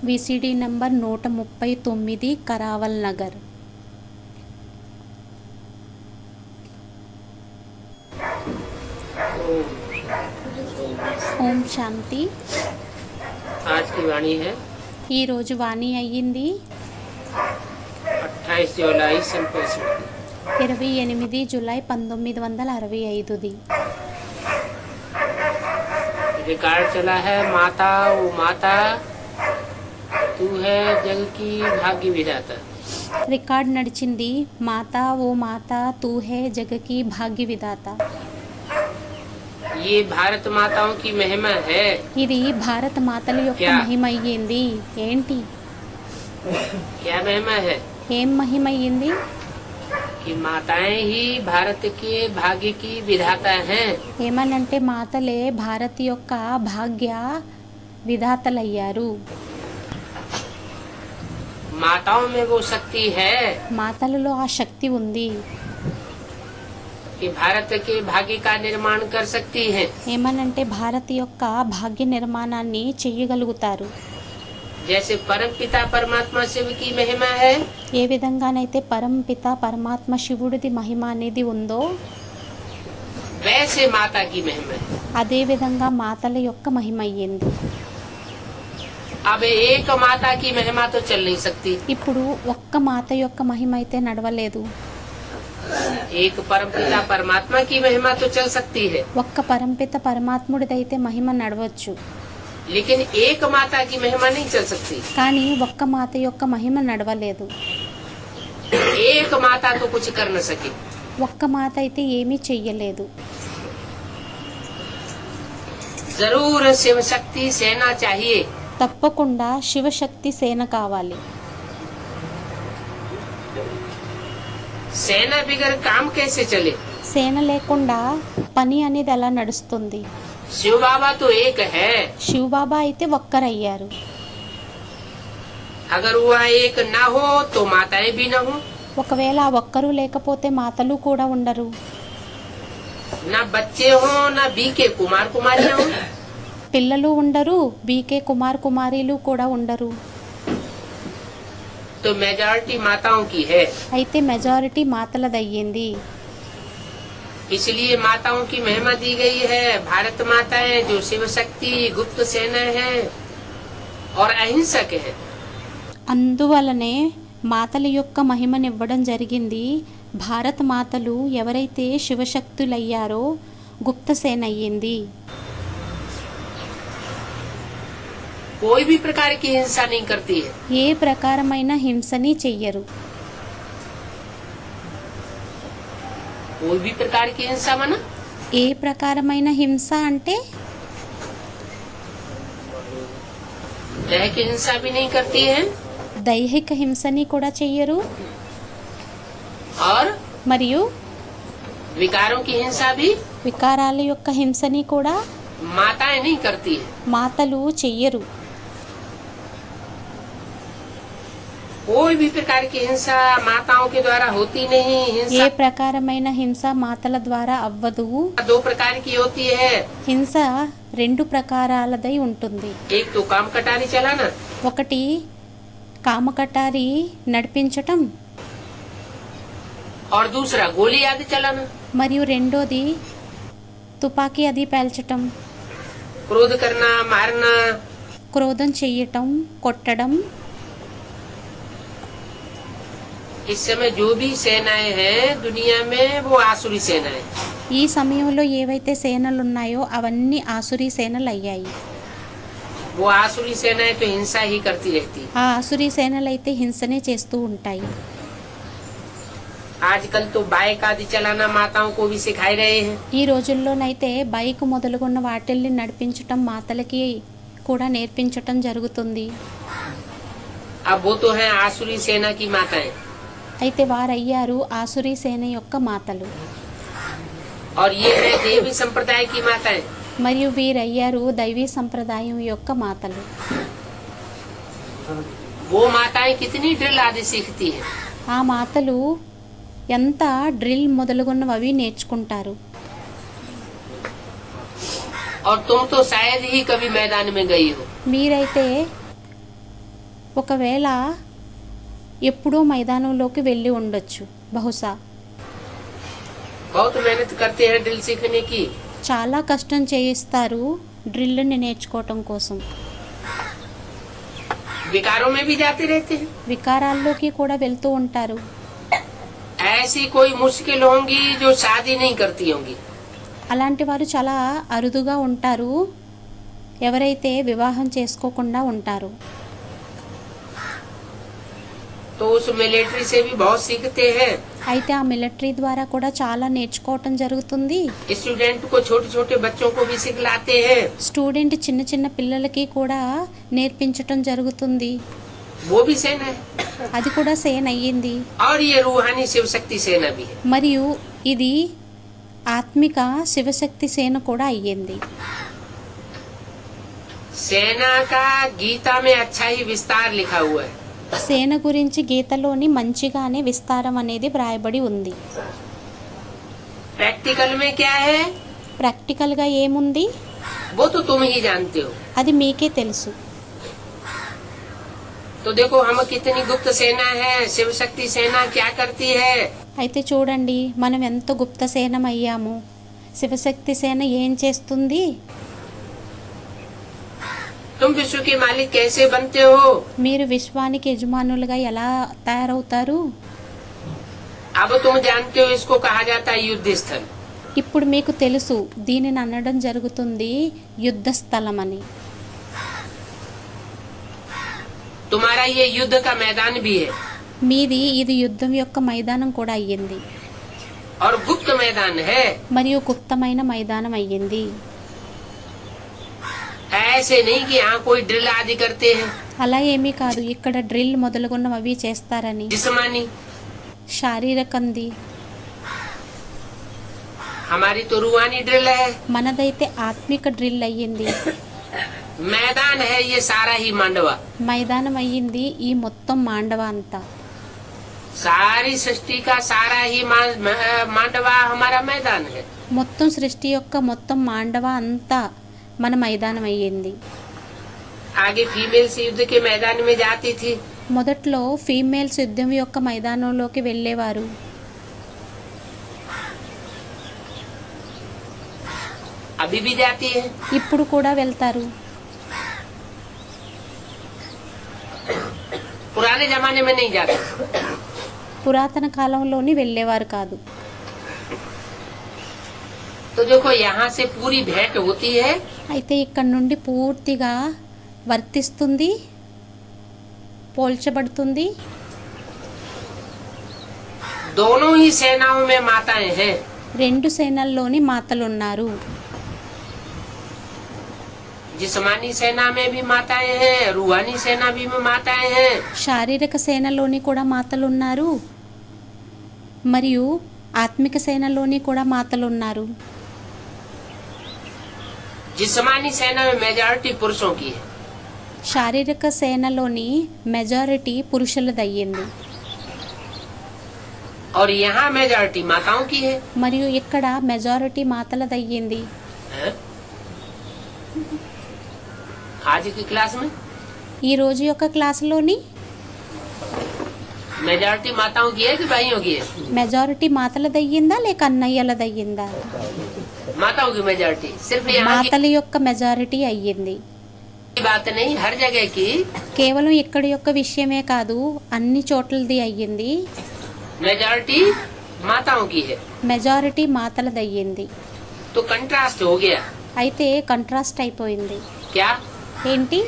VCD number 139 Karawal नगर। ఓం శాంతి। आज की वाणी है ఈ రోజు వాణి అయ్యింది 28 जुलाई 28 జూలై 1965ది। रिकॉर्ड चला है माता ओ माता तू है जग की भाग्य विधाता। రికార్డ్ నడిచింది మాతా ఓ మాతా తూ హే జగ की భాగ్య విధాత। ये भारत माताओं की महिमा है। ఇది భారత మాతల యొక్క क्या? మహిమ అయ్యింది। ఏంటి क्या महिमा है ఏం మహిమ అయ్యింది? कि माताएं ही भारत के भाग्य की विधाता हैं। ఏమనంటే మాతలే భారత్ యొక్క భాగ్య విధాతలయ్యారు। माताओं में वो शक्ति है మాతలలో ఆ శక్తి ఉంది कि भारत के भाग्य का निर्माण कर सकती हैं। ఏమనంటే భారత్ యొక్క భాగ్య నిర్మాణాన్ని చేయగలుగుతారు। जैसे परम पिता परमात्मा शिव की महिमा है, ఏ విధంగానైతే పరంపిత పరమాత్మ శివుడిది మహిమ అనేది ఉందో वैसे माता की महिमा है। అదే విధంగా మాతల యొక్క మహిమ అయ్యింది। अब एक माता की महिमा तो चल नहीं सकती। ఇప్పుడు ఒక్క మాత యొక్క మహిమ అయితే నడవలేదు। एक परमपिता परमात्मा की महिमा तो चल सकती है, ఒక్క పరంపిత పరమాత్ముడిదైతే మహిమ నడవచ్చు, लेकिन एक माता की महिमा नहीं चल सकती। కానీ ఒక్క మాత యొక్క మహిమ నడవలేదు। एक माता तो कुछ कर न सके। ఒక్క మాత అయితే ఏమీ చెయ్యలేదు। जरूर शिव शक्ति सेना चाहिए। తప్పకుండా శివశక్తి సేన కావాలి। सेना बिगर काम कैसे चले? సేన లేకుండా పని అనేది ఎలా నడుస్తుంది? शिव बाबा तो एक है, శివబాబా అయితే ఒక్కరయ్యారు। अगर वह एक ना हो तो माताएं भी न हो, ఒకవేళ ఆ ఒక్కరు లేకపోతే మాతలు కూడా ఉండరు। न बच्चे हो न बीके कुमार कुमारियां हो। పిల్లలు ఉండరు, బీకే కుమార్ కుమారీలు కూడా ఉండరు। तो मेजॉरिटी माताओं की है। అయితే మెజారిటీ మాతలదయ్యింది। इसलिए माताओं की महिमा दी गई है। भारत माताएं जो शिव शक्ति गुप्त सेना है और अहिंसक है। అందువలనే మాతల యొక్క మహిమనివ్వడం జరిగింది। భారత్ మాతలు ఎవరైతే శివశక్తులయ్యారో గుప్త సేన అయ్యింది। कोई भी प्रकार की हिंसा नहीं करती है। ఏ ప్రకారమైన హింసని చెయ్యరు। कोई भी प्रकार की हिंसा माना ఏ ప్రకారమైన హింస అంటే देह की हिंसा भी नहीं करती है దైహిక హింసని కూడా చెయ్యరు, और మరియు विकारों की हिंसा भी వికారాల యొక్క హింసని కూడా माताएं नहीं करती है। మాతలు చెయ్యరు। कोई भी प्रकार की हिंसा माताओं के द्वारा होती नहीं। ఏ हिंसा ప్రకారమైన హింస మాతల ద్వారా అవ్వదు। दो प्रकार की होती है। హింస రెండు ప్రకారాలదై ఉంటుంది। एक तो काम कटारी चलाना, ఒకటి కామకటారి నడిపించటం, और दूसरा गोली आदि चलाना। మరియు రెండోది తుపాకీ అది పేల్చటం, क्रोध करना, मारना। క్రోధం చెయ్యటం, కొట్టడం। इस समय जो भी सेनाएं हैं दुनिया में वो आसुरी सेनाएं। ఈ సమయంలో ఏవైతే సేనలు ఉన్నాయో అవన్నీ ఆసురీ సేనలు అయ్యాయి। वो आसुरी सेनाएं तो हिंसा ही करती रहती। ఆ ఆసురీ సేనలు అయితే హింసనే చేస్తూ ఉంటాయి। आजकल तो बाइक आदि चलाना माताओं को भी सिखाई रहे हैं। ఈ రోజుల్లోనైతే బైక్ మొదలుగున్న వాటిల్ని నడిపించటం మాతలకి కూడా నేర్పించటం జరుగుతుంది। अब वो तो है आसुरी सेना की माताएं, అయితే వారయ్యారు ఆసురీ సేన యొక్క మాతలు, और ये है देवी संप्रदाय की माताएं। మరియు వీరయ్యారు దైవీ సంప్రదాయం యొక్క మాతలు। वो माताएं कितनी ड्रिल आदि सीखती हैं। ఆ మాతలు ఎంత డ్రిల్ మొదలుగున్నవి నేర్చుకుంటారు। और तुम तो शायद ही कभी मैदान में गई हो। మీరైతే ఒకవేళ ఎప్పుడో మైదానంలోకి వెళ్ళి ఉండొచ్చు బహుశా. बहुत मेहनत करते हैं ड्रिल सीखने की, చాలా కష్టం చేయిస్తారు డ్రిల్ని నేర్చుకోవటం కోసం. विकारों में भी जाते रहते हैं. వికారాల్లోకి కూడా వెళ్తూ ఉంటారు. ऐसी कोई मुश्किल होंगी जो शादी नहीं करती होंगी. అలాంటి వారు చాలా అరుదుగా ఉంటారు ఎవరైతే వివాహం చేసుకోకుండా ఉంటారు. तो उस मिलिट्री से भी बहुत सीखते हैं. అయితే ఆ మిలిటరీ ద్వారా కూడా చాలా నేర్చుకోవటం జరుగుతుంది. स्टूडेंट को छोटे छोटे बच्चों को भी सिखलाते हैं. స్టూడెంట్ చిన్న చిన్న పిల్లలకి కూడా నేర్పించటం జరుగుతుంది. वो भी सेना है. అది కూడా సేన అయ్యింది. और ये रूहानी शिव शक्ति सेना भी है. మరియు ఇది ఆత్మిక శివశక్తి సేన కూడా అయ్యింది. सेना का गीता में अच्छा ही विस्तार लिखा हुआ है. సేన గురించి గీతలోని మంచిగానే విస్తారం అనేది వ్రాయబడి ఉంది. प्रैक्टिकल में क्या है ప్రాక్టికల్ గా ఏముంది वो तो तुम ही जानते हो. అది మీకే తెలుసు. तो देखो हम कितनी गुप्त सेना है. शिव शक्ति सेना क्या करती है? అయితే చూడండి మనం ఎంత గుప్త సేనం అయ్యాము. శివశక్తి సేన ఏం చేస్తుంది? तुम विश्व के मालिक कैसे बनते हो? మీరు విశ్వానికి యజమానులుగా ఎలా తయారవుతారు? अब तुम जानते हो इसको कहा जाता है युद्ध स्थल. ఇప్పుడు మీకు తెలుసు దీనిని అనడం జరుగుతుంది యుద్ధ స్థలం అని. तुम्हारा ये युद्ध का मैदान भी है మీది ఇది యుద్ధం యొక్క మైదానం కూడా అయ్యింది. और गुप्त मैदान है. మరియు గుప్తమైన మైదానం అయ్యింది. ऐसे नहीं कि यहाँ कोई ड्रिल आदि करते हैं. అలా ఏమీ కాదు ఇక్కడ డ్రిల్ మొదలుగున్నవి చేస్తారని. जिस्मानी శారీరకంది. हमारी तो रूहानी ड्रिल है. మనదైతే ఆత్మిక డ్రిల్ అయ్యింది. मैदान है ये सारा ही मांडवा. మైదానం అయ్యింది ఈ మొత్తం మాండవ అంతా. सारी सृष्टि का सारा ही मांडवा हमारा मैदान है. మొత్తం సృష్టి యొక్క మొత్తం మాండవ అంతా మన మైదానం అయ్యింది. आगे फीमेल्स युद्ध के मैदान में जाती थी. మొదట్లో ఫీమేల్స్ యుద్ధం యొక్క మైదానంలోకి వెళ్ళేవారు. अभी भी जाती है. ఇప్పుడు కూడా వెళ్తారు. पुराने जमाने में नहीं जाते. పురాతన కాలంలోని వెళ్ళేవారు కాదు. तो देखो यहाँ से पूरी भेंट होती है. అయితే ఇక్కడ నుండి పూర్తిగా వర్తిస్తుంది పోల్చబడుతుంది. दोनों ही सेनाओं में माताएं हैं. రెండు సేనల్లోని మాతలున్నారు. जिस्मानी सेना में भी माताएं हैं. रूहानी सेना भी में माताएं हैं. శారీరక సేనలోని కూడా మాతలున్నారు మరియు ఆత్మిక సేనలోని కూడా మాతలున్నారు. जिस्मानी सेना में मेजॉरिटी पुरुषों की है. శారీరక సేనలోని మెజారిటీ పురుషులదయ్యింది और यहाँ मेजॉरिटी माताओं की है. మరియు ఇక్కడ మెజారిటీ మాతలదయ్యింది. हैं? आज की क्लास में ఈ రోజు యొక్క క్లాసులోని मेजॉरिटी माताओं की है कि भाइयों की है? మెజారిటీ మాతలదయ్యిందా లేక అన్నయ్యలదయ్యిందా? माताओं की मेजॉरिटी. सिर्फ यहाँ మాతల యొక్క మెజారిటీ అయ్యింది. की बात नहीं, हर जगह की కేవలం ఇక్కడ యొక్క విషయమే కాదు అన్ని చోట్లది అయ్యింది. मेजॉरिटी माताओं की है. మెజారిటీ మాతలదయ్యింది. तो कंट्रास्ट हो गया. అయితే కంట్రాస్ట్ అయిపోయింది. क्या ఏంటి?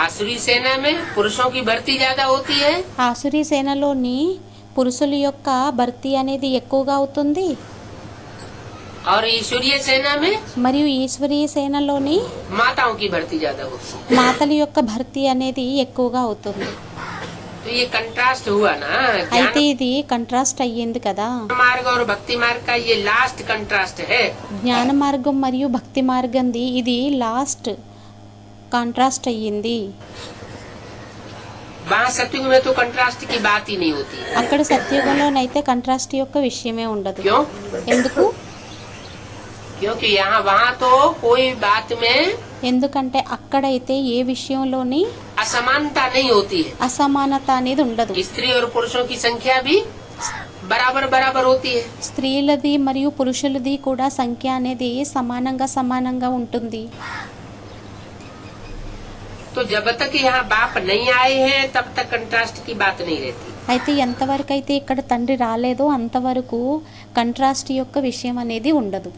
आसुरी सेना में पुरुषों की भर्ती ज्यादा होती है. ఆసురీ సేనలోని పురుషుల యొక్క భర్తీ అనేది ఎక్కువగా అవుతుంది. और ईश्वरीय सेना में మరియు ఈశ్వరీయ సేనలోని माताओं की भर्ती ज्यादा होती है. మాతల యొక్క భర్తీ అనేది ఎక్కువగా అవుతుంది. तो ये कंट्रास्ट हुआ ना. అయితే ज्ञान ఇది కంట్రాస్ట్ అయ్యింది కదా. मार्ग और भक्ति मार्ग का ये लास्ट कंट्रास्ट है. జ్ఞాన మార్గం మరియు భక్తి మార్గంది ఇది లాస్ట్ కాంట్రాస్ట్ అయ్యింది. वहाँ सत्युग में तो कंट्रास्ट की बात ही नहीं होती. అక్కడ సత్యుగంలోనైతే కంట్రాస్ట్ యొక్క విషయమే ఉండదు. क्यों? ఎందుకు? क्योंकि यहाँ वहाँ तो कोई बात में ఎందుకంటే అక్కడైతే ఏ విషయంలోని असमानता नहीं होती है। అసమానత అనేది ఉండదు. स्त्री और पुरुषों की संख्या भी बराबर बराबर होती है। స్త్రీలది మరియు పురుషులది కూడా సంఖ్య అనేది సమానంగా ఉంటుంది. तो जब तक यहाँ बाप नहीं आए हैं तब तक कंट्रास्ट की बात नहीं रहती। అయితే ఎంతవరకు అయితే ఇక్కడ తండ్రి రాలేదో అంతవరకు కంట్రాస్ట్ యొక్క విషయం అనేది ఉండదు.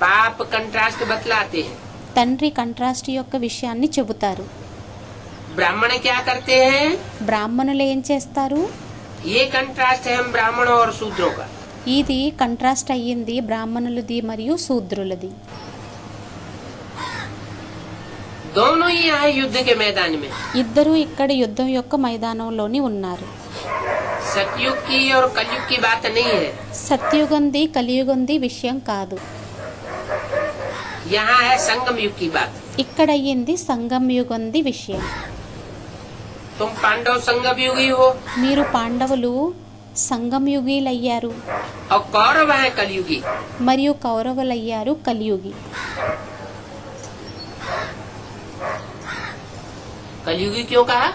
बाप कंट्रास्ट बतलाते हैं, తండ్రి కంట్రాస్ట్ యొక్క విషయాన్ని చెబుతారు. ब्राह्मण क्या करते हैं? బ్రాహ్మణులు ఏం చేస్తారు? ये कंट्रास्ट है हम ब्राह्मणों और शूद्रों का। ఇది కంట్రాస్ట్ అయ్యింది బ్రాహ్మణులది మరియు శూద్రులది. दोनों ही यहाँ युद्ध के मैदान में। ఇద్దరు ఇక్కడ యుద్ధం యొక్క మైదానంలోని ఉన్నారు. सतयुग की और कलयुग की बात नहीं है। సత్యుగంది కలియుగంది విషయం కాదు. यहाँ है संगम युग की बात। ఇక్కడ అయ్యింది సంగం యుగంది విషయం. तुम पांडव संगम युगी हो మీరు పాండవులు సంగం యుగీలయ్యారు और कौरव है कलयुगी। మరియు కౌరవులయ్యారు కలియుగి. कलयुगी क्यों कहा?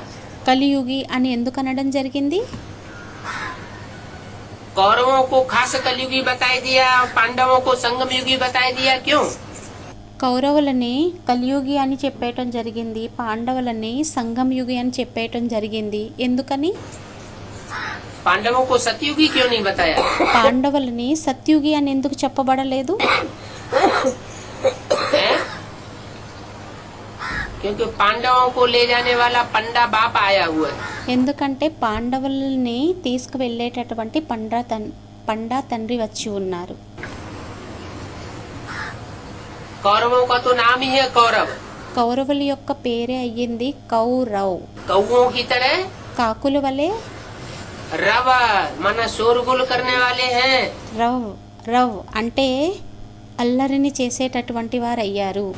కలియుగి అని ఎందుకు అనడం జరిగింది? कौरवों को खास कलयुगी बताई दिया और पांडवों को संगम युगी बताई दिया, क्यों? కౌరవులని కలియుగి అని చెప్పేయటం జరిగింది, పాండవులని సంగం యుగి అని చెప్పేయటం జరిగింది. ఎందుకని? पांडवों को सतयुगी क्यों नहीं बताया? పాండవులని సత్యుగి అని ఎందుకు చెప్పబడలేదు? है? क्योंकि पांडवों को ले जाने वाला पंडा बाप आया हुआ है। ఎందుకంటే పాండవులని తీసుకువెళ్ళేటటువంటి పండా తండ్రి వచ్చి ఉన్నారు. कौरवों का तो नाम ही है कौरव। కౌరవుల యొక్క పేరే అయ్యింది కౌరవ్. कौओं की तरह కాకుల వలె रव मन शोरगुल करने वाले हैं। రవ్ రవ్ అంటే అల్లరిని చేసేటటువంటి వారు అయ్యారు.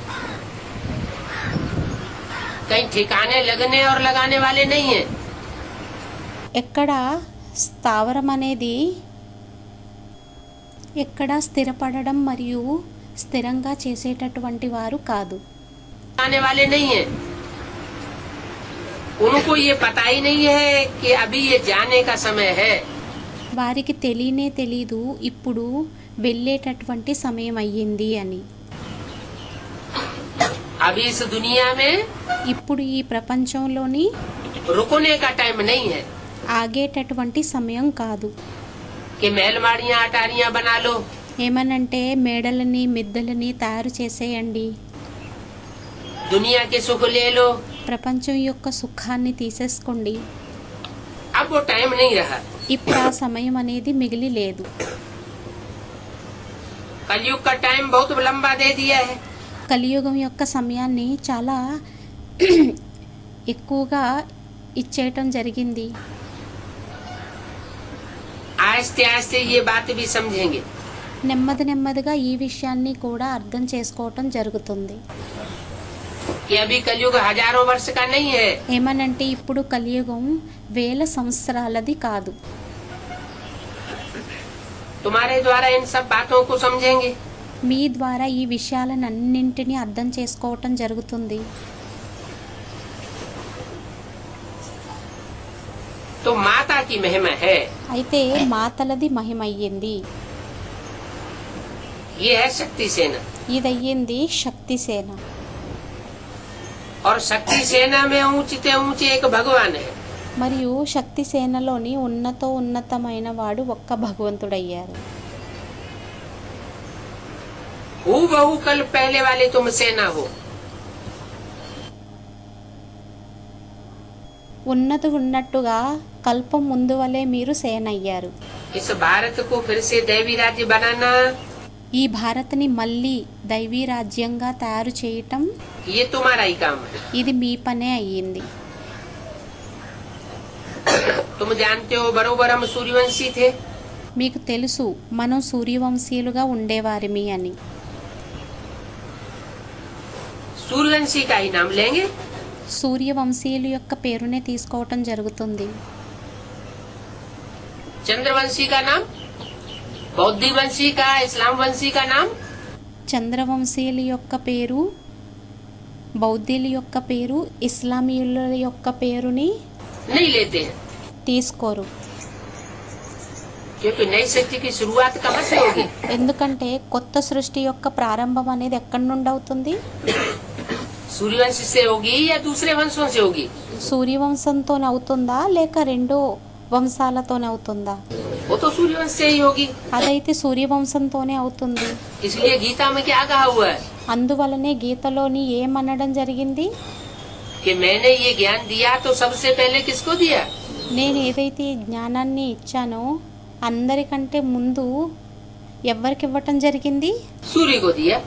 कहीं ठिकाने लगने और लगाने वाले नहीं है। ఎక్కడ స్థావరం అనేది ఎక్కడ స్థిరపడడం మరియు స్థిరంగా చేసేటటువంటి వారు కాదు. आने वाले नहीं है। उनको ये पता ही नहीं है कि अभी ये जाने का समय है। వారికి తెలియనే తెలీదు ఇప్పుడు వెళ్ళేటటువంటి సమయం అయ్యింది అని. अभी इस दुनिया में ఇప్పుడు ఈ ప్రపంచంలోని रुकने का टाइम नहीं है ఆగేటటువంటి సమయం కాదు. कि महलमाड़ियाँ अटारियाँ बना लो, ఏమనంటే మేడలని మిద్దలని తయారు చేసేయండి, दुनिया के सुख ले लो। ప్రపంచం యొక్క సుఖాన్ని తీసేసుకోండి. अब वो टाइम नहीं रहा। ఇప్పుడు ఆ సమయం అనేది మిగిలి లేదు. कलयुग का टाइम बहुत लंबा दे दिया है। కలియుగం యొక్క సమయాన్ని చాలా ఎక్కువగా ఇచ్చేయటం జరిగింది. आहिस्ते आहिस्ते ये बात भी समझेंगे। నెమ్మదిగా ఈ విషయాన్ని కూడా అర్థం చేసుకోవటం జరుగుతుంది. कि अभी कलयुग हजारों वर्ष का नहीं है। ఏమనంటే ఇప్పుడు కలియుగం వేల సంవత్సరాలది కాదు. तुम्हारे द्वारा इन सब बातों को समझेंगे। మీ ద్వారా ఈ విషయాలన్నింటినీ అర్థం చేసుకోవటం జరుగుతుంది. तो माता की महिमा है। అయితే మాతలది మహిమయ్యింది. ये है शक्ति सेना। ఇదయ్యింది శక్తి సేన. और शक्ति सेना में ऊंचे ऊंचे एक भगवान है। మరియు శక్తి సేనలోని ఉన్నతమైన వాడు ఒక్క భగవంతుడయ్యారు. हूबहू कल पहले वाले तुम सेना हो। ఉన్నట్టుగా కల్పం ముందు వలె మీరు సేన అయ్యారు. इस भारत को फिर से दैवी राज्य बनाना, ఈ భారత్ని మళ్ళీ దైవీ రాజ్యంగా తయారు చేయటం ये तुम्हारा ही काम है। ఇది మీ పనే అయ్యింది. तुम जानते हो बरोबर हम सूर्यवंशी थे। మీకు తెలుసు మనం సూర్యవంశీయులుగా ఉండేవారిమి అని. सूर्यवंशी का ही नाम लेंगे। సూర్యవంశీయుల యొక్క పేరునే తీసుకోవటం జరుగుతుంది. चंद्रवंशी का नाम, बौद्ध वंशी का, इस्लाम वंशी का नाम, చంద్రవంశీయుల యొక్క పేరు, బౌద్ధుల యొక్క పేరు ఇస్లామీయుల యొక్క పేరుని नहीं लेते हैं, తీసుకోరు. क्योंकि नई सृष्टि की शुरुआत कहाँ से होगी? ఎందుకంటే కొత్త సృష్టి యొక్క ప్రారంభం అనేది ఎక్కడి నుండి అవుతుంది? सूर्यवंश से होगी या दूसरे वंशों से होगी? సూర్యవంశంతోనే అవుతుందా లేక రెండో వంశాలతోనే అవుతుందా? वो तो सूर्यवंश से ही होगी। అదైతే సూర్యవంశంతోనే అవుతుంది. इसलिए गीता में क्या कहा हुआ है అందువలనే గీతలోని ఏమనడం జరిగింది? कि मैंने ये ज्ञान दिया तो सबसे पहले किसको दिया? నేను ఏదైతే ఈ జ్ఞానాన్ని ఇచ్చానో అందరికంటే ముందు ఎవరికి ఇవ్వటం జరిగింది? सूर्य को दिया।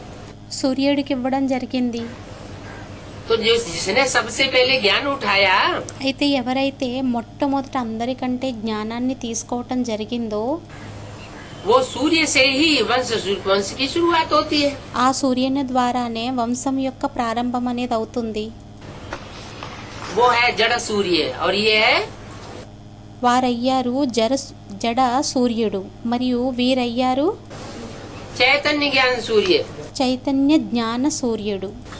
సూర్యుడికి ఇవ్వడం జరిగింది. तो जिसने सबसे पहले ज्ञान उठाया అయితే ఎవరైతే మొట్టమొదట అందరికంటే జ్ఞానాన్ని తీసుకోవటం జరిగిందో वो सूर्य से ही वंश की शुरुआत होती है। ఆ సూర్యుని ద్వారానే వంశం యొక్క ప్రారంభం అనేది అవుతుంది. वो है जड़ सूर्य और ये है వారయ్యారు జడ సూర్యుడు మరియు వీరయ్యారు चैतन्य ज्ञान सूर्य। చైతన్య జ్ఞాన సూర్యుడు.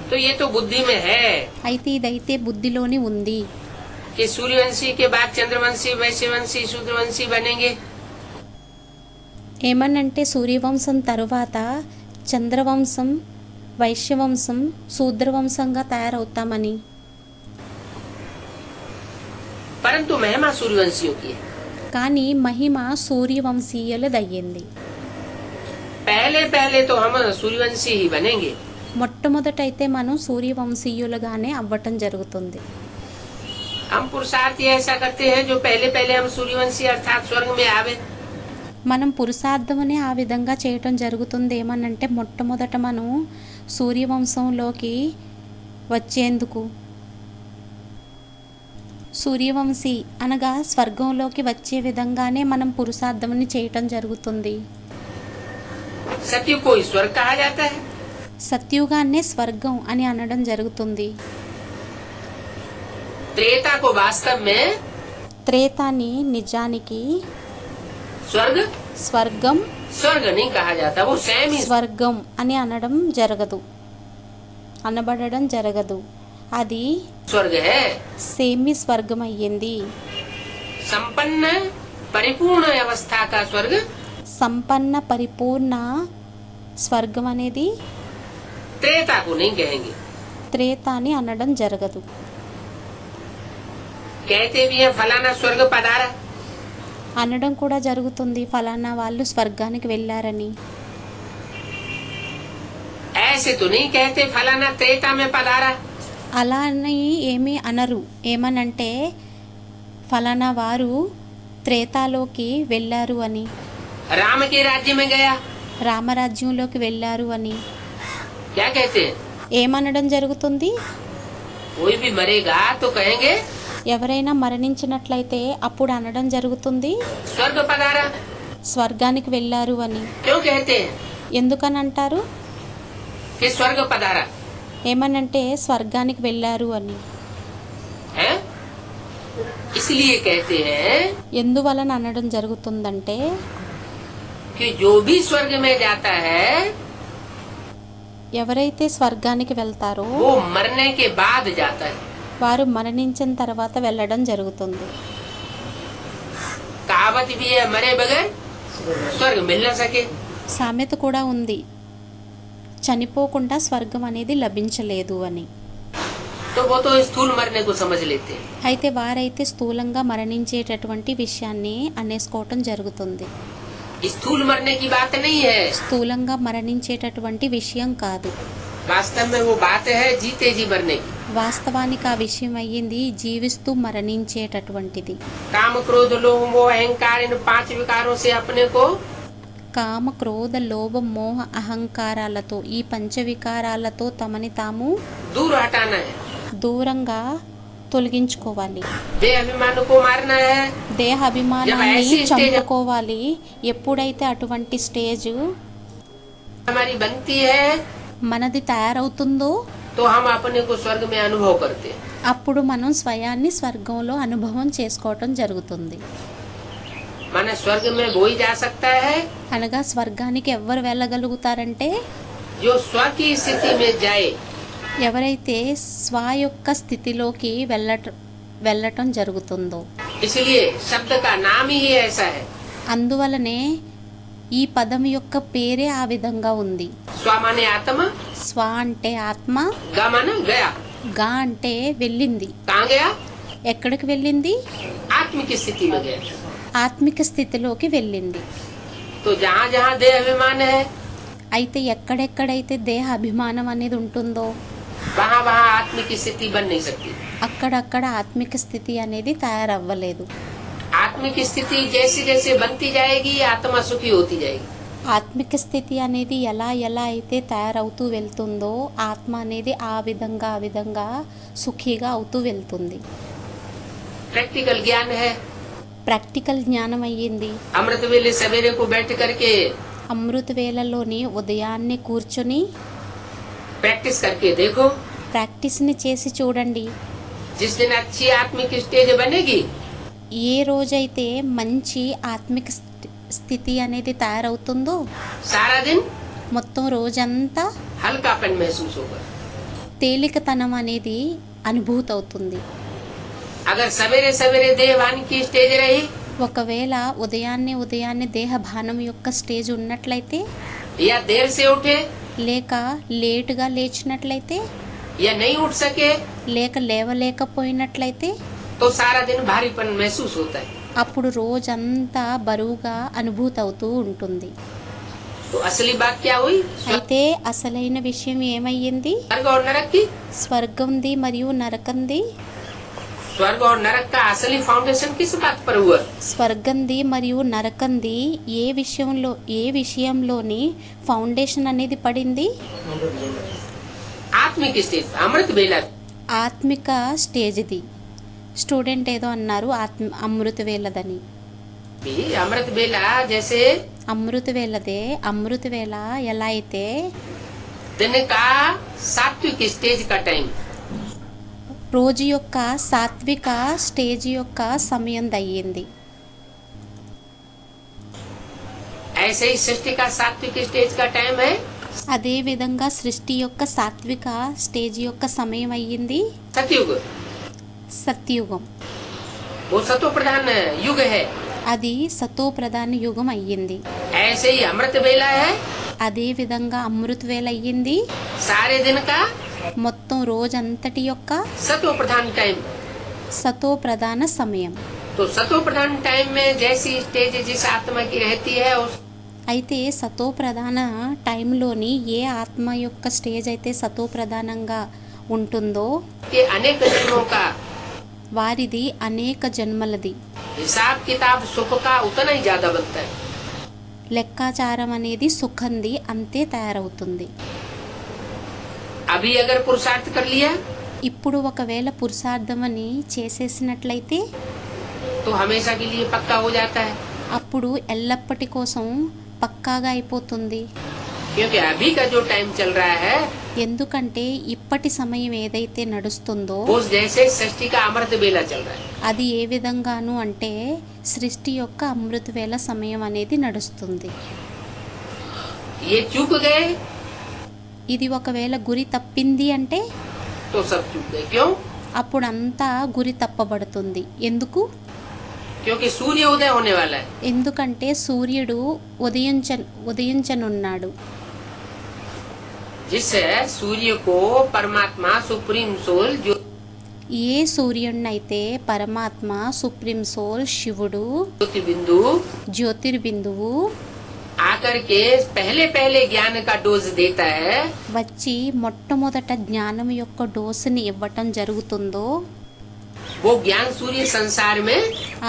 तो ये तो बुद्धि में है అయితే ఇదైతే బుద్ధిలోని ఉంది. कि सूर्यवंशी के बाद चंद्रवंशी, वैश्यवंशी, शूद्रवंशी बनेंगे। ఏమనంటే సూర్యవంశం తరువాత చంద్రవంశం, వైశ్యవంశం, శూద్రవంశంగా తయారవుతామని. परंतु महिमा सूर्यवंशियों की है। కానీ మహిమ సూర్యవంశీయులదయ్యింది. पहले पहले तो हम सूर्यवंशी ही बनेंगे। మొట్టమొదటైతే మనం సూర్యవంశీయులుగానే అవ్వటం జరుగుతుంది. हम पुरुषार्थ ये ऐसा करते हैं जो पहले पहले हम सूर्यवंशी अर्थात स्वर्ग में आवे। మనం పురుషార్థమనే ఆ విధంగా చేయటం జరుగుతుంది. ఏమనంటే మొట్టమొదట మనం సూర్యవంశంలోకి వచ్చేందుకు, సూర్యవంశీ అనగా స్వర్గంలోకి వచ్చే విధంగానే మనం పురుషార్థమని చేయటం జరుగుతుంది. सत्य को ईश्वर कहा जाता है। సత్యుగాన్నే స్వర్గం అని అనడం జరుగుతుంది. त्रेता को वास्तव में త్రేతాని నిజానికి स्वर्ग స్వర్గం स्वर्ग नहीं कहा जाता, वो स्वयं ही స్వర్గం అని అనడం జరగదు, అనబడడం జరగదు. అది स्वर्ग है। సేమి స్వర్గం అయ్యింది. संपन्न परिपूर्ण अवस्था का स्वर्ग సంపన్న పరిపూర్ణ స్వర్గం అనేది त्रेता को नहीं कहेंगे। త్రేత అని అనడం జరగదు. कहते भी हैं फलाना स्वर्ग पधारा, అనడం కూడా జరుగుతుంది ఫలానా వాళ్ళు స్వర్గానికి వెళ్ళారని. ऐसे तो नहीं कहते फलाना त्रेता में पधारा। అలా అని ఏమీ అనరు. ఏమనంటే ఫలానా వారు త్రేతాలోకి వెళ్ళారు అని, राम के राज्य में गया, రామరాజ్యంలోకి వెళ్ళారు అని. क्या कहते हैं? ఏమనడం జరుగుతుంది? कोई भी मरेगा तो कहेंगे ఎవరైనా మరణించినట్లయితే అప్పుడు అనడం జరుగుతుంది स्वर्ग पधारा। స్వర్గానికి వెళ్ళారు అని. क्यों कहते हैं ఎందుకని అంటారు? कि स्वर्ग पधारा ఏమనంటే స్వర్గానికి వెళ్ళారు అని. है? इसलिए कहते हैं ఎందువలన అనడం జరుగుతుందంటే कि जो भी स्वर्ग में जाता है ఎవరైతే స్వర్గానికి వెళ్తారో वो मरने के बाद जाता है। వారు మరణించిన తర్వాత వెళ్ళడం జరుగుతుంది. कहावत भी है मरे बगैर स्वर्ग मिल न सके। సామెత కూడా ఉంది, చనిపోకుండా స్వర్గం అనేది లభించలేదు అని. तो वो तो स्थूल मरने को समझ लेते हैं। అయితే వారైతే స్థూలంగా మరణించేటటువంటి విషయాన్ని అనేసుకోవటం జరుగుతుంది. स्थूल मरने की बात नहीं है, స్థూలంగా మరణించేటటువంటి విషయం కాదు. वास्तव में वो बात है जीते जी मरने की। వాస్తవానికి ఆ విషయం అయ్యింది జీవిస్తూ మరణించేటటువంటిది. काम क्रोध लोभ मोह अहंकार इन 5 विकारों से अपने को కామ క్రోధ లోభ మోహ అహంకారాలతో, ఈ పంచవికారాలతో తమని తాము दूर हटाना है। దూరంగా తొలగించుకోవాలి. देह अभिमान को मारना है। దేహ అభిమానాన్ని ऐसी स्टेज- చంపుకోవాలి. ఎప్పుడైతే అటువంటి స్టేజ్ हमारी बनती है మనది తయారవుతుందో तो हम अपने को स्वर्ग में अनुभव करते हैं। అప్పుడు మనం స్వయాన్ని స్వర్గంలో అనుభవం చేసుకోవటం జరుగుతుంది. माने स्वर्ग में वो ही जा सकता है అనగా స్వర్గానికి ఎవరు వెళ్ళగలుగుతారంటే जो स्वर्ग की स्थिति में जाए। ఎవరైతే స్వ యొక్క స్థితిలోకి వెళ్ళటం జరుగుతుందో, इसलिए शब्द का नाम ही ऐसा है। అందువలనే ఈ పదం యొక్క పేరే ఆ విధంగా ఉంది. स्व माने आत्मा, స్వ అంటే ఆత్మ, ग माने गया। గా అంటే వెళ్ళింది. कहाँ गया? ఎక్కడికి వెళ్ళింది? आत्मिक स्थिति में गया। ఆత్మిక స్థితిలోకి వెళ్ళింది. तो जहाँ जहाँ देह अभिमान है, అయితే ఎక్కడెక్కడైతే దేహ అభిమానం అనేది ఉంటుందో वहाँ वहाँ आत्मिक स्थिति बन नहीं सकती। అక్కడక్కడ ఆత్మిక స్థితి అనేది తయారవ్వలేదు. आत्मिक स्थिति जैसे जैसे बनती जाएगी, आत्मा सुखी होती जाएगी। ఆత్మిక స్థితి అనేది ఎలా ఎలా అయితే తయారవుతూ వెళ్తుందో ఆత్మ అనేది ఆ విధంగా సుఖీగా అవుతూ వెళ్తుంది. प्रैक्टिकल ज्ञान है। ప్రాక్టికల్ జ్ఞానం అయ్యింది. अमृत वेले सवेरे को बैठ करके అమృత వేళలోని ఉదయాన్నే కూర్చొని प्रैक्टिस करके देखो। ప్రాక్టీస్ని చేసి చూడండి. जिस दिन अच्छी आत्मिक स्टेज बनेगी, ఏ రోజైతే మంచి ఆత్మిక స్థితి అనేది తయారవుతుందో सारा दिन మొత్తం రోజంతా हल्कापन महसूस होगा। తేలికతనం అనేది అనుభూతి అవుతుంది. अगर सवेरे सवेरे देहभान की स्टेज रही, ఒకవేళ ఉదయాన్నే దేహభానం యొక్క స్టేజ్ ఉన్నట్లయితే, या देर से उठे లేక లేటుగా లేచినట్లయితే, या नहीं उठ सके, లేక లేవలేకపోయినట్లయితే तो सारा दिन भारीपन महसूस होता है। అప్పుడు రోజంతా బరువుగా అనుభూతి అవుతూ ఉంటుంది. तो असली बात क्या हुई? అయితే అసలైన విషయం ఏమయ్యింది? स्वर्ग और नरक की। స్వర్గంది మరియు నరకంది. स्वर्ग और नरक का असली फाउंडेशन किस बात पर हुआ? స్వర్గంది మరియు నరకంది ఏ విషయంలోని ఫౌండేషన్ అనేది పడింది? आत्मिक स्टेज, अमृत बेला। ఆత్మిక స్టేజ్ది. స్టూడెంట్ ఏదో అన్నారు అమృత వేళదని. भी अमृत बेला जैसे అమృత వేళదే. అమృత వేళ ఎలా అయితే दिन का सात्विक स्टेज का टाइम, రోజు యొక్క సాత్విక స్టేజ్ యొక్క సమయం అయ్యింది. ऐसे ही सृष्टि का सात्विक स्टेज का टाइम है అదే విధంగా సృష్టి యొక్క సాత్విక స్టేజ్ యొక్క సమయం అయ్యింది सतयुग। సత్యుగం. वो सतो प्रधान युग है। అది సతో ప్రధాన యుగం అయ్యింది. ऐसे ही अमृत बेला है, అదే విధంగా అమృత వేళ అయ్యింది. सारे दिन का మొత్తం రోజంతటి యొక్క सतो प्रधान टाइम। సతో ప్రధాన సమయం. तो सतो प्रधान टाइम में जैसी स्टेज जिस आत्मा की रहती है, उस అయితే సతో ప్రధాన టైంలోని ఏ ఆత్మ యొక్క స్టేజ్ అయితే సతో ప్రధానంగా ఉంటుందో के अनेक जन्मों का వారిది అనేక జన్మలది हिसाब किताब सुख का उतना ही ज्यादा बनता है। లెక్కాచారం అనేది సుఖంది అంతే తయారవుతుంది. अभी अगर पुरुषार्थ कर लिया ఇప్పుడు ఒకవేళ పురుషార్థమని చేసేసినట్లయితే तो हमेशा के लिए पक्का हो जाता है। అప్పుడు ఎల్లప్పటి కోసం పక్కాగా అయిపోతుంది. क्योंकि अभी का जो टाइम चल रहा है ఎందుకంటే ఇప్పటి సమయం ఏదైతే నడుస్తుందో वो जैसे सृष्टि का अमृत बेला चल रहा है। అది ఏ విధంగాను అంటే సృష్టి యొక్క అమృత వేళ సమయం అనేది నడుస్తుంది. ये चूक गए ఇది ఒకవేళ గురి తప్పింది అంటే तो सब चूक गए। क्यों? అప్పుడు అంతా గురి తప్పబడుతుంది. ఎందుకు? क्योंकि सूर्य उदय होने वाला है। ఎందుకంటే సూర్యుడు ఉదయించనున్నాడు. जिससे सूर्य को परमात्मा सुप्रीम सोल जो ఏ సూర్యుడినైతే పరమాత్మ సుప్రీం సోల్ శివుడు ज्योति बिंदु జ్యోతిర్బిందువు आकर के पहले पहले ज्ञान का डोज देता है, వచ్చి మొట్టమొదట జ్ఞానం యొక్క డోసుని ఇవ్వటం జరుగుతుందో वो ज्ञान सूर्य संसार में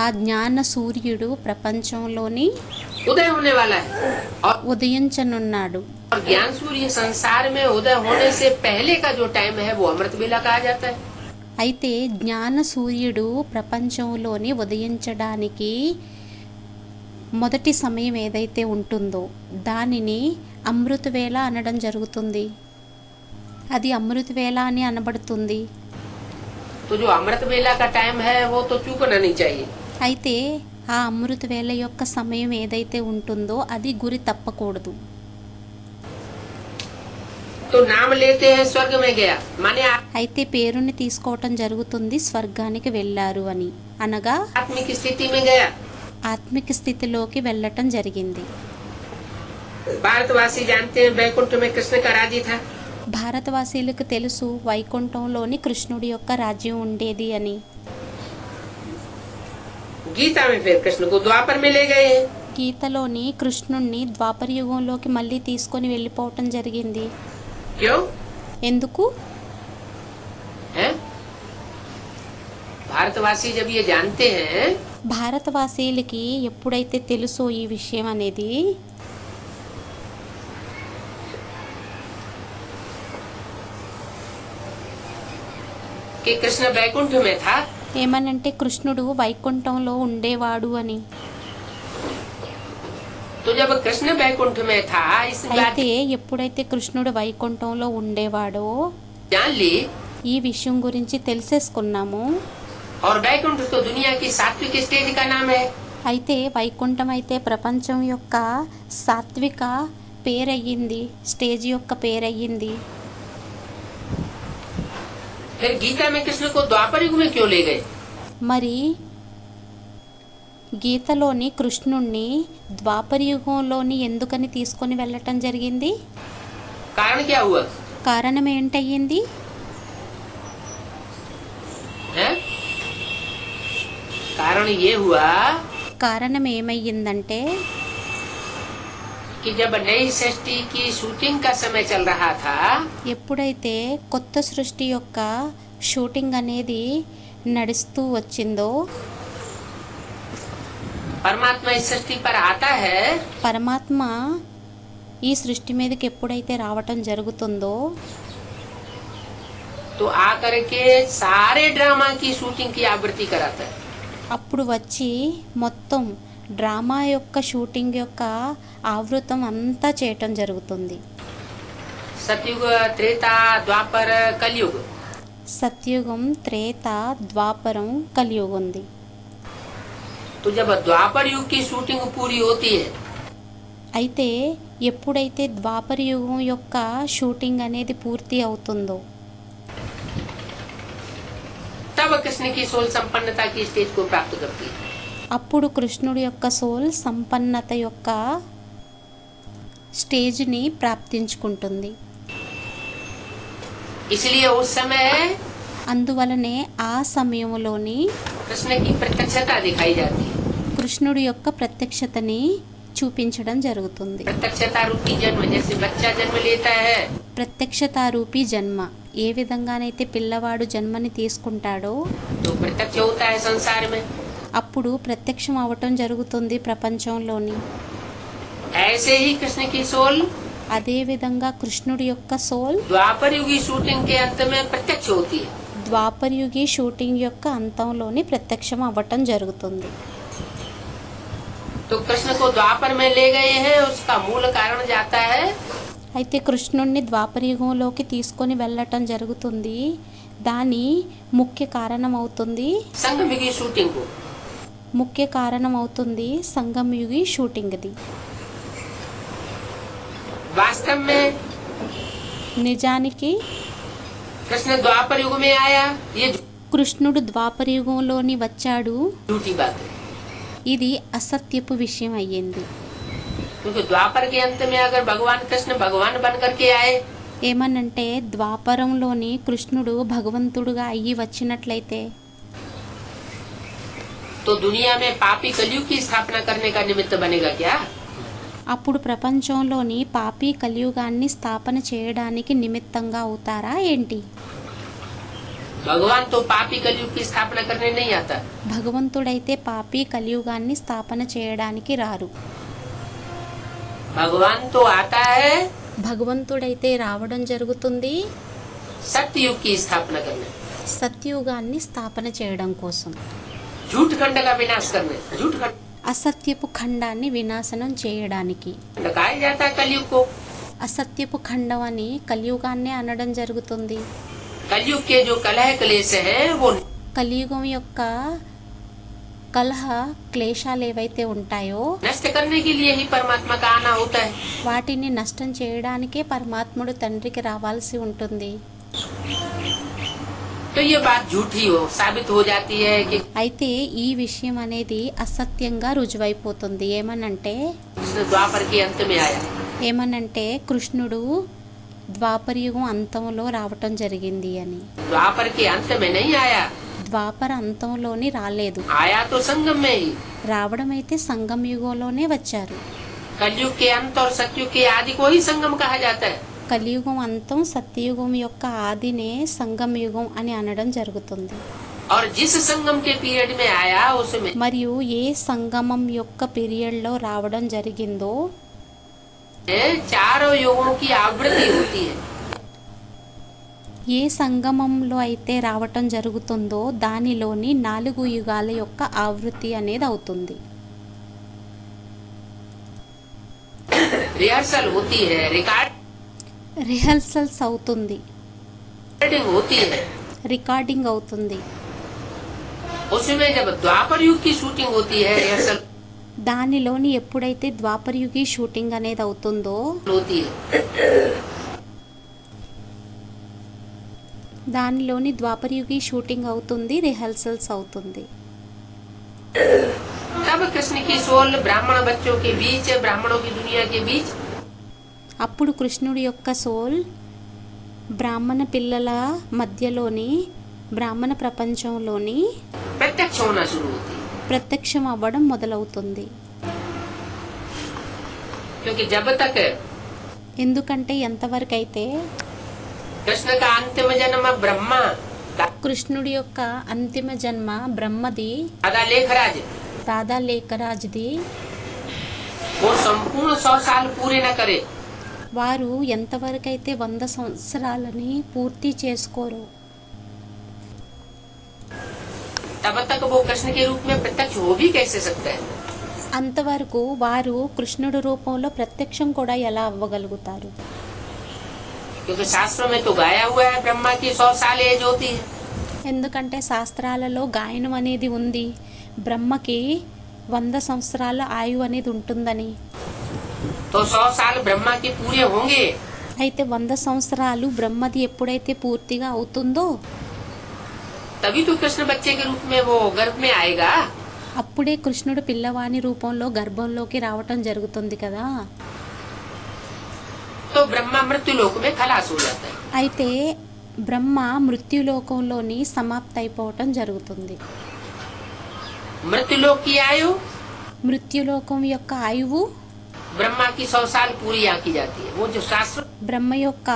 ఆ జ్ఞాన సూర్యుడు ప్రపంచంలోని उदय होने वाला है। और ఉదయించనున్నాడు. ज्ञान सूर्य संसार में उदय होने से पहले का जो टाइम है वो अमृत बेला कहा जाता है। అయితే జ్ఞాన సూర్యుడు ప్రపంచంలోని ఉదయించడానికి మొదటి సమయం ఏదైతే ఉంటుందో దానిని అమృత వేళ అనడం జరుగుతుంది. అది అమృత వేళ అని అనబడుతుంది. तो जो अमृत बेला का टाइम है वो तो चूकना नहीं चाहिए। అయితే ఆ అమృత వేళ యొక్క సమయం ఏదైతే ఉంటుందో అది గురి తప్పకూడదు. तो नाम लेते हैं स्वर्ग में गया, माने అయితే పేరుని తీసుకోవటం జరుగుతుంది స్వర్గానికి వెళ్ళారు అని, అనగా आत्मिक स्थिति में गया। ఆత్మిక స్థితిలోకి వెళ్ళటం జరిగింది. भारतवासी जानते हैं बैकुंठ में कृष्ण का राज्य था। భారతవాసీలకు తెలుసు వైకుంఠంలోని కృష్ణుడి యొక్క రాజ్యం ఉండేది అని. गीता में फिर कृष्ण को द्वापर में ले गए हैं। గీతలోని కృష్ణుణ్ణి ద్వాపర యుగంలోకి మళ్ళీ తీసుకొని వెళ్ళిపోవటం జరిగింది. क्यों ఎందుకు? है? भारतवासी जब ये जानते हैं భారతవాసీలకి ఎప్పుడైతే తెలుసో ఈ విషయం అనేది, कि कृष्ण बैकुंठ में था, ఏమనంటే కృష్ణుడు వైకుంఠంలో ఉండేవాడు అని. तो जब कृष्ण बैकुंठ में था इस बात అయితే ఎప్పుడైతే కృష్ణుడు వైకుంఠంలో ఉండేవాడో जान ली। ఈ విషయం గురించి తెలిసేసుకున్నాము. और बैकुंठ तो दुनिया की सात्विक स्टेज का नाम है। అయితే వైకుంఠం అయితే ప్రపంచం యొక్క సాత్విక పేరయ్యింది, స్టేజ్ యొక్క పేరయ్యింది. फिर गीता में कृष्ण को द्वापर युग में क्यों ले गए? మరి గీతలోని కృష్ణుణ్ణి ద్వాపర యుగంలోని ఎందుకని తీసుకొని వెళ్ళటం జరిగింది? कारण क्या हुआ కారణం ఏంటయ్యింది? है? कारण ये हुआ కారణం ఏమయ్యిందంటే कि जब नई सृष्टि की शूटिंग का समय चल रहा था, ఎప్పుడైతే కొత్త సృష్టి యొక్క షూటింగ్ అనేది నడుస్తూ వచ్చిందో, परमात्मा इस सृष्टि पर आता है పరమాత్మ ఈ సృష్టి మీదకి ఎప్పుడైతే రావటం జరుగుతుందో तो आकर के सारे ड्रामा की शूटिंग की आवृत्ति कराता है। అప్పుడు వచ్చి మొత్తం డ్రామా యొక్క షూటింగ్ యొక్క ఆవృతం అంతా చేయటం జరుగుతుంది. सतयुग, त्रेता, द्वापर, कलयुग। సత్యుగం, త్రేత, ద్వాపరం, కలియుగం ఉంది. तो जब द्वापर युग की शूटिंग पूरी होती है అయితే ఎప్పుడైతే ద్వాపర యుగం యొక్క షూటింగ్ అనేది పూర్తి అవుతుందో तब कृष्ण की सोल संपन्नता की स्टेज को प्राप्त करती है। అప్పుడు కృష్ణుడి యొక్క సోల్ సంపన్నత యొక్క స్టేజ్ని ప్రాప్తించుకుంటుంది. इसलिए उस समय అందువలనే ఆ సమయంలోని कृष्ण की प्रत्यक्षता दिखाई जाती है। కృష్ణుడి యొక్క ప్రత్యక్షతని చూపించడం జరుగుతుంది. प्रत्यक्षता रूपी जन्म, जैसे बच्चा जन्म लेता है ప్రత్యక్షతారూపీ జన్మ, ఏ విధంగానైతే పిల్లవాడు జన్మని తీసుకుంటాడో तो प्रत्यक्ष होता है संसार में। అప్పుడు ప్రత్యక్షం అవటం జరుగుతుంది ప్రపంచంలోని. ऐसे ही कृष्ण की सोल అదే విధంగా కృష్ణుడి యొక్క సోల్ द्वापर युगी शूटिंग के अंत में प्रत्यक्ष होती है। ద్వాపరయుగి షూటింగ్ యొక్క అంతంలోని ప్రత్యక్షం అవ్వటం జరుగుతుంది. तो कृष्ण को द्वापर में ले गए हैं, उसका मूल कारण जाता है అయితే కృష్ణుణ్ణి ద్వాపరయుగంలోకి తీసుకొని వెళ్ళటం జరుగుతుంది. దాని ముఖ్య కారణం అవుతుంది संगम युगी शूटिंग को। ముఖ్య కారణం అవుతుంది సంగమయుగి షూటింగ్ది. वास्तव में నిజానికి कृष्ण द्वापर युग में आया, ये కృష్ణుడు ద్వాపరయుగంలోని వచ్చాడు, झूठी बात है। ఇది అసత్యపు విషయం అయ్యింది. क्योंकि द्वापर के अंत में अगर भगवान कृष्ण भगवान बन करके आए ఏమనంటే ద్వాపరంలోని కృష్ణుడు భగవంతుడుగా అయ్యి వచ్చినట్లయితే तो दुनिया में पापी कलयुग की स्थापना करने का निमित्त बनेगा क्या? అప్పుడు ప్రపంచంలోని పాపి కలియుగాన్ని స్థాపన చేయడానికి నిమిత్తంగా అవుతారా ఏంటి? भगवान तो पापी कलयुग की स्थापना करने नहीं आता। భగవంతుడైతే పాపి కలియుగాన్ని స్థాపన చేయడానికి రారు. भगवान तो आता है భగవంతుడైతే రావడం జరుగుతుంది सत्य युग की स्थापना करने, సత్యుగాన్ని స్థాపన చేయడం కోసం, झूठ खंड का विनाश करने। झूठ खंड అసత్యపు ఖండాన్ని వినాశనం చేయడానికి. कहा जाता है कलयुग को। అసత్యపు ఖండం అని కలియుగాన్నే అనడం జరుగుతుంది. कलयुग के जो कलह क्लेश है वो కలియుగం యొక్క కలహ క్లేశాలు ఏవైతే ఉంటాయో नष्ट करने के लिए ही परमात्मा का आना होता है। వాటిని నష్టం చేయడానికే పరమాత్ముడు తండ్రికి రావాల్సి ఉంటుంది. तो ये बात झूठी हो साबित हो जाती है कि అయితే ఈ విషయం అనేది అసత్యంగా రుజువైపోతుంది. ఏమనంటే कृष्ण द्वापर के अंत में आया। కృష్ణుడు ద్వాపరయుగం అంతంలో రావటం జరిగింది అని. द्वापर के अंत में नहीं आया, ద్వాపర అంతంలోని రాలేదు, आया तो संगम में ही। రావడం అయితే సంగం యుగంలోనే వచ్చారు. कलयुग के अंत और सतयुग के आदि को ही संगम कहा जाता है। కలియుగం అంతం సత్యయుగం యొక్క ఆదినే సంగం యుగం అని అనడం జరుగుతుంది. और जिस संगम के पीरियड में आया उसमें మరియు ఏ సంగమం యొక్క పీరియడ్ లో రావడం జరిగిందో चारों युगों की आवृत्ति होती है। ఏ సంగమంలో అయితే రావటం జరుగుతుందో దానిలోని 4 యుగాల యొక్క ఆవృత్తి అనేది అవుతుంది. रिहर्सल होती है, రిహర్సల్స్ అవుతుంది, रिकॉर्डिंग होती है। రికార్డింగ్ అవుతుంది. उसमें जब द्वापर युग की शूटिंग होती है, रिहर्सल దానిలోని ఎప్పుడైతే ద్వాపరయుగి షూటింగ్ అనేది అవుతుందో होती है, దానిలోని ద్వాపరయుగి షూటింగ్ అవుతుంది, రిహర్సల్స్ అవుతుంది. तब कृष्ण की सोल ब्राह्मण बच्चों के बीच, ब्राह्मणों की दुनिया के बीच అప్పుడు కృష్ణుడి యొక్క సోల్ బ్రాహ్మణ పిల్లల మధ్యలోని బ్రాహ్మణ ప్రపంచంలోని प्रत्यक्ष होना शुरू होती है। ప్రత్యక్షం అవ్వడం మొదలవుతుంది. क्योंकि जब तक ఎందుకంటే ఎంతవరకైతే कृष्ण का अंतिम जन्म ब्रह्मा కృష్ణుడి యొక్క అంతిమ జన్మ బ్రహ్మది, दादा लेखराज దాదా లేఖరాజ్ది, वो संपूर्ण 100 साल पूरे न करे, వారు ఎంతవరకైతే 100 సంవత్సరాలని పూర్తి చేసుకోరు तब तक वो कृष्ण के रूप में प्रत्यक्ष हो भी कैसे सकता है। అంతవరకు వారు కృష్ణుడి రూపంలో ప్రత్యక్షం కూడా ఎలా అవ్వగలుగుతారు? क्योंकि शास्त्रों में तो गाया हुआ है ब्रह्मा की 100 साल एज होती है। ఎందుకంటే శాస్త్రాలలో గాయనం అనేది ఉంది, బ్రహ్మకి 100 సంవత్సరాల ఆయువు అనేది ఉంటుందని. तो 100 साल ब्रह्मा के पूरे होंगे అయితే 100 సంవత్సరాలు బ్రహ్మది ఎప్పుడైతే పూర్తిగా అవుతుందో तभी तो कृष्ण बच्चे के रूप में वो गर्भ में आएगा। అప్పుడే కృష్ణుడు పిల్లవాని రూపంలో గర్భంలోకి రావటం జరుగుతుంది కదా. तो ब्रह्मा मृत्यु लोक में खलास हो जाता है। అయితే బ్రహ్మ మృత్యులోకంలోని సమాప్తి అయిపోవటం జరుగుతుంది. मृत्यु लोक की आयु మృత్యులోకం యొక్క ఆయువు ब्रह्मा की 100 साल पूरी आंकी जाती है। वो जो शास्त्र బ్రహ్మ యొక్క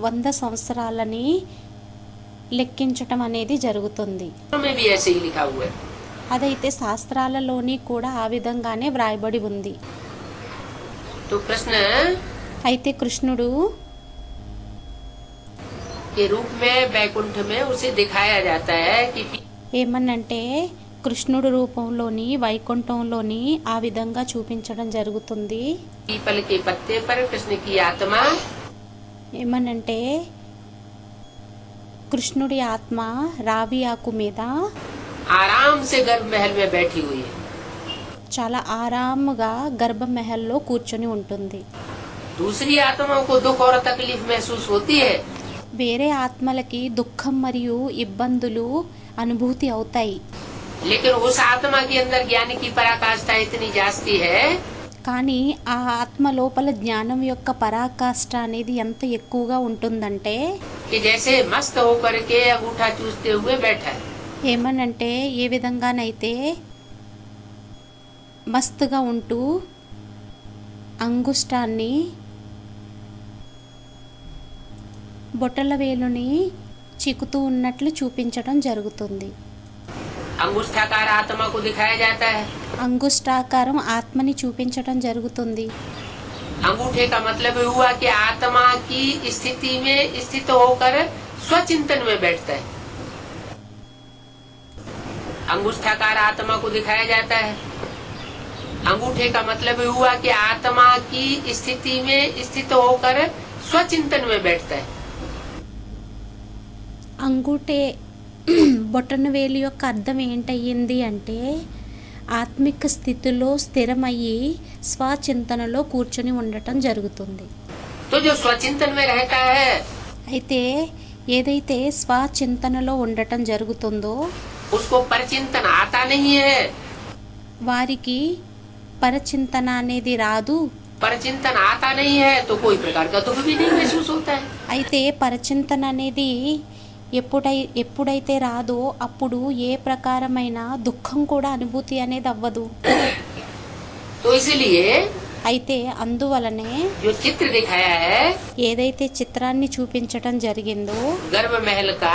100 సంవత్సరాలని లెక్కించటం అనేది జరుగుతుంది. में भी ऐसे ही लिखा हुआ है। అదైతే శాస్త్రాలలోని కూడా ఆ విధంగానే వ్రాయబడి ఉంది. तो कृष्ण అయితే కృష్ణుడు के रूप में बैकुंठ में उसे दिखाया जाता है कि ఏమన్నంటే కృష్ణుడు రూపంలోని వైకుంఠంలోని ఆ విధంగా చూపించడం జరుగుతుంది. पीपल के पत्ते पर कृष्ण की आत्मा ఏమనంటే కృష్ణుడి ఆత్మ రావి ఆకు మీద आराम से गर्भ महल में बैठी हुई है। చాలా ఆరాముగా గర్భమహల్లో కూర్చొని ఉంటుంది. दूसरी आत्माओं को दुख और तकलीफ महसूस होती है, వేరే ఆత్మలకి దుఃఖం మరియు ఇబ్బందులు అనుభూతి అవుతాయి. लेकिन उस आत्मा के अंदर ज्ञान की पराकाष्ठा इतनी जास्ती है కానీ ఆ ఆత్మ లోపల జ్ఞానం యొక్క పరాకాష్ఠ అనేది ఎంత ఎక్కువగా ఉంటుందంటే कि जैसे मस्त होकर के अंगूठा चूसते हुए बैठा है। ఏమనంటే ఏ విధంగానైతే మస్తుగా ఉంటూ అంగుష్టాన్ని బొట్టల వేలుని చిక్కుతూ ఉన్నట్లు చూపించడం జరుగుతుంది. अंगुष्ठाकार आत्मा को दिखाया जाता है। అంగుష్టాకారం ఆత్మని చూపించడం జరుగుతుంది. अंगूठे का मतलब हुआ कि आत्मा की स्थिति में स्थित होकर स्वचिंतन में बैठता है। अंगुष्ठाकार आत्मा को दिखाया जाता है। अंगूठे का मतलब हुआ कि आत्मा की स्थिति में स्थित होकर स्वचिंतन में बैठता है। అంగుటే బొటన వేలు యొక్క అర్థం ఏంటయ్యింది అంటే ఆత్మిక స్థితిలో స్థిరమయ్యి స్వచింతనలో కూర్చొని ఉండటం జరుగుతుంది. तो जो स्वचिंतन में रहता है అయితే ఏదైతే స్వచింతనలో ఉండటం జరుగుతుందో उसको परचिंतन आता नहीं है. వారికి పరచింతన అనేది రాదు. परचिंतन आता नहीं है तो कोई प्रकार का दुख भी नहीं महसूस होता है. అయితే పరచింతన అనేది ఎప్పుడైతే రాదో అప్పుడు ఏ ప్రకారమైన దుఃఖం కూడా అనుభూతి అనేది అవ్వదు. तो इसलिए అయితే అందువలనే जो चित्र दिखाया है ఏదైతే చిత్రాన్ని చూపించటం జరిగిందో गर्भ महल का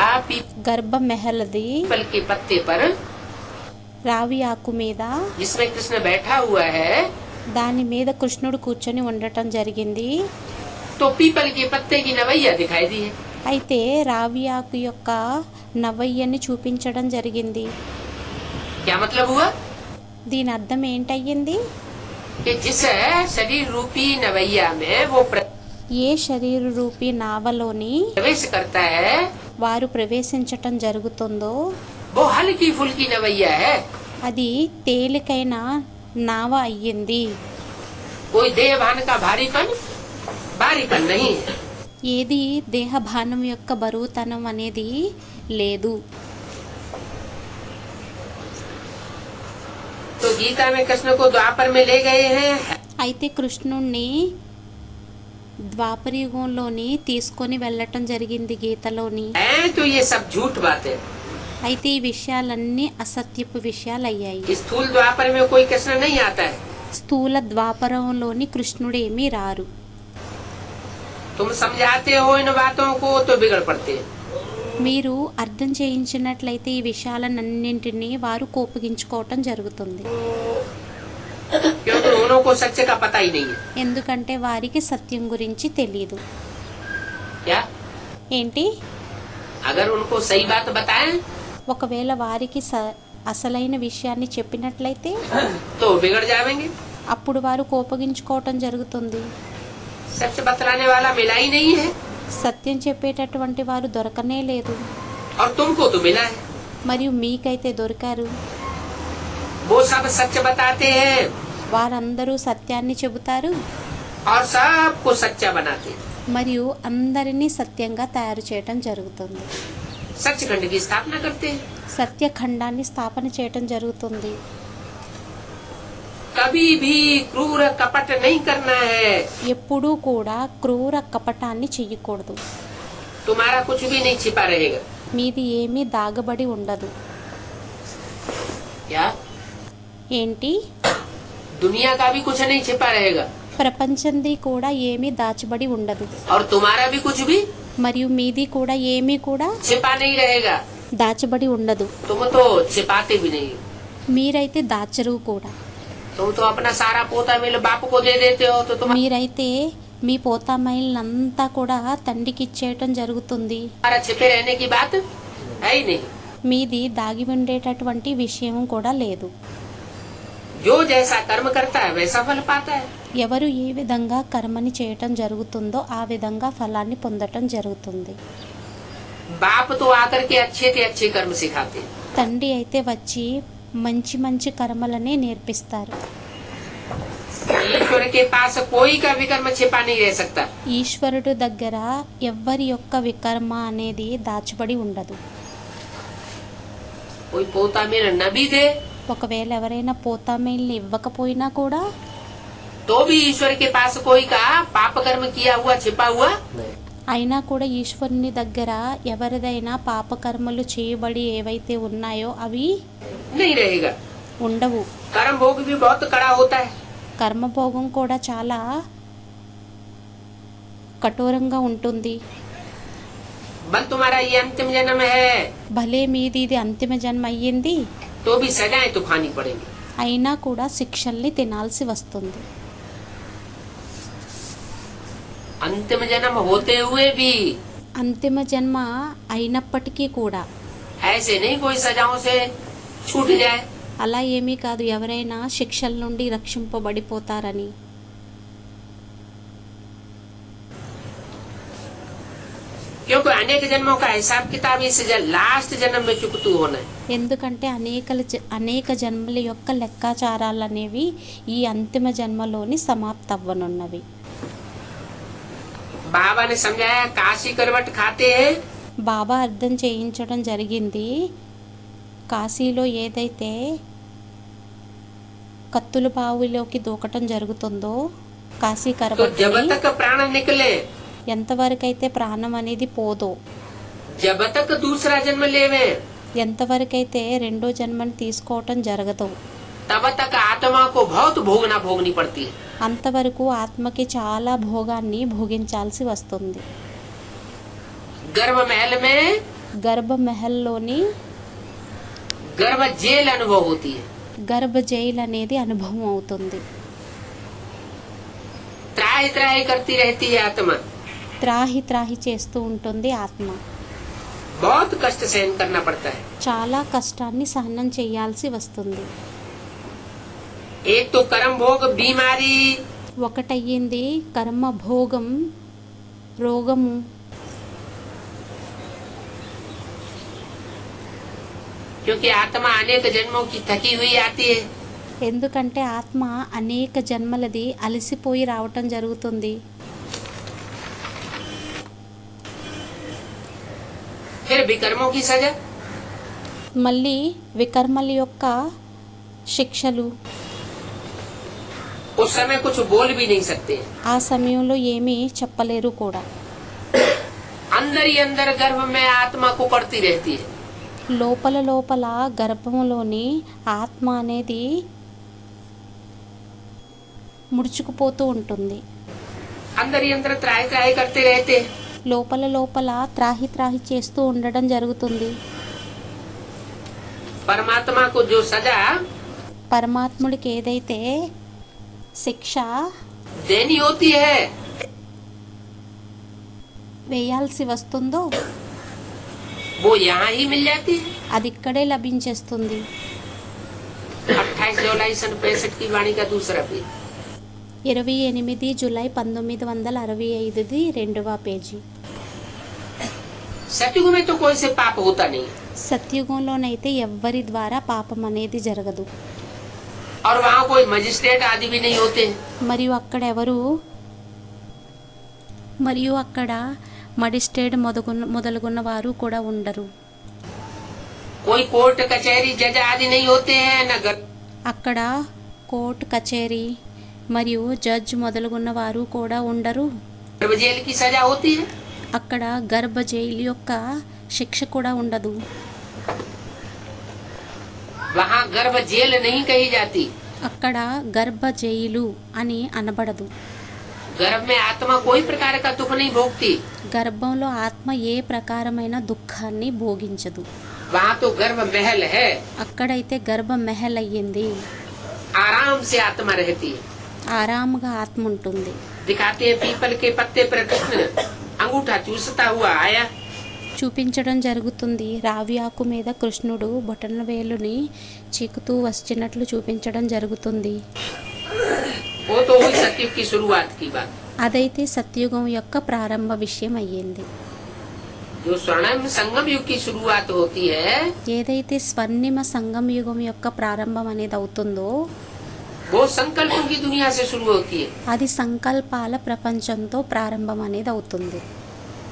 గర్భ మెహలది पीपल के पत्ते पर రావి ఆకు మీద जिसमें कृष्ण बैठा हुआ है, దాని మీద కృష్ణుడు కూర్చొని ఉండటం జరిగింది. तो पीपल के पत्ते की नवैया दिखाई दी है. అయితే రావి ఆకు యొక్క నవయ్యని చూపించడం జరిగింది. क्या मतलब हुआ దీని అర్థం ఏంటయ్యింది? कि जिस शरीर रूपी नवैया में वो ఏ శరీర రూపీ నావలోని प्रवेश करता है వారు ప్రవేశించటం జరుగుతుందో वो हल्की फुल्की नवैया है. అది తేలికైన నావ అయ్యింది. कोई देहभान का भारीपन नहीं है. ఏది దేహభానం యొక్క బరువుతనం అనేది లేదు. तो गीता में कृष्ण को द्वापर में ले गए हैं. అయితే కృష్ణుణ్ణి ద్వాపరయుగంలోని తీసుకొని వెళ్ళటం జరిగింది గీతలోని. तो ये सब झूठ बात है. అయితే ఈ విషయాలన్నీ అసత్యపు విషయాలు అయ్యాయి. स्थूल द्वापर में कोई कृष्ण नहीं आता है. స్థూల ద్వాపరంలోని కృష్ణుడు ఏమీ రారు. तुम समझाते हो इन बातों को तो बिगड़ पड़ते हैं. మీరు అర్థం చేయించినట్లయితే ఈ విషయాలన్నింటినీ వారు కోపగించుకోవటం జరుగుతుంది. क्योंकि उन्हों को सत्य का पता ही नहीं है. ఎందుకంటే వారికి సత్యం గురించి తెలియదు. क्या ఏంటి? अगर उनको सही बात बताएं ఒకవేళ వారికి అసలైన విషయాన్ని చెప్పినట్లయితే तो बिगड़ जाएंगे. అప్పుడు వారు కోపగించుకోవటం జరుగుతుంది. सच बतलाने वाला मिला ही नहीं है సత్యం చెప్పేటటువంటి వారు దొరకనే లేదు. और तुमको तो मिला है. మరియు మీకైతే దొరికారు. वो सब सच बताते हैं వారందరూ సత్యాన్ని చెబుతారు और सबको सच्चा बनाते हैं. మరియు అందరినీ సత్యంగా తయారు చేయటం జరుగుతుంది. सचखंड की स्थापना करते हैं. సత్యఖండాన్ని స్థాపన చేయటం జరుగుతుంది. कभी भी क्रूर कपट नहीं करना है. ఎప్పుడూ కూడా క్రూర కపటాన్ని చెయ్యకూడదు. तुम्हारा कुछ भी नहीं छिपा रहेगा. మీది ఏమీ దాగబడి ఉండదు. क्या ఏంటి? दुनिया का भी कुछ नहीं छिपा रहेगा ప్రపంచంది కూడా ఏమీ దాచబడి ఉండదు. और तुम्हारा भी कुछ भी మరియు మీది కూడా ఏమీ కూడా छिपा नहीं रहेगा. దాచబడి ఉండదు. तुम तो छिपाते भी नहीं. మీరైతే దాచరు కూడా. तुम तो अपना सारा पोता मिल बाप को दे देते हो. तो మీరైతే మీ పోతామైలంతా కూడా తండ్రికి ఇచ్చేయటం జరుగుతుంది. तुम्हारा छिपे रहने की बात है ही नहीं. మీది దాగి ఉండేటటువంటి విషయం కూడా లేదు. जो जैसा कर्म करता है वैसा फल पाता है. ఎవరు ఏ విధంగా కర్మని చేయటం జరుగుతుందో ఆ విధంగా ఫలాన్ని పొందటం జరుగుతుంది. बाप तो आकर के अच्छे कर्म सिखाते हैं. తండ్రి అయితే వచ్చి మంచి మంచి కర్మలనే నేర్పిస్తారు. ईश्वर के पास कोई का विकर्म छिपा नहीं रह सकता. ఈశ్వరుడు దగ్గర ఎవ్వరి యొక్క వికర్మ అనేది దాచబడి ఉండదు. कोई पोता मेरा न भी दे ఒకవేళ ఎవరైనా పోతామైల్ని ఇవ్వకపోయినా కూడా तो भी ईश्वर के पास कोई का पाप कर्म किया हुआ छिपा हुआ అయినా కూడా ఈశ్వరుని దగ్గర ఎవరిదైనా పాపకర్మలు చేయబడి ఏవైతే ఉన్నాయో అవి नहीं रहेगा. ఉండవు. कर्म भोग भी बहुत कड़ा होता है. కర్మభోగం కూడా చాలా కఠోరంగా ఉంటుంది. बल तुम्हारा ये अंतिम जन्म है భలే మీది ఇది అంతిమ జన్మ అయ్యింది, तो भी सजाएं तो खानी पड़ेगी. అయినా కూడా శిక్షల్ని తినాల్సి వస్తుంది. अंतिम जन्म होते हुए भी అంతిమ జన్మ అయినప్పటికీ కూడా ऐसे नहीं कोई सजाओं से छूट जाए. అలా ఏమీ కాదు ఎవరైనా శిక్షల నుండి రక్షింపబడిపోతారని. क्योंकि अनेक जन्मों का हिसाब किताब इस लास्ट जन्म में चुकतू होना है। ఎందుకంటే అనేక జన్మల యొక్క లెక్కాచారాలు అనేవి ఈ అంతిమ జన్మలోని సమాప్తవ్వనున్నవి. बाबा ने समझाया काशी करवट खाते हैं, బాబా అర్థం చేయించడం జరిగింది. కాశీలో ఏదైతే కత్తుల బావిలోకి దూకటం జరుగుతుందో కాశీ तो కరబట్టి जब तक प्राण निकले, ఎంతవరకైతే ప్రాణం అనేది పోదో, जब तक दूसरा जन्म लेवे, ఎంతవరకైతే రెండో జన్మని తీసుకోవటం జరగదు, तब तक आत्मा को बहुत भोगनी पड़ती है। అంతవరకు ఆత్మకి చాలా భోగాన్ని భోగించాల్సి వస్తుంది. गर्भ महल में గర్భ మెహల్లోని गर्भ जेल अनुभव होती है। గర్భ జైలు అనేది అనుభవం అవుతుంది. त्राही त्राही करती रहती है आत्मा, త్రాహి త్రాహి చేస్తూ ఉంటుంది ఆత్మ. बहुत कष्ट सहन करना पड़ता है। చాలా కష్టాన్ని సహనం చేయాల్సి వస్తుంది. एक तो कर्म भोग बीमारी, ఒకటయ్యింది కర్మ భోగం, రోగము. क्योंकि आत्मा अनेक जन्मों की थकी हुई आती है। ఎందుకంటే ఆత్మ అనేక జన్మలది అలసిపోయి రావటం జరుగుతుంది. फिर विकर्मों की सजा, మళ్ళీ వికర్మల యొక్క శిక్షలు. उस समय कुछ बोल भी नहीं सकते। ఆ సమయంలో ఏమీ చెప్పలేరు కూడా. अंदर ही अंदर गर्भ में आत्मा कुकड़ती रहती है। లోపల లోపల గర్భంలోని ఆత్మ అనేది ముడుచుకుపోతూ ఉంటుంది. अंदर ही अंदर त्राही त्राही करते रहते हैं। లోపల లోపల త్రాహి త్రాహి చేస్తూ ఉండడం జరుగుతుంది. परमात्मा को जो सजा పరమాత్ముడికి ఏదైతే శిక్ష देनी होती है, వేయాల్సి వస్తుందో वो यहाँ ही मिल जाती है। అది ఇక్కడే లభించేస్తుంది. 28 जुलाई 1965 की वाणी का दूसरा पेज। 28 జూలై 1965ది 2వ పేజీ. सतयुग में तो कोई से पाप होता नहीं, సత్యుగంలోనైతే ఎవ్వరి ద్వారా పాపం అనేది జరగదు. और वहाँ कोई मजिस्ट्रेट आदि भी नहीं होते। మరియు అక్కడ మజిస్ట్రేట్ మొదలుగున్న వారు కూడా ఉండరు. कोई कोर्ट कचहरी जज आदि नहीं होते हैं न। అక్కడ కోర్టు కచేరీ మరియు జడ్జ్ మొదలుగున్న వారు కూడా ఉండరు. गर्भ जेल की सजा होती है। అక్కడ గర్భ జైలు యొక్క శిక్ష కూడా ఉండదు. वहाँ गर्भ जेल नहीं कही जाती। అక్కడ గర్భ జైలు అని అనబడదు. गर्भ में आत्मा कोई प्रकार का दुख नहीं भोगती। గర్భంలో ఆత్మ ఏ ప్రకారమైన దుఃఖాన్ని భోగించదు. वहाँ तो गर्भ महल है, అక్కడైతే గర్భ మెహల్ అయ్యింది. आराम से आत्मा रहती है। ఆరాముగా ఆత్మ ఉంటుంది. दिखाते हैं पीपल के पत्ते पर कृष्ण अंगूठा चूसता हुआ आया। చూపించడం జరుగుతుంది. రావి ఆకు మీద కృష్ణుడు బొటన వేలుని చీకుతూ వచ్చినట్లు చూపించడం జరుగుతుంది. वो तो हुई सतयुग की शुरुआत की बात। అదైతే సత్యుగం యొక్క ప్రారంభ విషయం అయ్యింది. जो स्वर्णिम संगम युग की शुरुआत होती है, ఏదైతే స్వర్ణిమ సంగమ యుగం యొక్క ప్రారంభం అనేది అవుతుందో वो संकल्पों की दुनिया से शुरू होती है। అది సంకల్పాల ప్రపంచంతో ప్రారంభం అనేది అవుతుంది.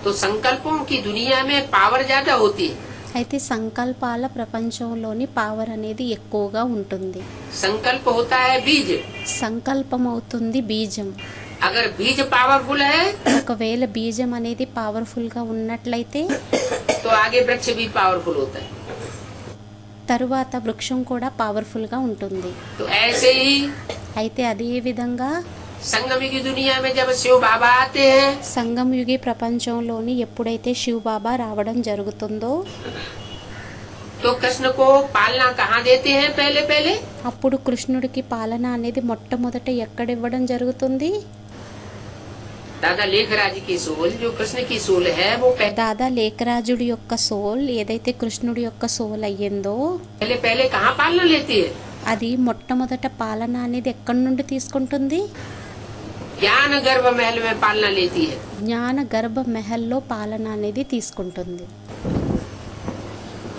तो संकल्पों की दुनिया में पावर ज्यादा होती है। అయితే సంకల్పాల ప్రపంచంలోని పవర్ అనేది ఎక్కువగా ఉంటుంది. संकल्प होता है बीज। సంకల్పం అవుతుంది బీజం. अगर बीज पावरफुल है ఒకవేళ బీజం అనేది పవర్ఫుల్ గా ఉన్నట్లయితే तो आगे वृक्ष भी पावरफुल होता है। తరువాత వృక్షం కూడా పవర్ఫుల్ గా ఉంటుంది. तो ऐसे ही అయితే అదే విధంగా संगम की दुनिया में जब शिव बाबा आते हैं, సంగమ యుగి ప్రపంచంలోని ఎప్పుడైతే శివ బాబా రావడం జరుగుతుందో तो कृष्ण को पालना कहाँ देते हैं? पहले पहले అప్పుడు కృష్ణుడికి పాలన అనేది మొట్టమొదట ఎక్కడ ఇవ్వడం జరుగుతుంది? दादा लेखराज की सोल, जो कृष्ण की सोल है, वो దాదా లేఖరాజుడి యొక్క సోల్ ఏదైతే కృష్ణుడి యొక్క సోల్ అయ్యిందో पहले पहले कहाँ पालना लेती है? అది మొట్టమొదట పాలన అనేది ఎక్కడి నుండి తీసుకుంటుంది? ज्ञान गर्भ महल में पालना लेती है। జ్ఞాన గర్భ మెహల్లో పాలన అనేది తీసుకుంటుంది.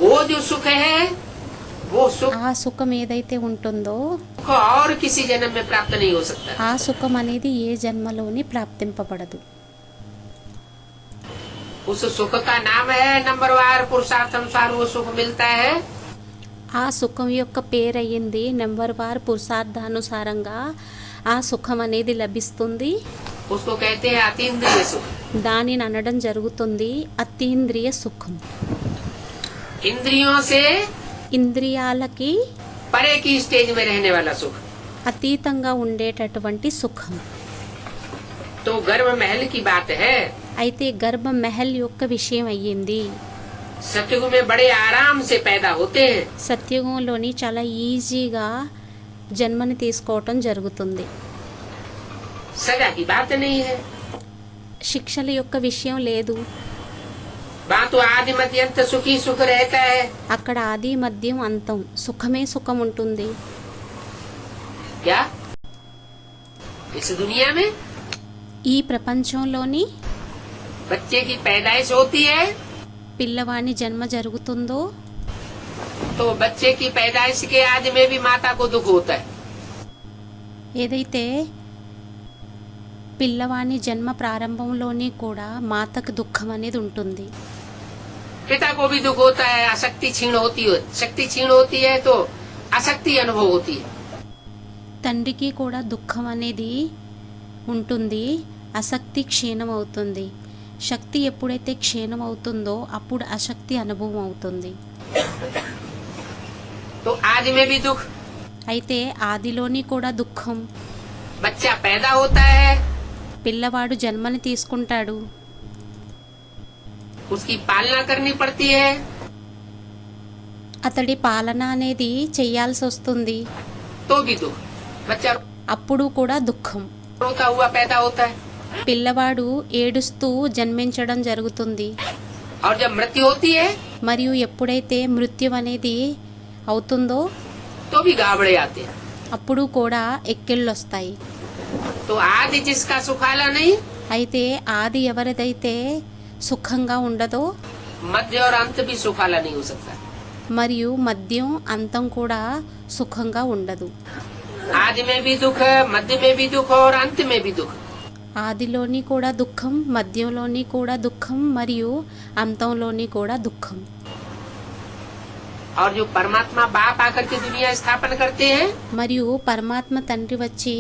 वो जो सुख है वो सुख ఆ సుఖం ఏదైతే ఉంటుందో और किसी जन्म में प्राप्त नहीं हो सकता। ఆ సుఖం అనేది ఏ జన్మలోని ప్రాప్తింపబడదు. उस सुख का नाम है नंबरवार पुरुषार्थ अनुसार वो सुख मिलता है। ఆ సుఖం యొక్క పేరయ్యింది నెంబర్ వార్ పురుషార్థానుసారంగా ఆ సుఖం అనేది లభిస్తుంది. उसको कहते हैं अतीन्द्रिय सुख। దానిని అనడం జరుగుతుంది అతీంద్రియ సుఖం. इंद्रियों से ఇంద్రియాలకి परे की स्टेज में रहने वाला सुख। అతీతంగా ఉండేటటువంటి సుఖం. तो गर्भ महल की बात है। అయితే గర్భ మెహల్ యొక్క విషయం అయ్యింది. सतयुग में बड़े आराम से पैदा होते हैं। సత్యుగంలోని చాలా ఈజీగా జన్మని తీసుకోవటం జరుగుతుంది. सजा की बात नहीं है। శిక్షల యొక్క విషయం లేదు. बात तो आदि मध्यंत सुखी सुख रहता है। అక్కడ ఆది మధ్యం అంతం సుఖమే సుఖం ఉంటుంది. क्या इस दुनिया में ఈ ప్రపంచంలోని बच्चे की पैदाइश होती है పిల్లవాని జన్మ జరుగుతుందో तो बच्चे की पैदाइश के आदि में भी माता को दुख होता है। ఏదైతే పిల్లవాని జన్మ ప్రారంభంలోని కూడా మాతకు దుఃఖం అనేది ఉంటుంది. पिता को भी दुख होता है। आसक्ति क्षीण होती है, शक्ति क्षीण होती है तो आसक्ति अनुभव होती है। తండ్రికి కూడా దుఃఖం అనేది ఉంటుంది. ఆసక్తి క్షీణం అవుతుంది. శక్తి ఎప్పుడైతే క్షీణం అవుతుందో అప్పుడు అశక్తి అనుభవం అవుతుంది. तो आदि में भी दुख। అయితే ఆదిలోని కూడా దుఃఖం. बच्चा पैदा होता है, పిల్లవాడు జన్మని తీసుకుంటాడు. उसकी पालना करनी पड़ती है, అతడి పాలన అనేది చెయ్యాల్సి వస్తుంది. तो भी दुख। बच्चा అప్పుడు కూడా దుఃఖం. रोता हुआ पैदा होता है పిల్లవాడు ఏడుస్తూ జన్మించడం జరుగుతుంది. और जब मृत्यु होती है మరియు ఎప్పుడైతే మృత్యు అనేది అవుతుందో तो भी गाबड़े आते हैं। అప్పుడు కూడా ఎక్కిళ్ళొస్తాయి. तो आदि जिसका सुखाला नहीं, అయితే ఆది ఎవరిదైతే సుఖంగా ఉండదో मध्य और अंत भी सुखाला नहीं हो सकता। మరియు మధ్యం అంతం కూడా సుఖంగా ఉండదు. आदि में भी दुख, मध्य में भी दुख और अंत में भी दुख। ఆదిలోని కూడా దుఃఖం, మధ్యంలోని కూడా దుఃఖం మరియు అంతంలోని కూడా దుఃఖం. और जो परमात्मा बाप आकर के दुनिया स्थापन करते हैं మరియు పరమాత్మ తండ్రి వచ్చి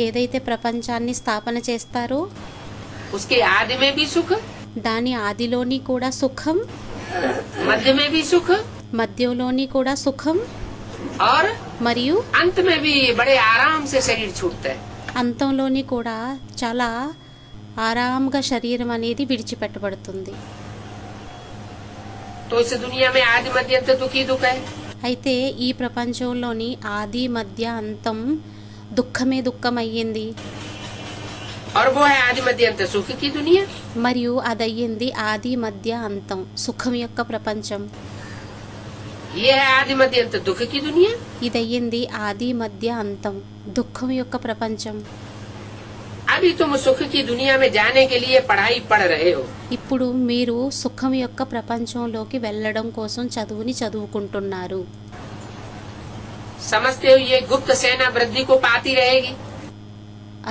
ఏదైతే ప్రపంచాన్ని స్థాపన చేస్తారో उसके आदि में भी सुख, దాని ఆదిలోని కూడా సుఖం, मध्य में भी सुख మధ్యలోని కూడా సుఖం और మరియు अंत में भी बड़े आराम से शरीर छूटता है। అంతంలోని కూడా చాలా ఆరాంగా శరీరం అనేది విడిచిపెట్టబడుతుంది. तो इस दुनिया में आदि मध्य अंत दुखी दुख है। అయితే ఈ ప్రపంచంలోని ఆది మధ్య అంతం దుఃఖమే దుఃఖం అయ్యింది. और वो है आदि मध्य अंत सुख की दुनिया। మరియు అదయ్యింది ఆది మధ్య అంతం సుఖం యొక్క ప్రపంచం. ये है आदि मध्य अंत दुख की दुनिया। ఇదయ్యింది ఆది మధ్య అంతం దుఃఖం యొక్క ప్రపంచం. अभी तुम सुख की दुनिया में जाने के लिए पढ़ाई पढ़ रहे हो। ఇప్పుడు మీరు సుఖం యొక్క ప్రపంచంలోకి వెళ్ళడం కోసం చదువుని చదువుకుంటున్నారు. समझते हो ये गुप्त सेना वृद्धि को पाती रहेगी।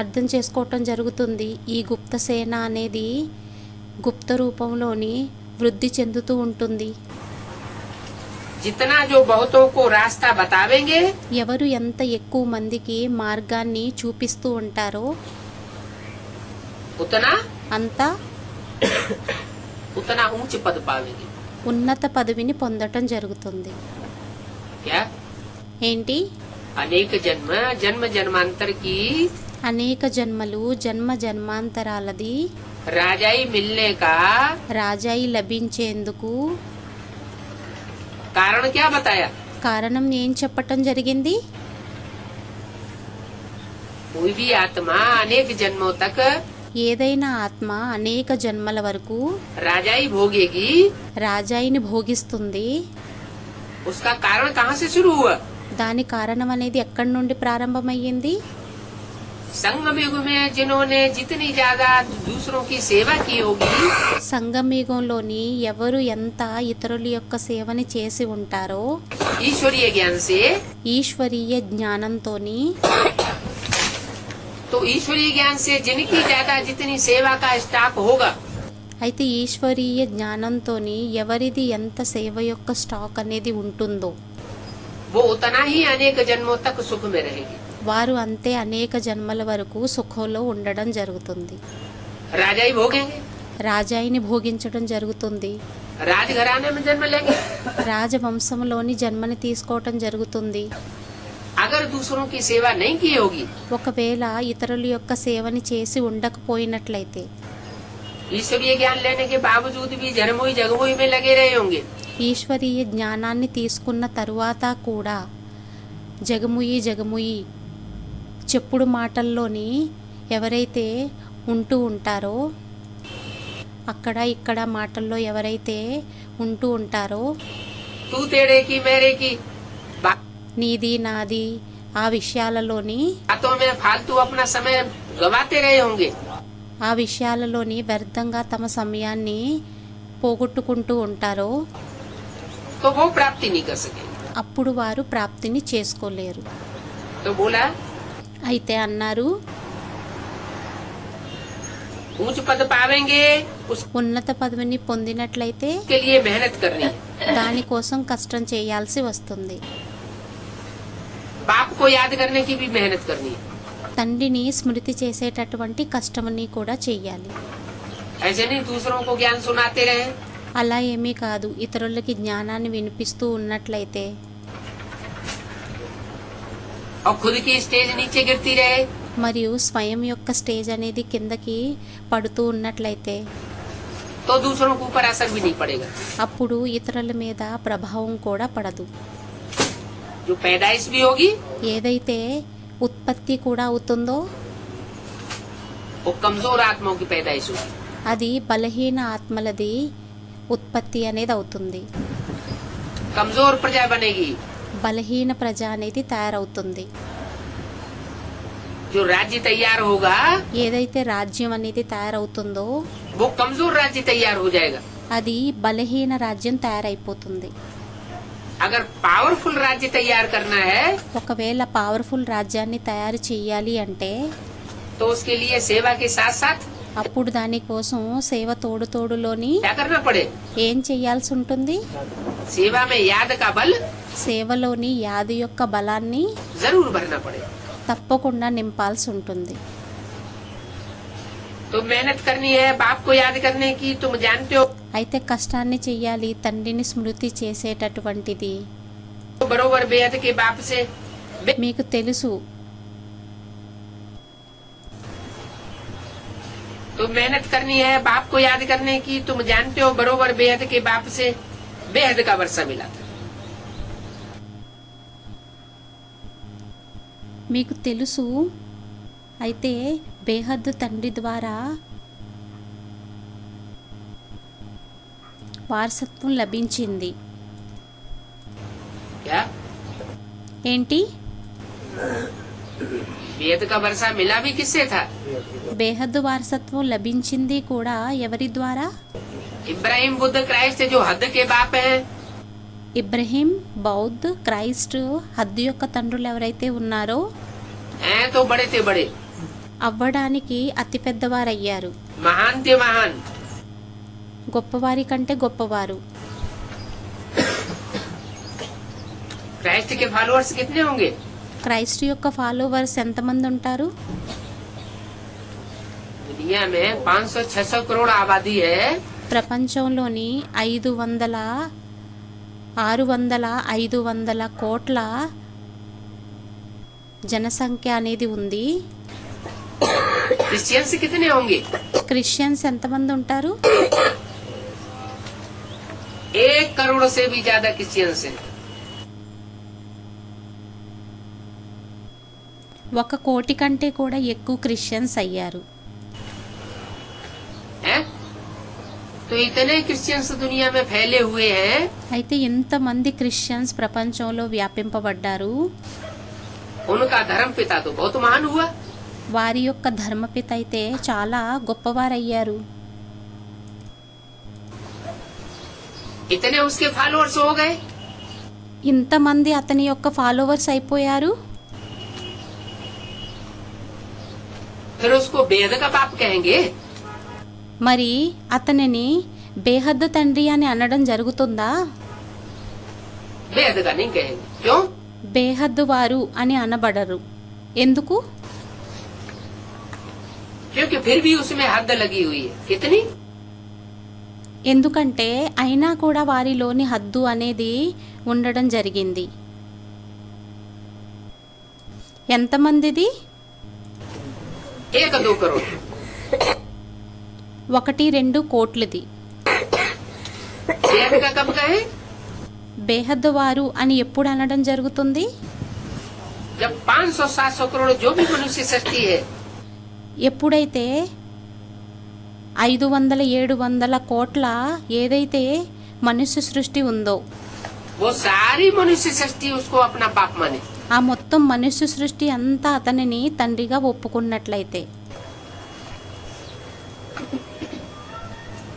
అర్థం చేసుకోవటం జరుగుతుంది. ఈ గుప్త సేన అనేది గుప్త రూపంలోని వృద్ధి చెందుతూ ఉంటుంది. जितना जो बहुतों को रास्ता बतावेंगे ఎవరు ఎంత ఎక్కువ మందికి మార్గాన్ని చూపిస్తూ ఉంటారో उतना అంత उतना ऊंच पद पावेंगे। ఉన్నత పదవిని పొందటం జరుగుతుంది. क्या ఏంటి? अनेक जन्म जन्म जन्मांतर की అనేక జన్మలు జన్మ జన్మాంతరాలది राजाई मिलने का రాజాయి లభించేందుకు कारण क्या बताया? కారణం ఏం చెప్పటం జరిగింది? कोई भी आत्मा अनेक जन्मों तक ఏదైనా ఆత్మ అనేక జన్మల వరకు राजाई भोगेगी। రాజాయిని భోగిస్తుంది. उसका कारण कहाँ से शुरू हुआ? దాని కారణం అనేది ఎక్కడి నుండి ప్రారంభమయ్యింది? संगम युग में जिन्होंने जितनी ज्यादा दूसरों की सेवा की होगी, సంగమయుగంలోని ఎవరు ఎంత ఇతరుల యొక్క సేవని చేసి ఉంటారో ईश्वरीय ज्ञान से, ఈశ్వరీయ జ్ఞానంతోని तो ईश्वरीय ज्ञान से जिनकी ज्यादा जितनी सेवा का स्टॉक होगा, అయితే ఈశ్వరీయ జ్ఞానంతోని ఎవరిది ఎంత సేవ యొక్క స్టాక్ అనేది ఉంటుందో वो उतना ही अनेक जन्मों तक सुख में रहेगी। వారు అంతే అనేక జన్మల వరకు సుఖంలో ఉండడం జరుగుతుంది. राजा ही भोगेंगे, రాజాయిని భోగించడం జరుగుతుంది. राजघराने में जन्म लेंगे। రాజవంశంలోని జన్మని తీసుకోవటం జరుగుతుంది. अगर दूसरों की सेवा नहीं की होगी, ఒకవేళ ఇతరుల యొక్క సేవని చేసి ఉండకపోయినట్లయితే ईश्वरीय ज्ञान लेने के बावजूद भी जन्मोई जगमोई में लगे रहे होंगे, ఈశ్వరీయ జ్ఞానాన్ని తీసుకున్న తరువాత కూడా జగముయి జగముయి చెప్పుడు మాటల్లోని ఎవరైతే ఉంటూ ఉంటారో, అక్కడ ఇక్కడ మాటల్లో ఎవరైతే ఉంటూ ఉంటారో, तू तेरे की मेरे की నీది నాది ఆ విషయాలలోని बातों में फालतू अपना समय गवाते रहे होंगे, ఆ విషయాలలోని వ్యర్థంగా తమ సమయాన్ని పోగొట్టుకుంటూ ఉంటారో तो वो प्राप्ति नहीं कर सकेंगे। అప్పుడు వారు ప్రాప్తిని చేసుకోలేరు. तो बोला అయితే అన్నారు, ऊंच पद पावेंगे, उसके ఉన్నత పదవిని పొందినట్లయితే लिए मेहनत करनी है। దానికోసం కష్టం చేయాల్సి వస్తుంది. बाप को याद करने की भी मेहनत करनी है। తండ్రిని స్మృతి చేసేటటువంటి కష్టమని కూడా చెయ్యాలి. ऐसे नहीं दूसरों को ज्ञान सुनाते रहे, అలా ఏమీ కాదు, ఇతరులకి జ్ఞానాన్ని వినిపిస్తూ ఉన్నట్లయితే और खुद की स्टेज नीचे गिरती रहे, మరియు స్వయం యొక్క స్టేజ్ అనేది కిందకి పడుతూ ఉన్నట్లయితే तो दूसरों के ऊपर असर भी नहीं पड़ेगा। అప్పుడు ఇతరుల మీద ప్రభావం కూడా పడదు. जो पैदाइश भी होगी ఏదైతే ఉత్పత్తి కూడా అవుతుందో वो कमजोर आत्माओं की पैदाइश होगी। అది బలహీన ఆత్మలది ఉత్పత్తి అనేది అవుతుంది. कमजोर प्रजा बनेगी। బలహీన ప్రజ అనేది తయారవుతుంది. जो राज्य तैयार होगा ఏదైతే రాజ్యం అనేది తయారవుతుందో वो कमजोर राज्य तैयार हो जाएगा। అది బలహీన రాజ్యం తయారైపోతుంది. अगर पावरफुल राज्य तैयार करना है ఒకవేళ పవర్ఫుల్ రాజ్యాన్ని తయారు చేయాలి అంటే तो उसके लिए सेवा के साथ साथ అప్పుడు దానికోసం సేవ తోడు తోడులోని क्या करना पड़े? ఏం చేయాల్సి ఉంటుంది? सेवा में याद का बल సేవలోని యాది యొక్క బలాన్ని जरूर भरना पड़े। తప్పకుండా నింపాల్సి ఉంటుంది. तो मेहनत करनी है बाप को याद करने की, तुम जानते हो అయితే కష్టాన్ని చెయ్యాలి, తండ్రిని స్మృతి చేసేటటువంటిది. बरोबर बेहद के बाप से మీకు తెలుసు, तो मेहनत करनी है बाप को याद करने की, तुम जानते हो बरोबर बेहद के बाप से बेहद का वर्षा मिला था। మీకు తెలుసు, అయితే బేహద్దు తండ్రి ద్వారా వారసత్వం లభించింది. क्या ఏంటి? बेहद का वर्षा मिला भी किससे था? బేహద్దు వారసత్వం లభించింది కూడా ఎవరి ద్వారా? इब्राहिम बुद्ध क्राइस्ट जो हद के बाप हैं, ఇబ్రహీం, బౌద్ధ్, క్రైస్ట్ హద్దు యొక్క తండ్రులు ఎవరైతే ఉన్నారో हैं तो बड़े थे बड़े, అవ్వడానికి అతి పెద్దవారయ్యారు. महान थे महान। గొప్పవారి కంటే గొప్పవారు. क्राइस्ट के फॉलोअर्स कितने होंगे? క్రైస్ట్ యొక్క ఫాలోవర్స్ ఎంతమంది ఉంటారు? दुनिया में 500-600 करोड़ आबादी है। ప్రపంచంలోని 500 కోట్ల జనసంఖ్య అనేది ఉంది. क्रिश्चियंस कितने होंगे? క్రిస్టియన్స్ ఎంతమంది ఉంటారు? 1 करोड़ से भी ज्यादा क्रिश्चियंस हैं। 1 కోటి కంటే కూడా ఎక్కువ క్రిస్టియన్స్ అయ్యారు. हैं? तो इतने क्रिश्चियंस दुनिया में फैले हुए हैं, అయితే ఇంతమంది క్రిస్టియన్స్ ప్రపంచంలో వ్యాపింపబడ్డారు. उनका धर्म पिता तो बहुत महान हुआ। వారి యొక్క ధర్మపిత అయితే చాలా గొప్పవారయ్యారు. इतने उसके फॉलोअर्स हो गए, ఇంతమంది అతని యొక్క ఫాలోవర్స్ అయిపోయారు. फिर उसको बेहद का बाप कहेंगे? మరి అతనిని బేహద్దు తండ్రి అని అనడం జరుగుతుందా? बेहद का नहीं कहेंगे. क्यों? బేహద్దు వారు అని అనబడరు. ఎందుకు? क्योंकि फिर भी उसमें हद लगी हुई है. कितनी? ఎందుకంటే అయినా కూడా వారిలోని హద్దు అనేది ఉండడం జరిగింది. ఎంతమందిది? 1-2 करोड़. 1-2 కోట్లది. बेहद का कब कहे? బేహద్దు వారు అని ఎప్పుడు అనడం జరుగుతుంది? जब 500-700 करोड़ जो भी मनुष्य सृष्टि है, ఎప్పుడైతే 500-700 కోట్ల ఏదైతే మనుష్య సృష్టి ఉందో वो सारी मनुष्य सृष्टि उसको अपना बाप माने. ఆ మొత్తం మనుష్య సృష్టి అంతా అతనిని తండ్రిగా ఒప్పుకున్నట్లయితే,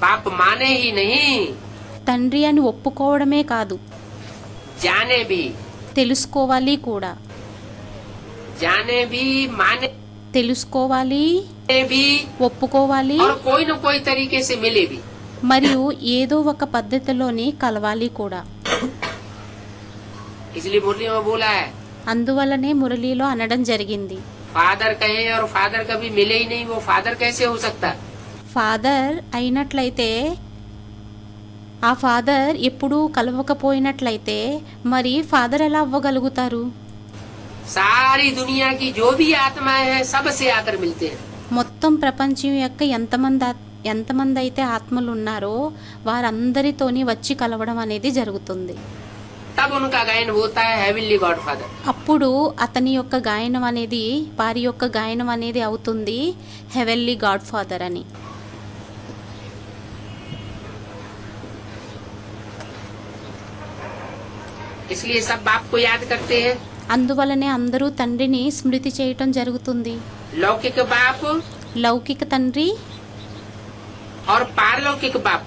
बाप माने ही नहीं, తండ్రి అని ఒప్పుకోవడమే కాదు, जाने भी, తెలుసుకోవాలి కూడా. जाने भी, माने తెలుసుకోవాలి, भी, ఒప్పుకోవాలి, और कोई न कोई तरीके से मिले भी. మరియు ఏదో ఒక పద్ధతిలోని కలవాలి కూడా. इसलिए मुरली में बोला है, అందువల్లనే మురళీలో అనడం జరిగింది, फादर कहे और फादर कभी मिले ही नहीं, वो फादर कैसे हो सकता? ఫాదర్ అయినట్లయితే ఆ ఫాదర్ ఎప్పుడూ కలవకపోయినట్లయితే మరి ఫాదర్ ఎలా అవ్వగలుగుతారు? सारी दुनिया की जो भी आत्माएं हैं सबसे आकर मिलते हैं. మొత్తం ప్రపంచం యొక్క ఎంతమంది అయితే ఆత్మలు ఉన్నారో వారందరితోని వచ్చి కలవడం అనేది జరుగుతుంది. तब उनका गायन होता है हेवनली गॉड फादर. అప్పుడు అతని యొక్క గాయనం అనేది వారి యొక్క గాయనం అనేది అవుతుంది హెవెన్లీ గాడ్ ఫాదర్ అని. इसलिए सब बाप को याद करते हैं. అందువలనే అందరూ తండ్రిని స్మృతి చేయటం జరుగుతుంది. लौकिक बाप లౌకిక తండ్రి और पारलौकिक बाप,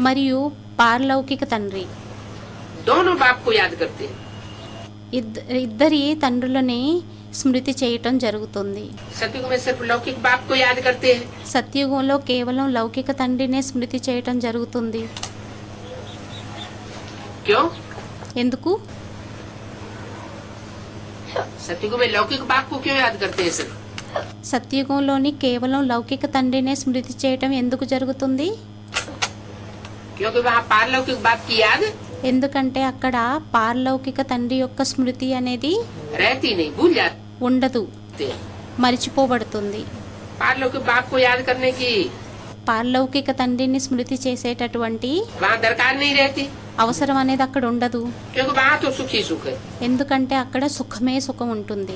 మరియు పారలౌకిక తండ్రి, दोनों बाप को याद करते हैं. ఇద్దరి తండ్రులని స్మృతి చేయటం జరుగుతుంది. सतयुग में सिर्फ लौकिक बाप को याद करते हैं. సత్యుగంలో కేవలం లౌకిక తండ్రినే స్మృతి చేయటం జరుగుతుంది. क्यों? ఎందుకు? सतयुग में लौकिक बाप को क्यों याद करते हैं सिर्फ? సత్యుగంలోని కేవలం లౌకిక తండ్రినే స్మృతి చేయటం ఎందుకు జరుగుతుంది? क्योंकि वहाँ पारलौकिक बाप की याद ఎందుకంటే అక్కడ పారలౌకిక తండ్రి యొక్క స్మృతి అనేది रहती नहीं, भूल जाते ఉండదు, हैं. మరిచిపోబడుతుంది. पारलौकिक बाप को याद करने की పారలౌకిక తండ్రిని స్మృతి చేసేటటువంటి वहाँ दरकार नहीं रहती, అవసరం అనేది అక్కడ ఉండదు. क्योंकि वहाँ तो सुख ही सुख है. ఎందుకంటే అక్కడ సుఖమే సుఖం ఉంటుంది.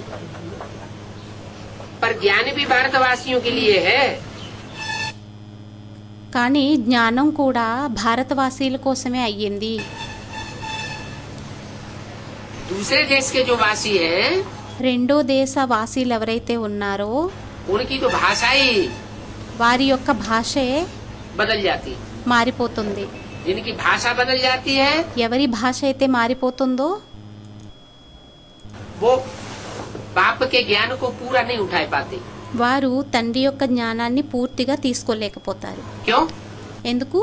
पर ज्ञान भी भारतवासियों के लिए है. కానీ జ్ఞానం కూడా భారతవాసీల కోసమే అయ్యింది. दूसरे देश के जो वासी हैं రెండో దేశ వాసీలు ఎవరైతే ఉన్నారో उनकी तो भाषा ही వారి యొక్క భాషే बदल जाती है. మారిపోతుంది. जिनकी भाषा बदल जाती है ఎవరి భాష అయితే మారిపోతుందో वो बाप के ज्ञान को पूरा नहीं उठा पाते. వారు తండ్రి యొక్క జ్ఞానాన్ని పూర్తిగా తీసుకోలేకపోతారు. क्यों? ఎందుకు?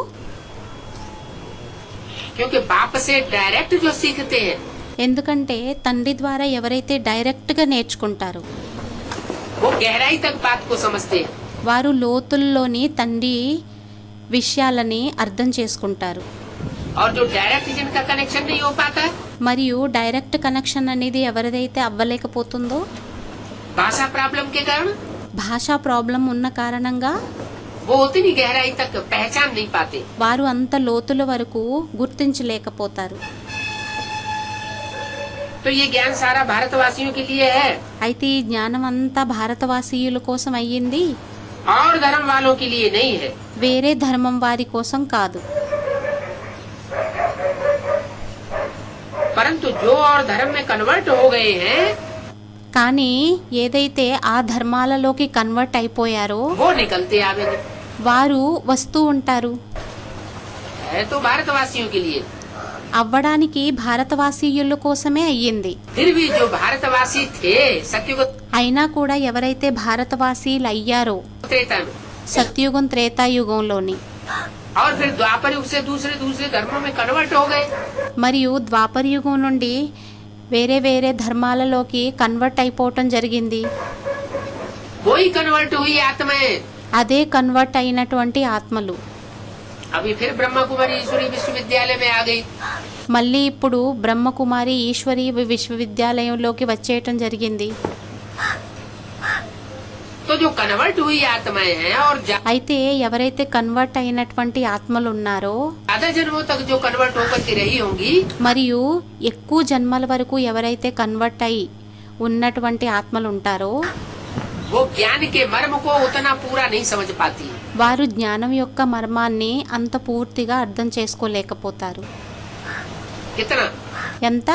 क्योंकि बाप से डायरेक्ट जो सीखते हैं ఎందుకంటే తండ్రి ద్వారా ఎవరైతే డైరెక్ట్గా నేర్చుకుంటారో वो गहराई तक बात को समझते हैं. వారు లోతుల్లోని తండ్రి విషయాలని అర్థం చేసుకుంటారు. और जो डायरेक्ट जिनका कनेक्शन नहीं हो पाता మరియు డైరెక్ట్ కనెక్షన్ అనేది ఎవరిదైతే అవ్వలేకపోతుందో भाषा प्रॉब्लम के कारण భాషా ప్రాబ్లం ఉన్న కారణంగా वो उतनी गहराई तक पहचान नहीं पाते. వారు అంత లోతుల వరకు గుర్తించలేకపోతారు. तो ये ज्ञान सारा भारतवासियों के लिए है అయితే ఈ జ్ఞానం అంతా భారతవాసీయుల కోసం అయ్యింది, और धर्म वालों के लिए नहीं है. వేరే ధర్మం వారి కోసం కాదు. परंतु जो और धर्म में कन्वर्ट हो गए हैं కానీ ఏదైతే ఆ ధర్మాలలోకి కన్వర్ట్ అయిపోయారో वो निकलते आवेंगे। వారు వస్తూ ఉంటారు. है तो भारतवासियों के लिए, అవ్వడానికి భారతవాసీయుల కోసమే అయ్యింది. फिर भी जो भारतवासी थे सत्युग అయినా కూడా ఎవరైతే భారతవాసీలు అయ్యారో त्रेता में, సత్యుగం త్రేతాయుగంలోని और फिर द्वापर युग से दूसरे दूसरे धर्मों में कन्वर्ट हो गए। మరియు ద్వాపర యుగం నుండి వేరే వేరే ధర్మాలలోకి కన్వర్ట్ అయిపోవటం జరిగింది. वही कन्वर्ट हुई आत्माएं అదే కన్వర్ట్ అయినటువంటి ఆత్మలు अभी फिर ब्रह्मा कुमारी ईश्वरी विश्वविद्यालय में आ गई। మళ్ళీ ఇప్పుడు బ్రహ్మకుమారి ఈశ్వరి విశ్వవిద్యాలయంలోకి వచ్చేయటం జరిగింది. तो जो कन्वर्ट हुई आत्माएं हैं और అయితే ఎవరైతే కన్వర్ట్ అయినటువంటి ఆత్మలు ఉన్నారో ज्यादा जन्मों तक जो कन्वर्ट होकर के रही होंगी, మరియు ఎక్కువ జన్మల వరకు ఎవరైతే కన్వర్ట్ అయి ఉన్నటువంటి ఆత్మలు ఉంటారో वो ज्ञान के मर्म को उतना पूरा नहीं समझ पाती। వారు జ్ఞానం యొక్క మర్మాన్ని అంత పూర్తిగా అర్థం చేసుకోలేకపోతారు. कितना ఎంత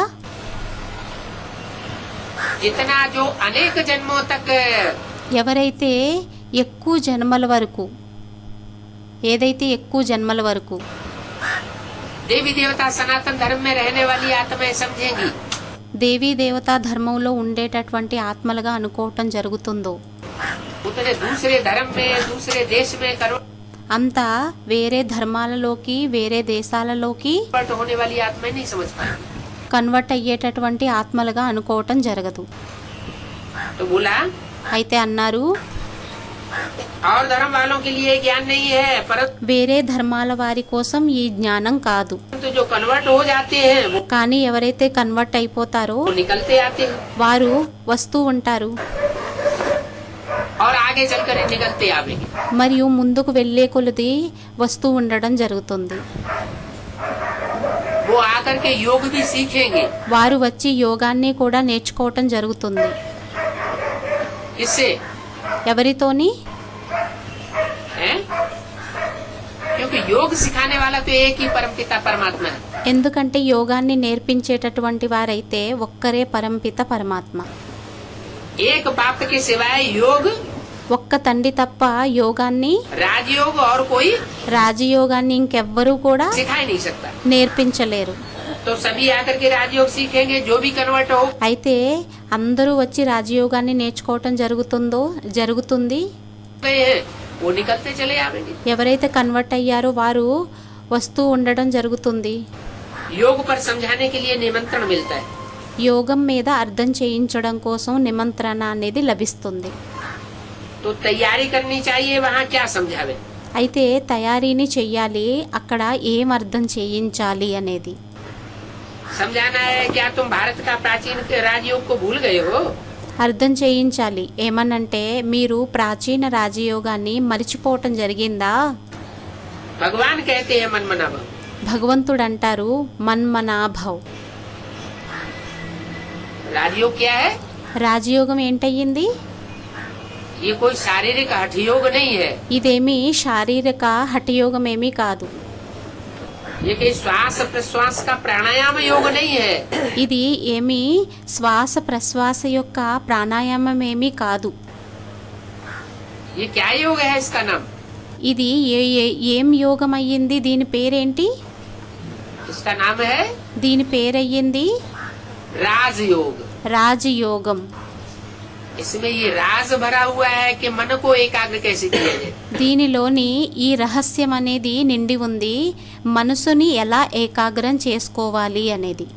जितना जो अनेक जन्मों तक ఎవరైతే ఎక్కువ జన్మల వరకు ఏదైతే ఎక్కువ జన్మల వరకు देवी देवता सनातन धर्म में रहने वाली आत्माएं समझेंगी, దేవీ దేవతా ధర్మంలో ఉండేటటువంటి ఆత్మలుగా అనుకోవటం జరుగుతుందో उतने दूसरे धर्म में दूसरे देश में అంతా వేరే ధర్మాలలోకి వేరే దేశాలలోకి कन्वर्ट होने वाली आत्माएं नहीं समझ पाएंगी। కన్వర్ట్ అయ్యేటటువంటి ఆత్మలుగా అనుకోవటం జరగదు. तो बोला అయితే అన్నారు और धर्म वालों के लिए ज्ञान नहीं है, परंतु వేరే ధర్మాల వారి కోసం ఈ జ్ఞానం కాదు. जो कन्वर्ट हो जाते हैं वो కానీ ఎవరైతే కన్వర్ట్ అయిపోతారో निकलते आते हैं వారు వస్తూ ఉంటారు और आगे चलकर निकलते आवेंगे। మరియు ముందుకు వెళ్ళే కొలది వస్తూ ఉండడం జరుగుతుంది. वो आकर के योग भी सीखेंगे। వారు వచ్చి యోగాన్ని కూడా నేర్చుకోవటం జరుగుతుంది. इससे ఎవరితోని है, क्योंकि योग सिखाने वाला तो एक ही परमपिता परमात्मा है। ఎందుకంటే యోగాన్ని నేర్పించేటటువంటి వారైతే ఒక్కరే పరంపిత పరమాత్మ. एक बाप के सिवाय योग, ఒక్క తండ్రి తప్ప యోగాన్ని राजयोग और कोई రాజయోగాన్ని ఇంకెవ్వరూ కూడా सिखा ही नहीं सकता। నేర్పించలేరు. तो सभी आकर के राजयोग सीखेंगे, जो भी कन्वर्ट हो అయితే అందరూ వచ్చి రాజయోగాన్ని నేర్చుకోవటం జరుగుతుంది. गए हैं वो निकलते चले आवेंगे। ఎవరైతే కన్వర్ట్ అయ్యారో వారు వస్తూ ఉండడం జరుగుతుంది. योग पर समझाने के लिए निमंत्रण मिलता है। యోగం మీద అర్థం చేయించడం కోసం నిమంత్రణ అనేది లభిస్తుంది. तो तैयारी करनी चाहिए, वहाँ क्या समझावे। అయితే తయారీని చెయ్యాలి, అక్కడ ఏం అర్థం చేయించాలి అనేది समझाना है क्या तुम भारत का प्राचीन राजयोग को भूल गए हो। అర్థం చేయించాలి. ఏమనంటే మీరు ప్రాచీన రాజయోగాన్ని మరిచిపోవటం జరిగిందా? भगवान कहते हैं मन मना भाव। భగవంతుడు అంటారు మన్మనాభవ్. राजयोग क्या है? రాజయోగం ఏంటయ్యింది? ये कोई शारीरिक हठयोग नहीं है। ఇదేమి శారీరక హఠయోగం ఏమీ కాదు. ये कोई श्वास प्रश्वास का प्राणायाम योग नहीं है। ఇది ఏమి శ్వాస ప్రశ్వాస యొక్క ప్రాణాయామం ఏమీ కాదు. ये क्या योग है? इसका नाम ఇది ఏం యోగం అయ్యింది? దీని పేరేంటి? इसका नाम है దీని పేరయ్యింది राजयोग। రాజయోగం. इसमें ये राज भरा हुआ है कि मन को एकाग्र कैसे किया जाए। దీనిలోని ఈ రహస్యం అనేది నిండి ఉంది, మనసుని ఎలా ఏకాగ్రం చేసుకోవాలి అనేది.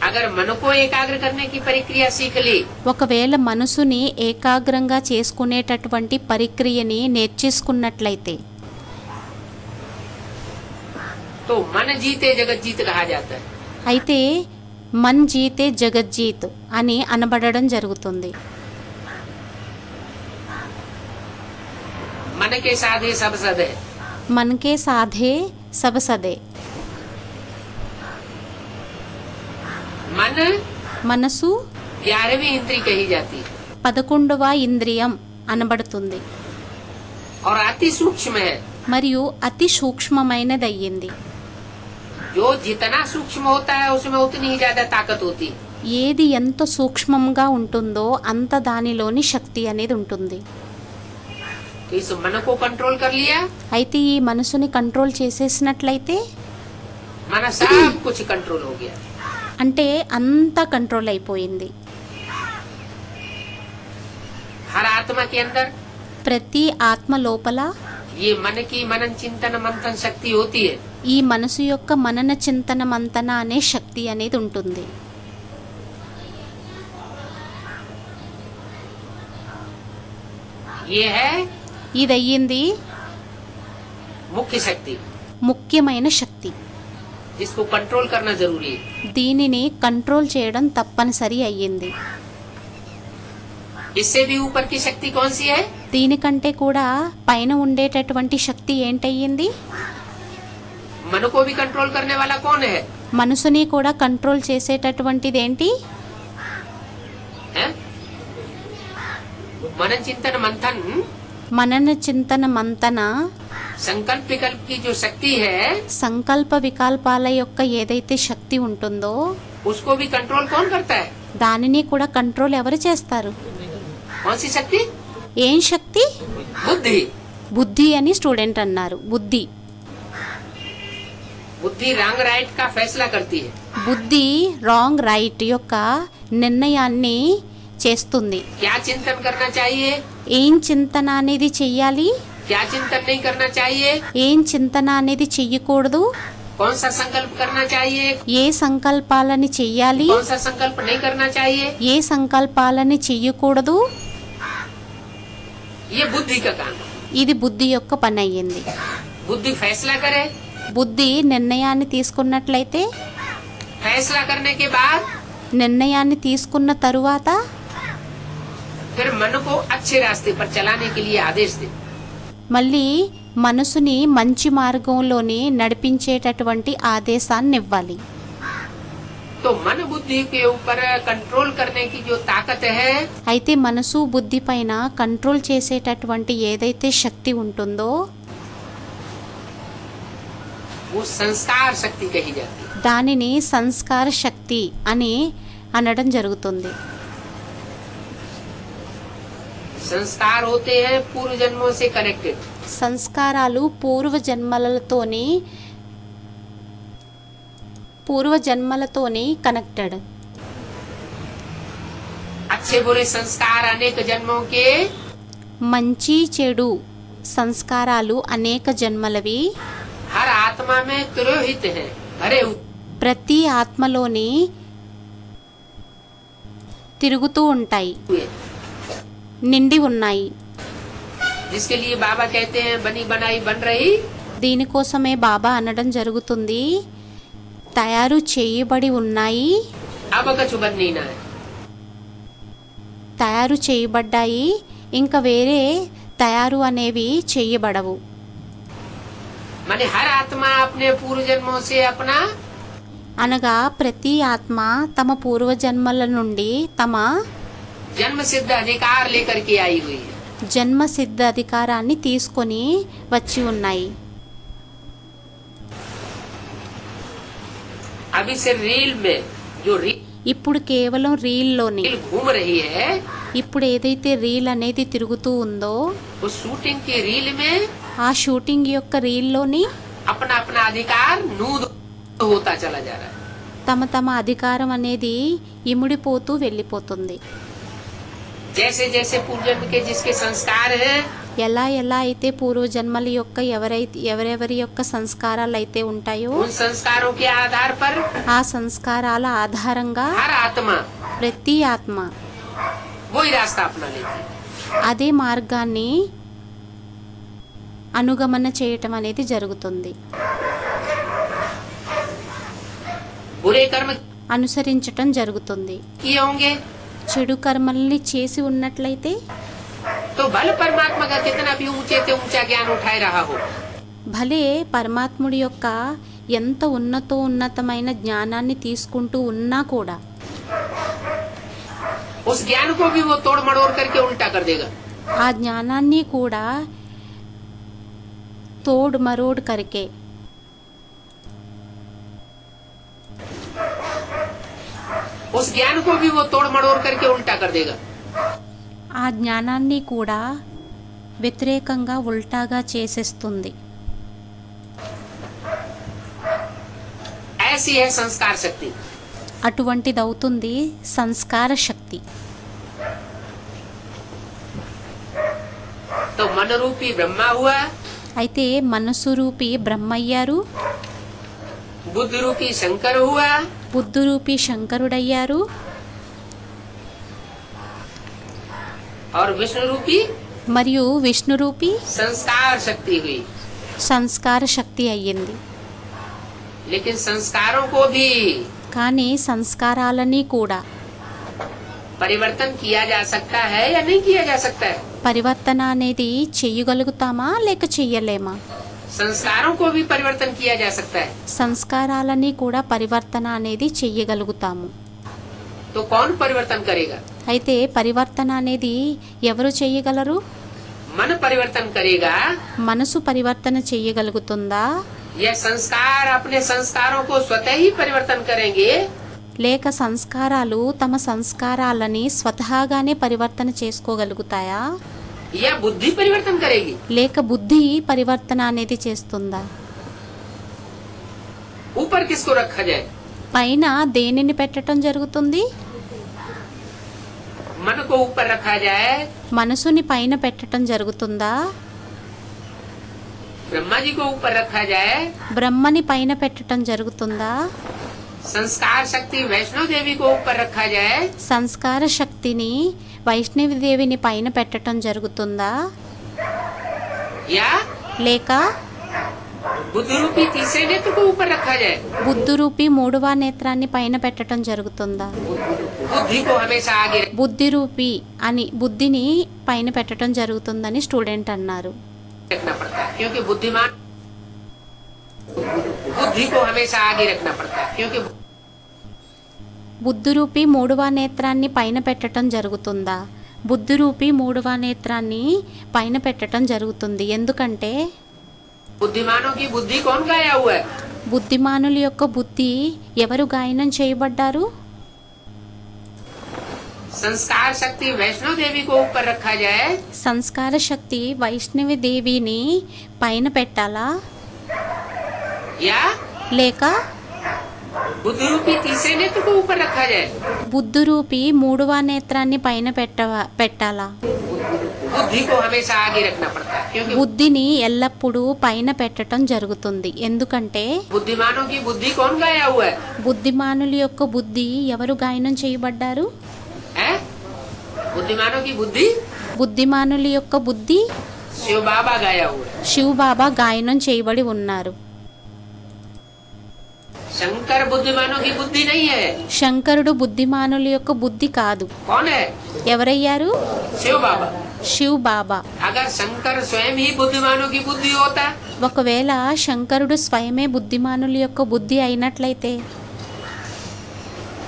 अगर मन को एकाग्र करने की प्रक्रिया सीख ली ఒకవేళ మనసుని ఏకాగ్రంగా చేసుకునేటటువంటి ప్రక్రియని నేర్చేసుకున్నట్లయితే तो मन जीते जगत जीत कहा जाता है। అయితే మన్ జీతే జగజ్జీత్ అని అనబడడం జరుగుతుంది. मन के साधे सब सद है। మనకే సాధే సబసదే. मन మనసు 11वीं इंद्री कही जाती है 11వ ఇంద్రియం అనబడుతుంది और अति सूक्ष्म है। మరియు అతి సూక్ష్మమైనదయ్యింది. जो जितना सूक्ष्म होता है उसमें उतनी ही ज्यादा ताकत होती है। ఏది ఎంత సూక్ష్మంగా ఉంటుందో అంత దానిలోని శక్తి అనేది ఉంటుంది. तो इस मन को कंट्रोल कर लिया, అయితే ఈ మనసుని కంట్రోల్ చేసేసినట్లయితే मन सब कुछ कंट्रोल हो गया। అంటే అంతా కంట్రోల్ అయిపోయింది. हर आत्मा के अंदर ప్రతి ఆత్మ లోపల ये मन की मनन चिंतन मंथन शक्ति होती है। ఈ మనసు యొక్క మనన చింతన మంతన అనే శక్తి అనేది ఉంటుంది. ये है ఇది అయ్యింది मुख्य शक्ति, ముఖ్యమైన శక్తి. जिसको कंट्रोल करना जरूरी है। దీనిని కంట్రోల్ చేయడం తప్పనిసరి అయ్యింది. इससे भी ऊपर की शक्ति कौन सी है? దీనికంటే కూడా పైన ఉండేటటువంటి శక్తి ఏంటయ్యింది? मन को भी कंट्रोल करने वाला कौन है? మనసుని కూడా కంట్రోల్ చేసేటటువంటిది ఏంటి? हैं? मनन चिंतन मंथन మనన చింతన మంతన संकल्प विकल्प की जो शक्ति है సంకల్ప వికల్పాల యొక్క ఏదైతే శక్తి ఉంటుందో उसको भी कंट्रोल कौन करता है? దానిని కూడా కంట్రోల్ ఎవరు చేస్తారు? कौन सी शक्ति? ఏం శక్తి? बुद्धि। బుద్ధి అని స్టూడెంట్ అన్నారు. బుద్ధి बुद्धि रंग राइट का फैसला करती है। బుద్ధి రాంగ్ రైట్ యొక్క నిర్ణయాన్ని చేస్తుంది. क्या चिंतन करना चाहिए, ఏం చింతన అనేది చెయ్యాలి, क्या चिंतन नहीं करना चाहिए, ఏం చింతన అనేది చెయ్యకూడదు, कौन सा संकल्प करना चाहिए, ఏ సంకల్పాలని చెయ్యాలి, कौन सा संकल्प नहीं करना चाहिए, ఏ సంకల్పాలని చెయ్యకూడదు, ये बुद्धि का काम है। ఇది బుద్ధి యొక్క పని అయ్యింది. बुद्धि फैसला करे, బుద్ధి నిర్ణయాన్ని తీసుకున్నట్లయితే फैसला करने के बाद నిర్ణయాన్ని తీసుకున్న తరువాత फिर मन को अच्छे रास्ते पर चलाने के लिए आदेश दे। మళ్ళీ మనసుని మంచి మార్గంలోని నడిపించేటటువంటి ఆదేశాన్ని ఇవ్వాలి. तो मन बुद्धि के ऊपर कंट्रोल करने की जो ताकत है అయితే మనసు బుద్ధి పైన కంట్రోల్ చేసేటటువంటి ఏదైతే శక్తి ఉంటుందో वो संस्कार शक्ति कही जाती है। దానిని సంస్కార శక్తి అని అనడం జరుగుతుంది. संस्कार होते हैं पूर्व जन्मों से कनेक्टेड। సంస్కారాలు పూర్వ జన్మలతోని కనెక్టెడ్. अच्छे बुरे संस्कार अनेक जन्मों के మంచి చెడు సంస్కారాలు అనేక జన్మలవి हर आत्मा में तिरोहित है, भरे हुए। ప్రతి ఆత్మలోని తిరుగుతూ ఉంటాయి, నిండి ఉన్నాయి. जिसके लिए बाबा कहते हैं बनी बनाई बन रही। దీనికోసమే బాబా అనడం జరుగుతుంది, తయారు చేయబడి ఉన్నాయి, अब कछु बननी ना है। తయారు చేయబడ్డాయి, ఇంకా వేరే తయారు అనేవి చేయబడవు. माने हर आत्मा अपने पूर्व जन्मों से अपना అనగా ప్రతి ఆత్మ తమ పూర్వజన్మల నుండి తమ जन्म सिद्ध अधिकार लेकर के आई हुई है। జన్మ సిద్ధ అధికారాన్ని తీసుకొని వచ్చి ఉన్నాయి. अभी से रील में जो ఇప్పుడు కేవలం రీల్లోని रील घूम रही है, ఇప్పుడు ఏదైతే రీల్ అనేది తిరుగుతూ ఉందో उस शूटिंग की रील में ఆ షూటింగ్ యొక్క రీల్లోని अपना अपना अधिकार नूद होता चला जा रहा है। తమ తమ అధికారం అనేది ఇముడిపోతూ వెళ్ళిపోతుంది. जैसे जैसे पूर्व जन्म के जिसके संस्कार हैं ఎలా ఎలా అయితే పూర్వజన్మల యొక్క ఎవరెవరి యొక్క సంస్కారాలు అయితే ఉంటాయో उन संस्कारों के आधार पर ఆ సంస్కారాల ఆధారంగా हर आत्मा ప్రతి ఆత్మ वही रास्ता अपना लेती है। అదే మార్గాన్ని అనుగమన చేయటం అనేది జరుగుతుంది, बुरे कर्म అనుసరించటం జరుగుతుంది. किए होंगे చెడు కర్మల్ని చేసి ఉన్నట్లయితే तो भले परमात्मा का कितना भी ऊंचे से ऊंचा ज्ञान उठाए रहा हो, భలే పరమాత్ముడి యొక్క ఎంత ఉన్నతమైన జ్ఞానాన్ని తీసుకుంటూ ఉన్నా కూడా उस ज्ञान को भी वो तोड़ मड़ोड़ करके उल्टा कर देगा। ఆ జ్ఞానాన్ని కూడా తోడ్ మరోడ్ కరికే उस ज्ञान को भी वो तोड़ मड़ोड़ करके उल्टा कर देगा। ఆ జ్ఞానాన్ని కూడా వ్యతిరేకంగా ఉల్టాగా చేసేస్తుంది. ऐसी है संस्कार शक्ति। అటువంటిదవుతుంది సంస్కార శక్తి. तो मन रूपी ब्रह्मा हुआ, అయితే మనసు రూపి బ్రహ్మయ్యారు, बुद्धि रूपी शंकर हुआ, బుద్ధు రూపి శంకరుడయ్యారు, और विष्णु रूपी మరియు విష్ణు రూపి संस्कार शक्ति हुई। సంస్కార శక్తి అయ్యింది. लेकिन संस्कारों को भी కానీ సంస్కారాలని కూడా परिवर्तन किया जा सकता है या नहीं किया जा सकता है? పరివర్తన అనేది చెయ్యగలుగుతామా లేక చెయ్యలేమా? संस्कारों को भी परिवर्तन किया जा सकता है। సంస్కారాలని కూడా పరివర్తన అనేది చెయ్యగలుగుతాము. तो कौन परिवर्तन करेगा? అయితే పరివర్తన అనేది ఎవరు చెయ్యగలరు? मन परिवर्तन करेगा మనసు పరివర్తన చెయ్యగలుగుతుందా या संस्कार अपने संस्कारों को स्वतः ही परिवर्तन करेंगे? లేక సంస్కారాలు తమ సంస్కారాలని స్వతహాగానే పరివర్తన చేసుకోగలుగుతాయా? या बुद्धि परिवर्तन करेगी? లేక బుద్ధి పరివర్తన అనేది చేస్తుందా? ऊपर किसको रखा जाए? పైన దేనిని పెట్టడం జరుగుతుంది? मन को ऊपर रखा जाए, మనసుని పైన పెట్టడం జరుగుతుందా? ब्रह्मा जी को ऊपर रखा जाए, బ్రహ్మని పైన పెట్టడం జరుగుతుందా? संस्कार शक्ति वैष्णो देवी को ऊपर रखा जाए, సంస్కార శక్తిని వైష్ణవి దేవిని పైన పెట్టడం జరుగుతుందా? या లేక बुद्धि रूपी तीसरे नेत्र को ऊपर रखा जाए? బుద్ధు రూపి మూడవ నేత్రాన్ని పైన పెట్టడం జరుగుతుందా? बुद्धि को हमेशा आगे బుద్ధి రూపి అని బుద్ధిని పైన పెట్టడం జరుగుతుందని స్టూడెంట్ అన్నారు. रखना पड़ता है, क्योंकि बुद्धिमान बुद्धि को हमेशा आगे रखना पड़ता है, क्योंकि బుద్ధి రూపి మూడవ నేత్రాన్ని పైన పెట్టడం జరుగుతుందా? బుద్ధి రూపి మూడవ నేత్రాన్ని పైన పెట్టడం జరుగుతుంది. ఎందుకంటే बुद्धिमानों की बुद्धि कौन गाया हुआ है? బుద్ధిమానుల యొక్క బుద్ధి ఎవరు గాయనం చేయబడ్డారు? संस्कार शक्ति वैष्णो देवी को ऊपर रखा जाए, సంస్కార శక్తి వైష్ణవి దేవిని పైన పెట్టాలా? या లేక बुद्धि रूपी तीसरे नेत्र को ऊपर रखा जाए? బుద్ధి రూపి మూడవ నేత్రాన్ని పైన పెట్టాలా? बुद्धि को हमेशा आगे रखना पड़ता है, क्योंकि బుద్ధిని ఎల్లప్పుడూ పైన పెట్టడం జరుగుతుంది. ఎందుకంటే बुद्धिमानों की बुद्धि कौन गाया हुआ है? బుద్ధిమానుల యొక్క బుద్ధి ఎవరు గాయనం చేయబడ్డారు? हैं? बुद्धिमानों की बुद्धि బుద్ధిమానుల యొక్క బుద్ధి शिव बाबा गाया हुआ है। శివ బాబా గాయనం చేయబడి ఉన్నారు. शंकर बुद्धिमानों की बुद्धि नहीं है। శంకరుడు బుద్ధిమానుల యొక్క బుద్ధి కాదు. कौन है? ఎవరయ్యారు? शिव बाबा। శివ బాబా. अगर शंकर स्वयं ही बुद्धिमानों की बुद्धि होता ఒకవేళ శంకరుడు స్వయమే బుద్ధిమానుల యొక్క బుద్ధి అయినట్లయితే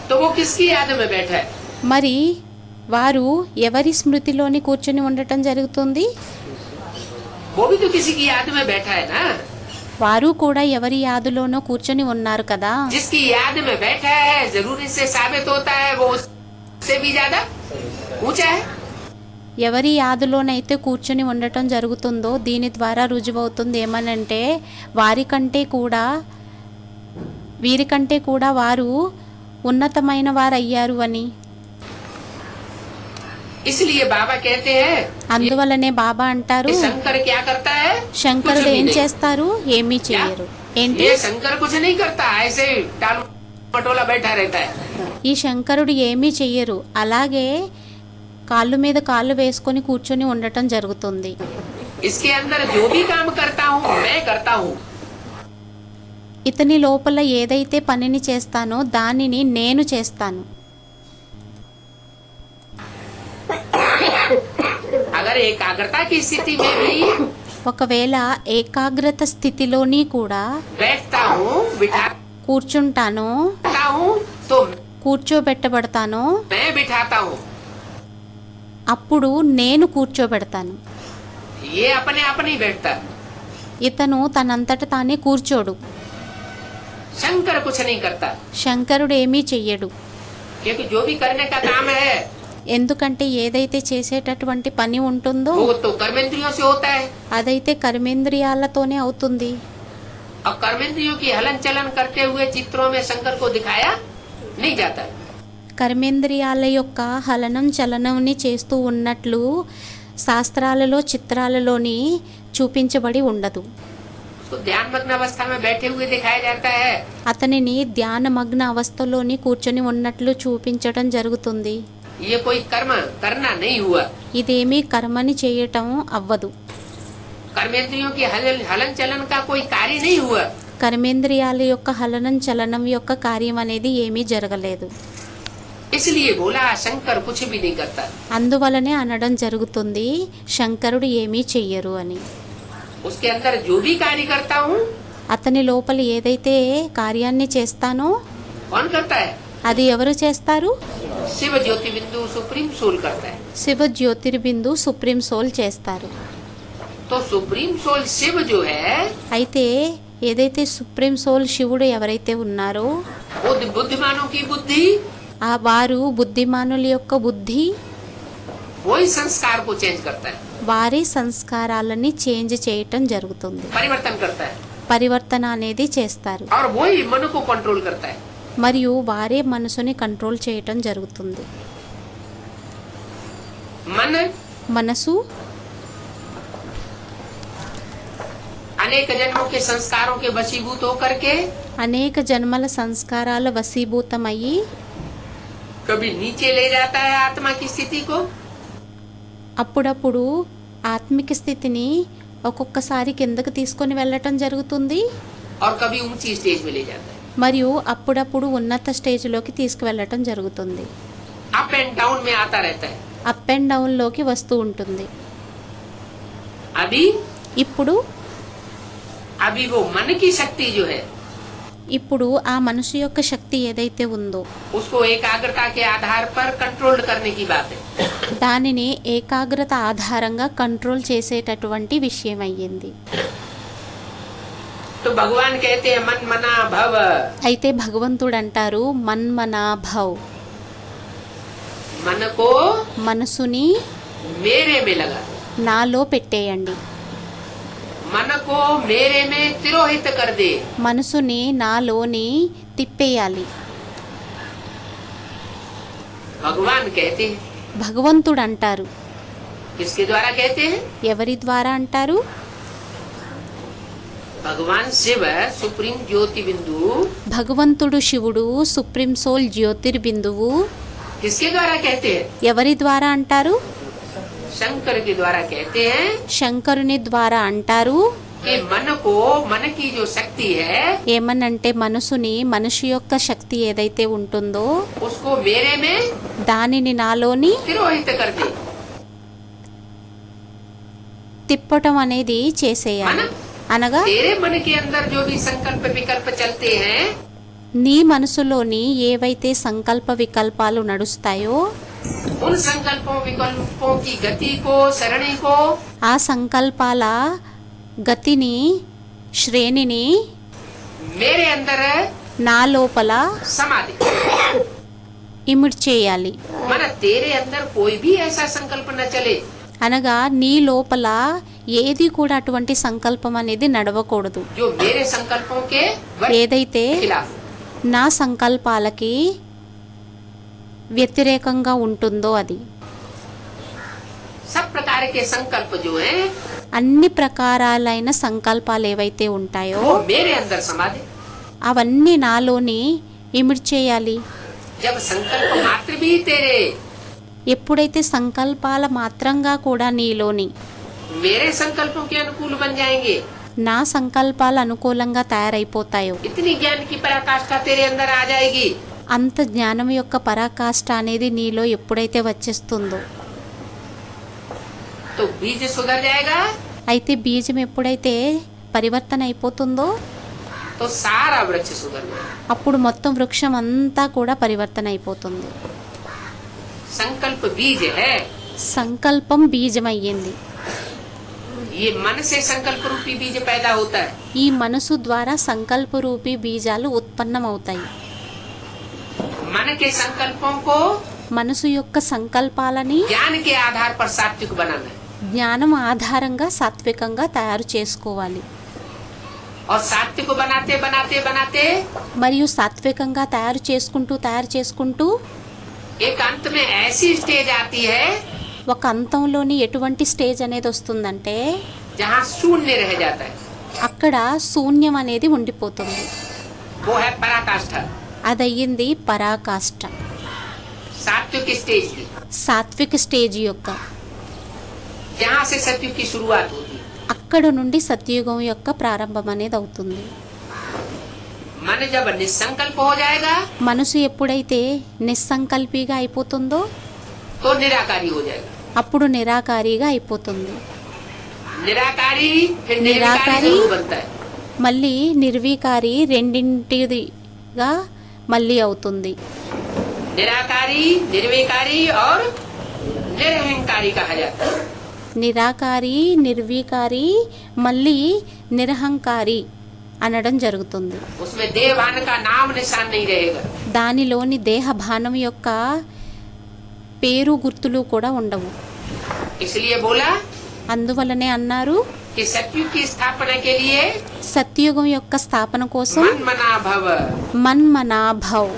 तो वो किसकी याद में बैठा है? మరి వారు ఎవరి స్మృతిలోని కూర్చొని ఉండటం జరుగుతుంది? वो भी तो किसी की याद में बैठा है ना। వారు కూడా ఎవరి యాదులోనో కూర్చొని ఉన్నారు కదా. जिसकी याद में बैठा है जरूर इससे साबित होता है वो उससे भी ज्यादा ऊंचा है। ఎవరి యాదులోనైతే కూర్చొని ఉండటం జరుగుతుందో దీని ద్వారా రుజువవుతుంది ఏమనంటే వారికంటే కూడా వీరికంటే కూడా వారు ఉన్నతమైన వారు అయ్యారు అని. इसलिए बाबा कहते हैं అందువలనే బాబా అంటారు ये शंकर क्या करता है? శంకరుడు कुछ भी ఏం नहीं। చేస్తారు? ఏమీ చేయరు. ఏంటి? ये शंकर कुछ नहीं करता, ऐसे ही टाल मटोला बैठा रहता है। ఈ శంకరుడు ఏమీ చెయ్యరు, అలాగే కాళ్ళు మీద కాళ్ళు వేసుకొని కూర్చొని ఉండటం జరుగుతుంది. इसके अंदर जो भी काम करता हूँ मैं करता हूँ। ఇతని లోపల ఏదైతే పనిని చేస్తానో దానిని నేను చేస్తాను. अगर एकाग्रता की स्थिति में भी ఒకవేళ ఏకాగ్రత స్థితిలోని కూడా बैठता हूँ बिठाता కూర్చుంటాను, हूँ तो కూర్చోబెట్టబడతాను, मैं बिठाता हूँ। అప్పుడు నేను కూర్చోబెడతాను. ये अपने आप नहीं बैठता। ఇతను తనంతట తానే కూర్చోడు. शंकर कुछ नहीं करता। శంకరుడు ఏమీ చెయ్యడు. क्योंकि जो भी करने का काम है ఎందుకంటే ఏదైతే చేసేటటువంటి పని ఉంటుందో वो तो कर्मेंद्रियों से होता है, అదైతే కర్మేంద్రియాలతోనే అవుతుంది. और कर्मेंद्रियों की हलन चलन करते हुए चित्रों में शंकर को दिखाया नहीं जाता है। కర్మేంద్రియాల యొక్క హలనం చలనంని చేస్తూ ఉన్నట్లు శాస్త్రాలలో చిత్రాలలోని చూపించబడి ఉండదు. उसको ध्यान मग्न अवस्था में बैठे हुए दिखाया जाता है। అతనిని ధ్యానమగ్న అవస్థలోని కూర్చొని ఉన్నట్లు చూపించడం జరుగుతుంది. ये कोई कर्म करना नहीं हुआ, ఇదేమీ కర్మని చేయటం అవ్వదు. कर्मेंद्रियों की हलन चलन का कोई कार्य नहीं हुआ। కర్మేంద్రియాల యొక్క హలనం చలనం యొక్క కార్యం అనేది ఏమీ జరగలేదు. इसलिए बोला शंकर कुछ भी नहीं करता। అందువలనే అనడం జరుగుతుంది శంకరుడు ఏమీ చెయ్యరు అని. उसके अंदर जो भी कार्य करता हूँ అతని లోపల ఏదైతే కార్యాన్ని చేస్తానో कौन करता है? అది ఎవరు చేస్తారు? शिव ज्योति बिंदु सुप्रीम सोल करता है। శివ జ్యోతిర్బిందు సుప్రీం సోల్ చేస్తారు. तो सुप्रीम सोल शिव जो है అయితే ఏదైతే సుప్రీం సోల్ శివుడు ఎవరైతే ఉన్నారో वो बुद्धिमानों की बुद्धि, ఆ వారు బుద్ధిమానుల యొక్క బుద్ధి, वही संस्कार को चेंज करता है, వారి సంస్కారాలని చేంజ్ చేయటం జరుగుతుంది. परिवर्तन करता है, పరివర్తన అనేది చేస్తారు. और वही मन को कंट्रोल करता है। మరియు వారే మనసుని కంట్రోల్ చేయటం జరుగుతుంది. मन మనసు अनेक जन्मों के संस्कारों के वशीभूत होकर के అనేక జన్మల సంస్కారాల వశీభూతమయ్యి कभी नीचे ले जाता है आत्मा की स्थिति को, అప్పుడప్పుడు ఆత్మిక స్థితిని ఒక్కొక్కసారి కిందకు తీసుకొని వెళ్ళటం జరుగుతుంది. और कभी ऊंची स्टेज में ले जाता है। మరియు అప్పుడప్పుడు ఉన్నత స్టేజ్లోకి తీసుకువెళ్ళటం జరుగుతుంది. अप एंड डाउन में आता रहता है। అప్ అండ్ డౌన్లోకి వస్తూ ఉంటుంది. अभी ఇప్పుడు वो मन की शक्ति जो है ఇప్పుడు ఆ మనసు యొక్క శక్తి ఏదైతే ఉందో उसको एकाग्रता के आधार पर कंट्रोल करने की बात है। దానిని ఏకాగ్రత ఆధారంగా కంట్రోల్ చేసేటటువంటి విషయం అయ్యింది. तो भगवान कहते हैं मन मना भव, అయితే భగవంతుడు అంటారు మన్మనా భవ్, मन को మనసుని मेरे में लगा, నాలో పెట్టేయండి, मन को मेरे में तिरोहित कर दे। మనసుని నాలోని తిప్పేయాలి. भगवान कहते हैं, భగవంతుడు అంటారు. किसके द्वारा कहते हैं? ఎవరి ద్వారా అంటారు? भगवान शिव सुप्रीम ज्योति बिंदु భగవంతుడు శివుడు సుప్రీం సోల్ జ్యోతిర్బిందువు किसके द्वारा कहते हैं? ఎవరి ద్వారా అంటారు? शंकर के द्वारा कहते हैं శంకరుని ద్వారా అంటారు. कि मन को, मन की जो शक्ति है ఏమనంటే మనసుని, మనిషి యొక్క శక్తి ఏదైతే ఉంటుందో उसको मेरे में దానిని నాలోని तिरोहित कर दे। తిప్పటం అనేది చేసేయాలి. అనగా तेरे मन के अंदर जो भी संकल्प विकल्प चलते हैं నీ మనసులోని ఏవైతే సంకల్ప వికల్పాలు నడుస్తాయో उन संकल्पों विकल्पों की गति को, सरणी को ఆ సంకల్పాల గతిని, శ్రేణిని मेरे अंदर నా లోపల समाधि। ఇమిడ్ చేయాలి. मन तेरे अंदर कोई भी ऐसा संकल्प न चले అనగా నీ లోపల ఏది కూడా అటువంటి సంకల్పం అనేది నడవకూడదు. जो मेरे संकल्पों के ఏదైతే खिलाफ। నా సంకల్పాలకి వ్యతిరేకంగా ఉంటుందో అది. सब प्रकार के संकल्प जो हैं అన్ని ప్రకారాలైన సంకల్పాలు ఏవైతే ఉంటాయో वो मेरे अंदर समाधि। అవన్నీ నాలోని ఇమిడ్ చేయాలి. जब संकल्प मात्र भी तेरे ఎప్పుడైతే సంకల్పాల మాత్రంగా కూడా నీలోని मेरे संकल्पों के अनुकूल बन जाएंगे, నా సంకల్పాలు అనుకూలంగా తయారైపోతాయో, इतनी ज्ञान की पराकाष्ठा तेरे अंदर आ जाएगी, అంత జ్ఞానం యొక్క పరాకాష్ఠ అనేది నీలో ఎప్పుడైతే వచ్చేస్తుందో तो बीज सुधर जाएगा। అయితే బీజం ఎప్పుడైతే పరివర్తన అయిపోతుందో तो सारा वृक्ष सुधर जाएगा। అప్పుడు మొత్తం వృక్షం అంతా కూడా పరివర్తన అయిపోతుంది. संकल्प बीज है। సంకల్పం బీజం అయ్యింది. ये मन से संकल्प रूपी बीज पैदा होता है। ఈ మనసు ద్వారా సంకల్ప రూపీ బీజాలు ఉత్పన్నమవుతాయి. मन के संकल्पों को మనసు యొక్క సంకల్పాలని ज्ञान के आधार पर सात्विक बनाना है, జ్ఞానం ఆధారంగా సాత్వికంగా తయారు చేసుకోవాలి. और सात्विक बनाते बनाते बनाते మరియు సాత్వికంగా తయారు చేసుకుంటూ एक अंत में ऐसी स्टेज आती है ఒక అంతంలోని ఎటువంటి స్టేజ్ అనేది వస్తుందంటే जहाँ शून्य रह जाता है, అక్కడ శూన్యం అనేది ఉండిపోతుంది. वो है पराकाष्ठा, అదయ్యింది పరాకాష్ఠ, सात्विक स्टेज की, సాత్విక స్టేజ్ యొక్క. जहाँ से सत्युग की शुरुआत होती है. అక్కడ నుండి సత్యుగం యొక్క ప్రారంభం అనేది అవుతుంది. मन जब निसंकल्प हो जाएगा మనసు ఎప్పుడైతే నిస్సంకల్పిగా అయిపోతుందో तो निराकारी हो जाएगा. అప్పుడు నిరాకారిగా అయిపోతుంది. निराकारी फिर निर्विकारी निराकारी जरूर बनता है. మళ్ళీ నిర్వికారి రెండింటిగా మళ్ళీ అవుతుంది. निराकारी, निर्विकारी और निरहंकारी कहा जाता है. నిరాకారి నిర్వికారి మళ్ళీ నిరహంకారి అనడం జరుగుతుంది. उसमें देहभान का नाम निशान नहीं रहेगा. దానిలోని దేహభానం యొక్క పేరు గుర్తులు కూడా ఉండవు. इसलिए बोला అందువలనే అన్నారు कि सत्युग की स्थापना के लिए సత్యుగం యొక్క స్థాపన కోసం मन मना भव. మన్మనాభవ్,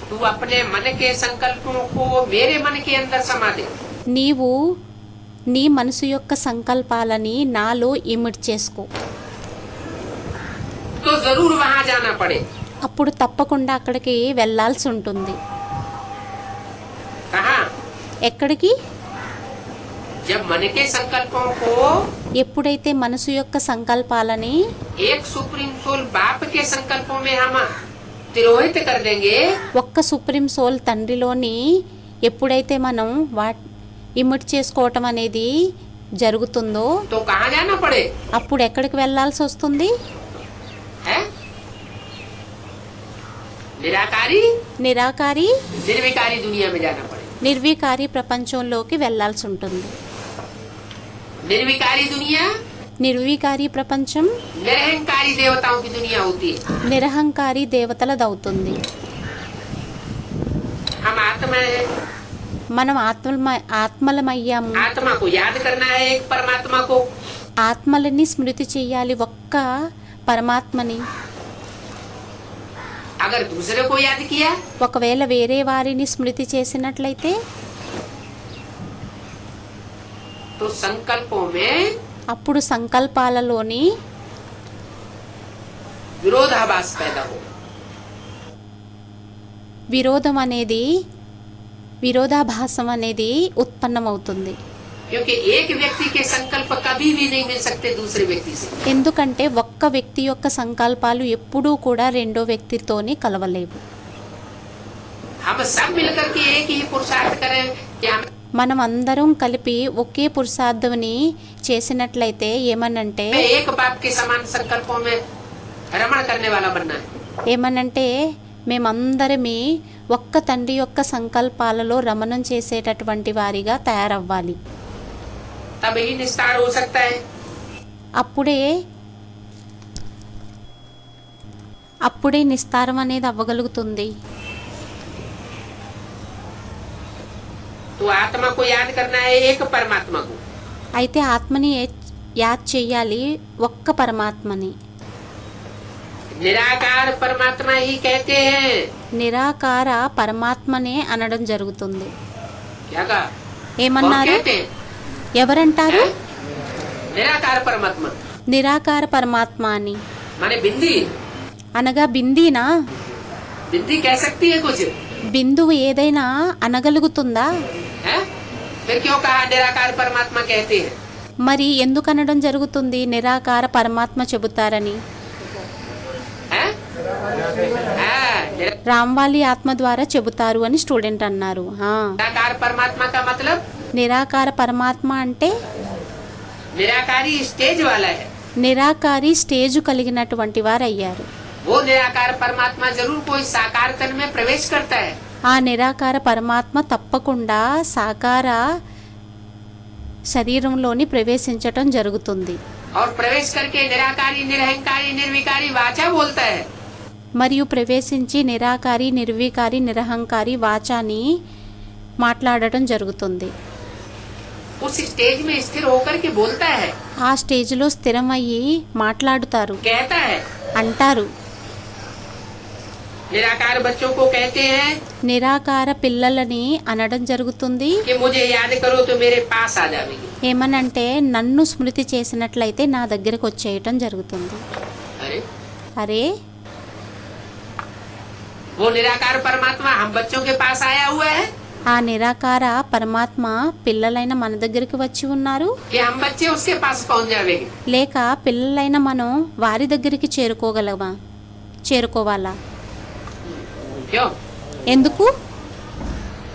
तू अपने मन के संकल्पों को मेरे मन के अंदर समा दे. నీవు నీ మనసు యొక్క సంకల్పాలని నాలో ఇమిడ్ చేసుకో. तो जरूर वहाँ जाना पड़े. అప్పుడు తప్పకుండా అక్కడికి వెళ్ళాల్సి ఉంటుంది. कहाँ? ఎక్కడికి? जब मन के संकल्पों को ఎప్పుడైతే మనసు యొక్క సంకల్పాలని एक सुप्रीम सोल बाप के संकल्पों में हम तिरोहित कर देंगे ఒక్క సుప్రీం సోల్ తండ్రిలోని ఎప్పుడైతే మనం ఇమిడ్ చేసుకోవటం అనేది జరుగుతుందో तो कहाँ जाना पड़े? అప్పుడు ఎక్కడికి వెళ్ళాల్సి వస్తుంది? है? निराकारी నిరాకారి निर्विकारी दुनिया में जाना पड़े. నిర్వికారి ప్రపంచంలోకి వెళ్ళాల్సి ఉంటుంది. निर्विकारी दुनिया నిర్వికారి ప్రపంచం निरहंकारी देवताओं की दुनिया होती है. నిరహంకారి దేవతలదవుతుంది. हम आत्मा है, మనం ఆత్మలమయ్యాము. आत्मा को याद करना है एक परमात्मा को. ఆత్మలని స్మృతి చెయ్యాలి, ఒక్క పరమాత్మని. अगर दूसरे को याद किया ఒకవేళ వేరే వారిని స్మృతి చేసినట్లయితే तो संकल्पों में అప్పుడు సంకల్పాలలోని विरोधाभास पैदा हो. విరోధాభాసం అనేది ఉత్పన్నమవుతుంది. क्योंकि एक व्यक्ति के संकल्प कभी भी नहीं मिल सकते दूसरे व्यक्ति से. ఎందుకంటే ఒక్క వ్యక్తి యొక్క సంకల్పాలు ఎప్పుడూ కూడా రెండో వ్యక్తితోనే కలవలేవు. हम सब मिलकर के एक ही पुरुषार्थ करें कि हम మనం అందరం కలిపి ఒకే పురుషార్థుని చేసినట్లయితే ఏమనంటే एक बाप के समान संकल्पों में रमण करने वाला बनना है. ఏమనంటే మేమందరమే ఒక్క తండ్రి యొక్క సంకల్పాలలో రమణం చేసేటటువంటి వారిగా తయారవ్వాలి. तब ही निस्तार हो सकता है. అప్పుడే నిస్తారం అనేది అవ్వగలుగుతుంది. तो आत्मा को याद करना है एक परमात्मा को. అయితే ఆత్మని యాద్ చేయాలి, ఒక్క పరమాత్మని. निराकार परमात्मा ही कहते हैं. నిరాకార పరమాత్మనే అనడం జరుగుతుంది. क्या कहा? ఏమన్నారు? कौन कहते हैं? ఎవరంటారు? हैं? निराकार परमात्मा నిరాకార పరమాత్మ అని. माने बिंदी. అనగా బిందీనా? बिंदी कह सकती है कुछ బిందువు ఏదైనా అనగలుగుతుందా? है? फिर क्यों कहा निराकार परमात्मा कहते हैं? మరి ఎందుకు అనడం జరుగుతుంది నిరాకార పరమాత్మ చెబుతారని? हैं? हाँ, రామ్వాలి ఆత్మ ద్వారా చెబుతారు అని స్టూడెంట్ అన్నారు. निराकार परमात्मा का मतलब నిరాకార పరమాత్మ అంటే निराकारी स्टेज वाला है. నిరాకారి స్టేజ్ కలిగినటువంటి వారు అయ్యారు. वो निराकार परमात्मा जरूर कोई साकार तन में प्रवेश करता है. ఆ నిరాకార పరమాత్మ తప్పకుండా సాకార శరీరంలోని ప్రవేశించటం జరుగుతుంది. और प्रवेश करके निराकारी निर्हंकारी निर्विकारी वाचा बोलता है. మరియు ప్రవేశించి నిరాకారి, నిర్వికారి, నిరహంకారి వాచాని మాట్లాడటం జరుగుతుంది. उस स्टेज में स्थिर होकर के बोलता है, ఆ స్టేజ్లో స్థిరమయ్యి మాట్లాడుతారు, कहता है. అంటారు. निराकार बच्चों को कहते हैं నిరాకార పిల్లలని అనడం జరుగుతుంది. कि मुझे याद करो तो मेरे पास आ जाओगे. ఏమనంటే నన్ను స్మృతి చేసినట్లయితే నా దగ్గరకు వచ్చేయటం జరుగుతుంది. अरे అరే, वो निराकार परमात्मा हम बच्चों के पास आया हुआ है ఆ నిరాకార పరమాత్మ పిల్లలైన మన దగ్గరికి వచ్చి ఉన్నారు, कि हम बच्चे उसके पास पहुंच जाएंगे. లేక పిల్లలైన మనం వారి దగ్గరికి చేరుకోవాలా? क्यों? ఎందుకు?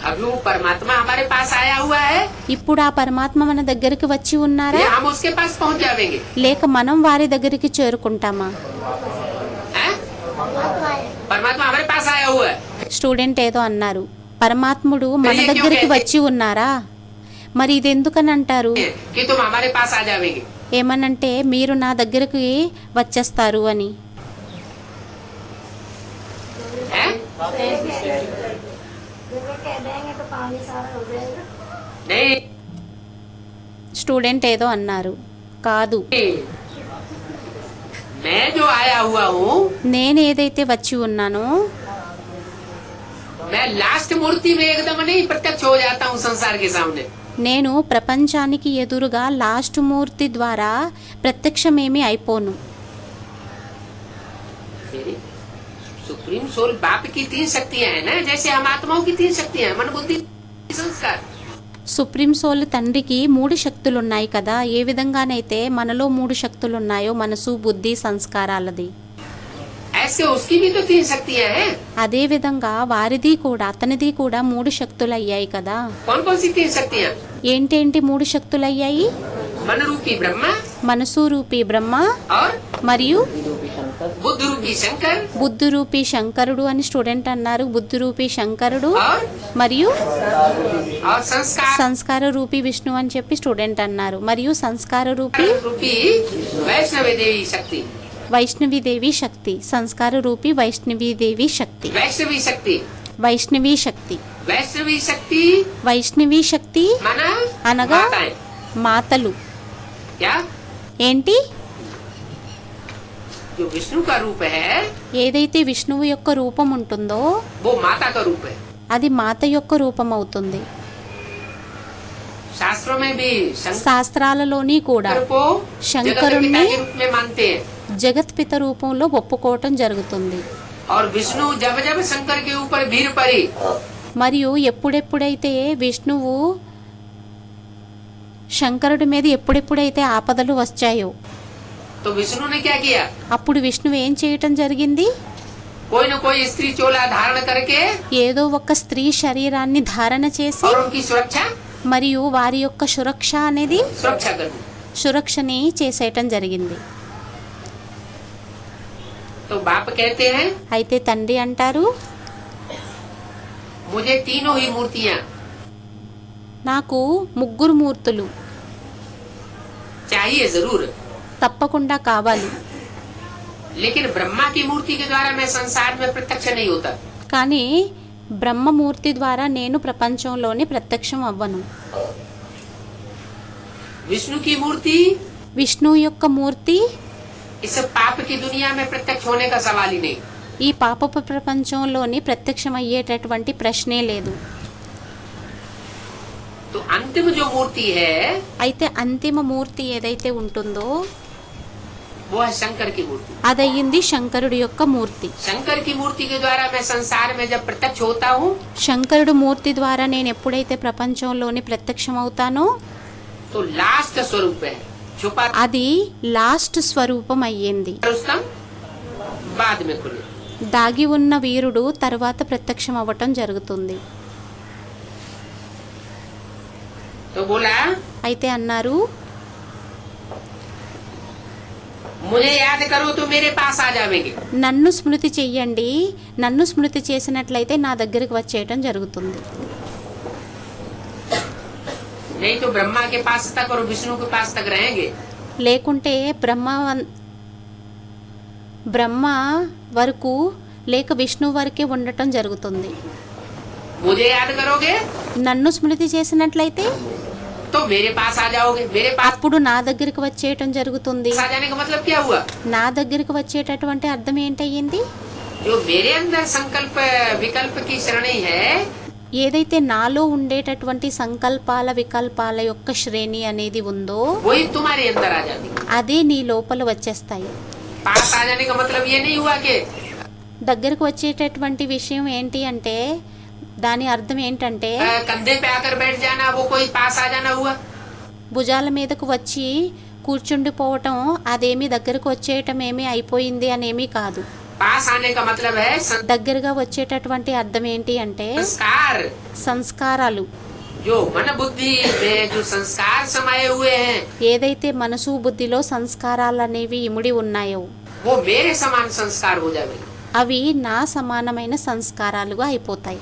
अभी वो परमात्मा हमारे पास आया हुआ है ఇప్పుడు ఆ పరమాత్మ మన దగ్గరికి వచ్చి ఉన్నారా, या हम उसके पास पहुंच जाएंगे. లేక మనం వారి దగ్గరికి చేరుకుంటామా? हैं? परमात्मा हमारे पास आया हुआ है. స్టూడెంట్ ఏదో అన్నారు, పరమాత్ముడు మన దగ్గరికి వచ్చి ఉన్నారా, మరి ఇది ఎందుకని అంటారు? कि तुम हमारे पास आ जाओगे. ఏమనంటే మీరు నా దగ్గరికి వచ్చేస్తారు అని. हैं? नहीं స్టూడెంట్ ఏదో అన్నారు, కాదు, मैं जो आया हुआ हूँ నేను ఏదైతే వచ్చి ఉన్నానో मैं लास्ट मूर्ति में एकदम नहीं प्रत्यक्ष हो जाता हूँ संसार के सामने. నేను ప్రపంచానికి ఎదురుగా లాస్ట్ మూర్తి ద్వారా ప్రత్యక్షమేమీ అయిపోను. मेरी सुप्रीम सोल बाप की 3 शक्तियाँ हैं ना, जैसे हम आत्माओं की 3 शक्तियाँ हैं, मन बुद्धि संस्कार. సుప్రీం సోల్ తండ్రికి 3 శక్తులు ఉన్నాయి కదా, ఏ విధంగానైతే మనలో 3 శక్తులు ఉన్నాయో మనసు, బుద్ధి, సంస్కారాలది, ऐसे उसकी भी तो 3 शक्तियाँ हैं. అదే విధంగా వారిది కూడా, అతనిది కూడా 3 శక్తులు అయ్యాయి కదా. कौन कौन सी 3 शक्तियाँ? ఏంటేంటి 3 శక్తులు అయ్యాయి? मन रूपी ब्रह्मा మనసు రూపీ బ్రహ్మ और మరియు बुद्ध रूपी शंकर బుద్ధు రూపీ శంకరుడు అని స్టూడెంట్ అన్నారు. బుద్ధు రూపీ శంకరుడు और మరియు संस्कार సంస్కార రూపీ విష్ణు అని చెప్పి స్టూడెంట్ అన్నారు. మరియు సంస్కార రూపీ रूपी वैष्णवी देवी शक्ति. వైష్ణవీదేవి శక్తి, సంస్కార రూపీ వైష్ణవీదేవి శక్తి, वैष्णवी शक्ति. వైష్ణవీ శక్తి. वैष्णवी शक्ति వైష్ణవీ శక్తి माना అనగా माताएं. మాతలు. क्या? ఏంటి? जो विष्णु का रूप है ఏదైతే విష్ణువు యొక్క రూపం ఉంటుందో वो माता का रूप है. అది మాత యొక్క రూపం అవుతుంది. शास्त्रों में भी శాస్త్రాలలోని కూడా शंकर को जगत शंकरुణ్ణి पिता के रूप में मानते हैं. జగత్పిత రూపంలో ఒప్పుకోవటం జరుగుతుంది. और विष्णु जब जब शंकर के ऊपर भीड़ पड़ी మరియు ఎప్పుడెప్పుడైతే విష్ణువు శంకరుడి మీద ఎప్పుడెప్పుడైతే ఆపదలు వచ్చాయో तो विष्णु ने क्या किया? అప్పుడు విష్ణువు ఏం చేయటం జరిగింది? कोई न कोई स्त्री चोला धारण करके ఏదో ఒక స్త్రీ శరీరాన్ని ధారణ చేసి और उनकी सुरक्षा మరియు వారి యొక్క సురక్ష అనేది सुरक्षा कर दी. సురక్షని చేసేయటం జరిగింది. तो बाप कहते हैं అయితే తండ్రి అంటారు, मुझे तीनों ही मूर्तियाँ నాకు 3 మూర్తులు चाहिए जरूर, తప్పకుండా కావాలి, लेकिन ब्रह्मा की मूर्ति के द्वारा मैं संसार में प्रत्यक्ष नहीं होता. కానీ బ్రహ్మమూర్తి ద్వారా నేను ప్రపంచంలోని ప్రత్యక్షం అవ్వను. विष्णु की मूर्ति విష్ణు యొక్క మూర్తి इस पाप की दुनिया में प्रत्यक्ष होने का सवाल ही नहीं. ఈ పాపపు ప్రపంచంలోని ప్రత్యక్షమయ్యేటటువంటి ప్రశ్నే లేదు. तो अंतिम जो मूर्ति है అయితే అంతిమ మూర్తి ఏదైతే ఉంటుందో वो है शंकर की मूर्ति. అదయ్యింది శంకరుడి యొక్క మూర్తి. शंकर की मूर्ति के द्वारा मैं संसार में जब प्रत्यक्ष होता हूँ శంకరుడు మూర్తి ద్వారా నేను ఎప్పుడైతే ప్రపంచంలోని ప్రత్యక్షమవుతానో तो लास्ट स्वरूप है छुपा అది లాస్ట్ స్వరూపం అయ్యింది. रुस्तम बाद में खुले. దాగి ఉన్న వీరుడు తర్వాత ప్రత్యక్షం అవ్వటం జరుగుతుంది. तो बोला అయితే అన్నారు, मुझे याद करो तो मेरे पास आ जाओगे. నన్ను స్మృతి చెయ్యండి, నన్ను స్మృతి చేసినట్లయితే నా దగ్గరికి వచ్చేయటం జరుగుతుంది. नहीं तो ब्रह्मा के पास तक और विष्णु के पास तक रहेंगे. లేకుంటే బ్రహ్మ వరకు లేక విష్ణువు వరకే ఉండటం జరుగుతుంది. मुझे याद करोगे నన్ను స్మృతి చేసినట్లయితే तो मेरे पास आ जाओगे. मेरे पास అప్పుడు నా దగ్గరికి వచ్చేయటం జరుగుతుంది. आ जाने का मतलब क्या हुआ? నా దగ్గరికి వచ్చేటటువంటి అర్థం ఏంటయ్యింది? जो मेरे अंदर संकल्प विकल्प की श्रेणी है, ఏదైతే నాలో ఉండేటటువంటి సంకల్పాల వికల్పాల యొక్క శ్రేణి అనేది ఉందో वही तुम्हारे अंदर आ जाती. అదే నీ లోపల వచ్చేస్తాయి. पास आ जाने का मतलब ये नहीं हुआ कि దగ్గరకు వచ్చేటటువంటి విషయం ఏంటి అంటే దాని అర్థం ఏంటంటే कंधे पे आकर बैठ जाना वो कोई पास आ जाना हुआ. భుజాల మీదకు వచ్చి కూర్చుండిపోవటం అదేమి దగ్గరకు వచ్చేయటం ఏమీ అయిపోయింది అనేమీ కాదు. पास आने का मतलब है దగ్గరగా వచ్చేటటువంటి అర్థం ఏంటి అంటే संस्कार. సంస్కారాలు, जो मन बुद्धि में जो संस्कार समाये हुए हैं ఏదైతే మనసు బుద్ధిలో సంస్కారాలు అనేవి ఇముడి ఉన్నాయో वो मेरे समान संस्कार हो जाएंगे. అవి నా సమానమైన సంస్కారాలుగా అయిపోతాయి.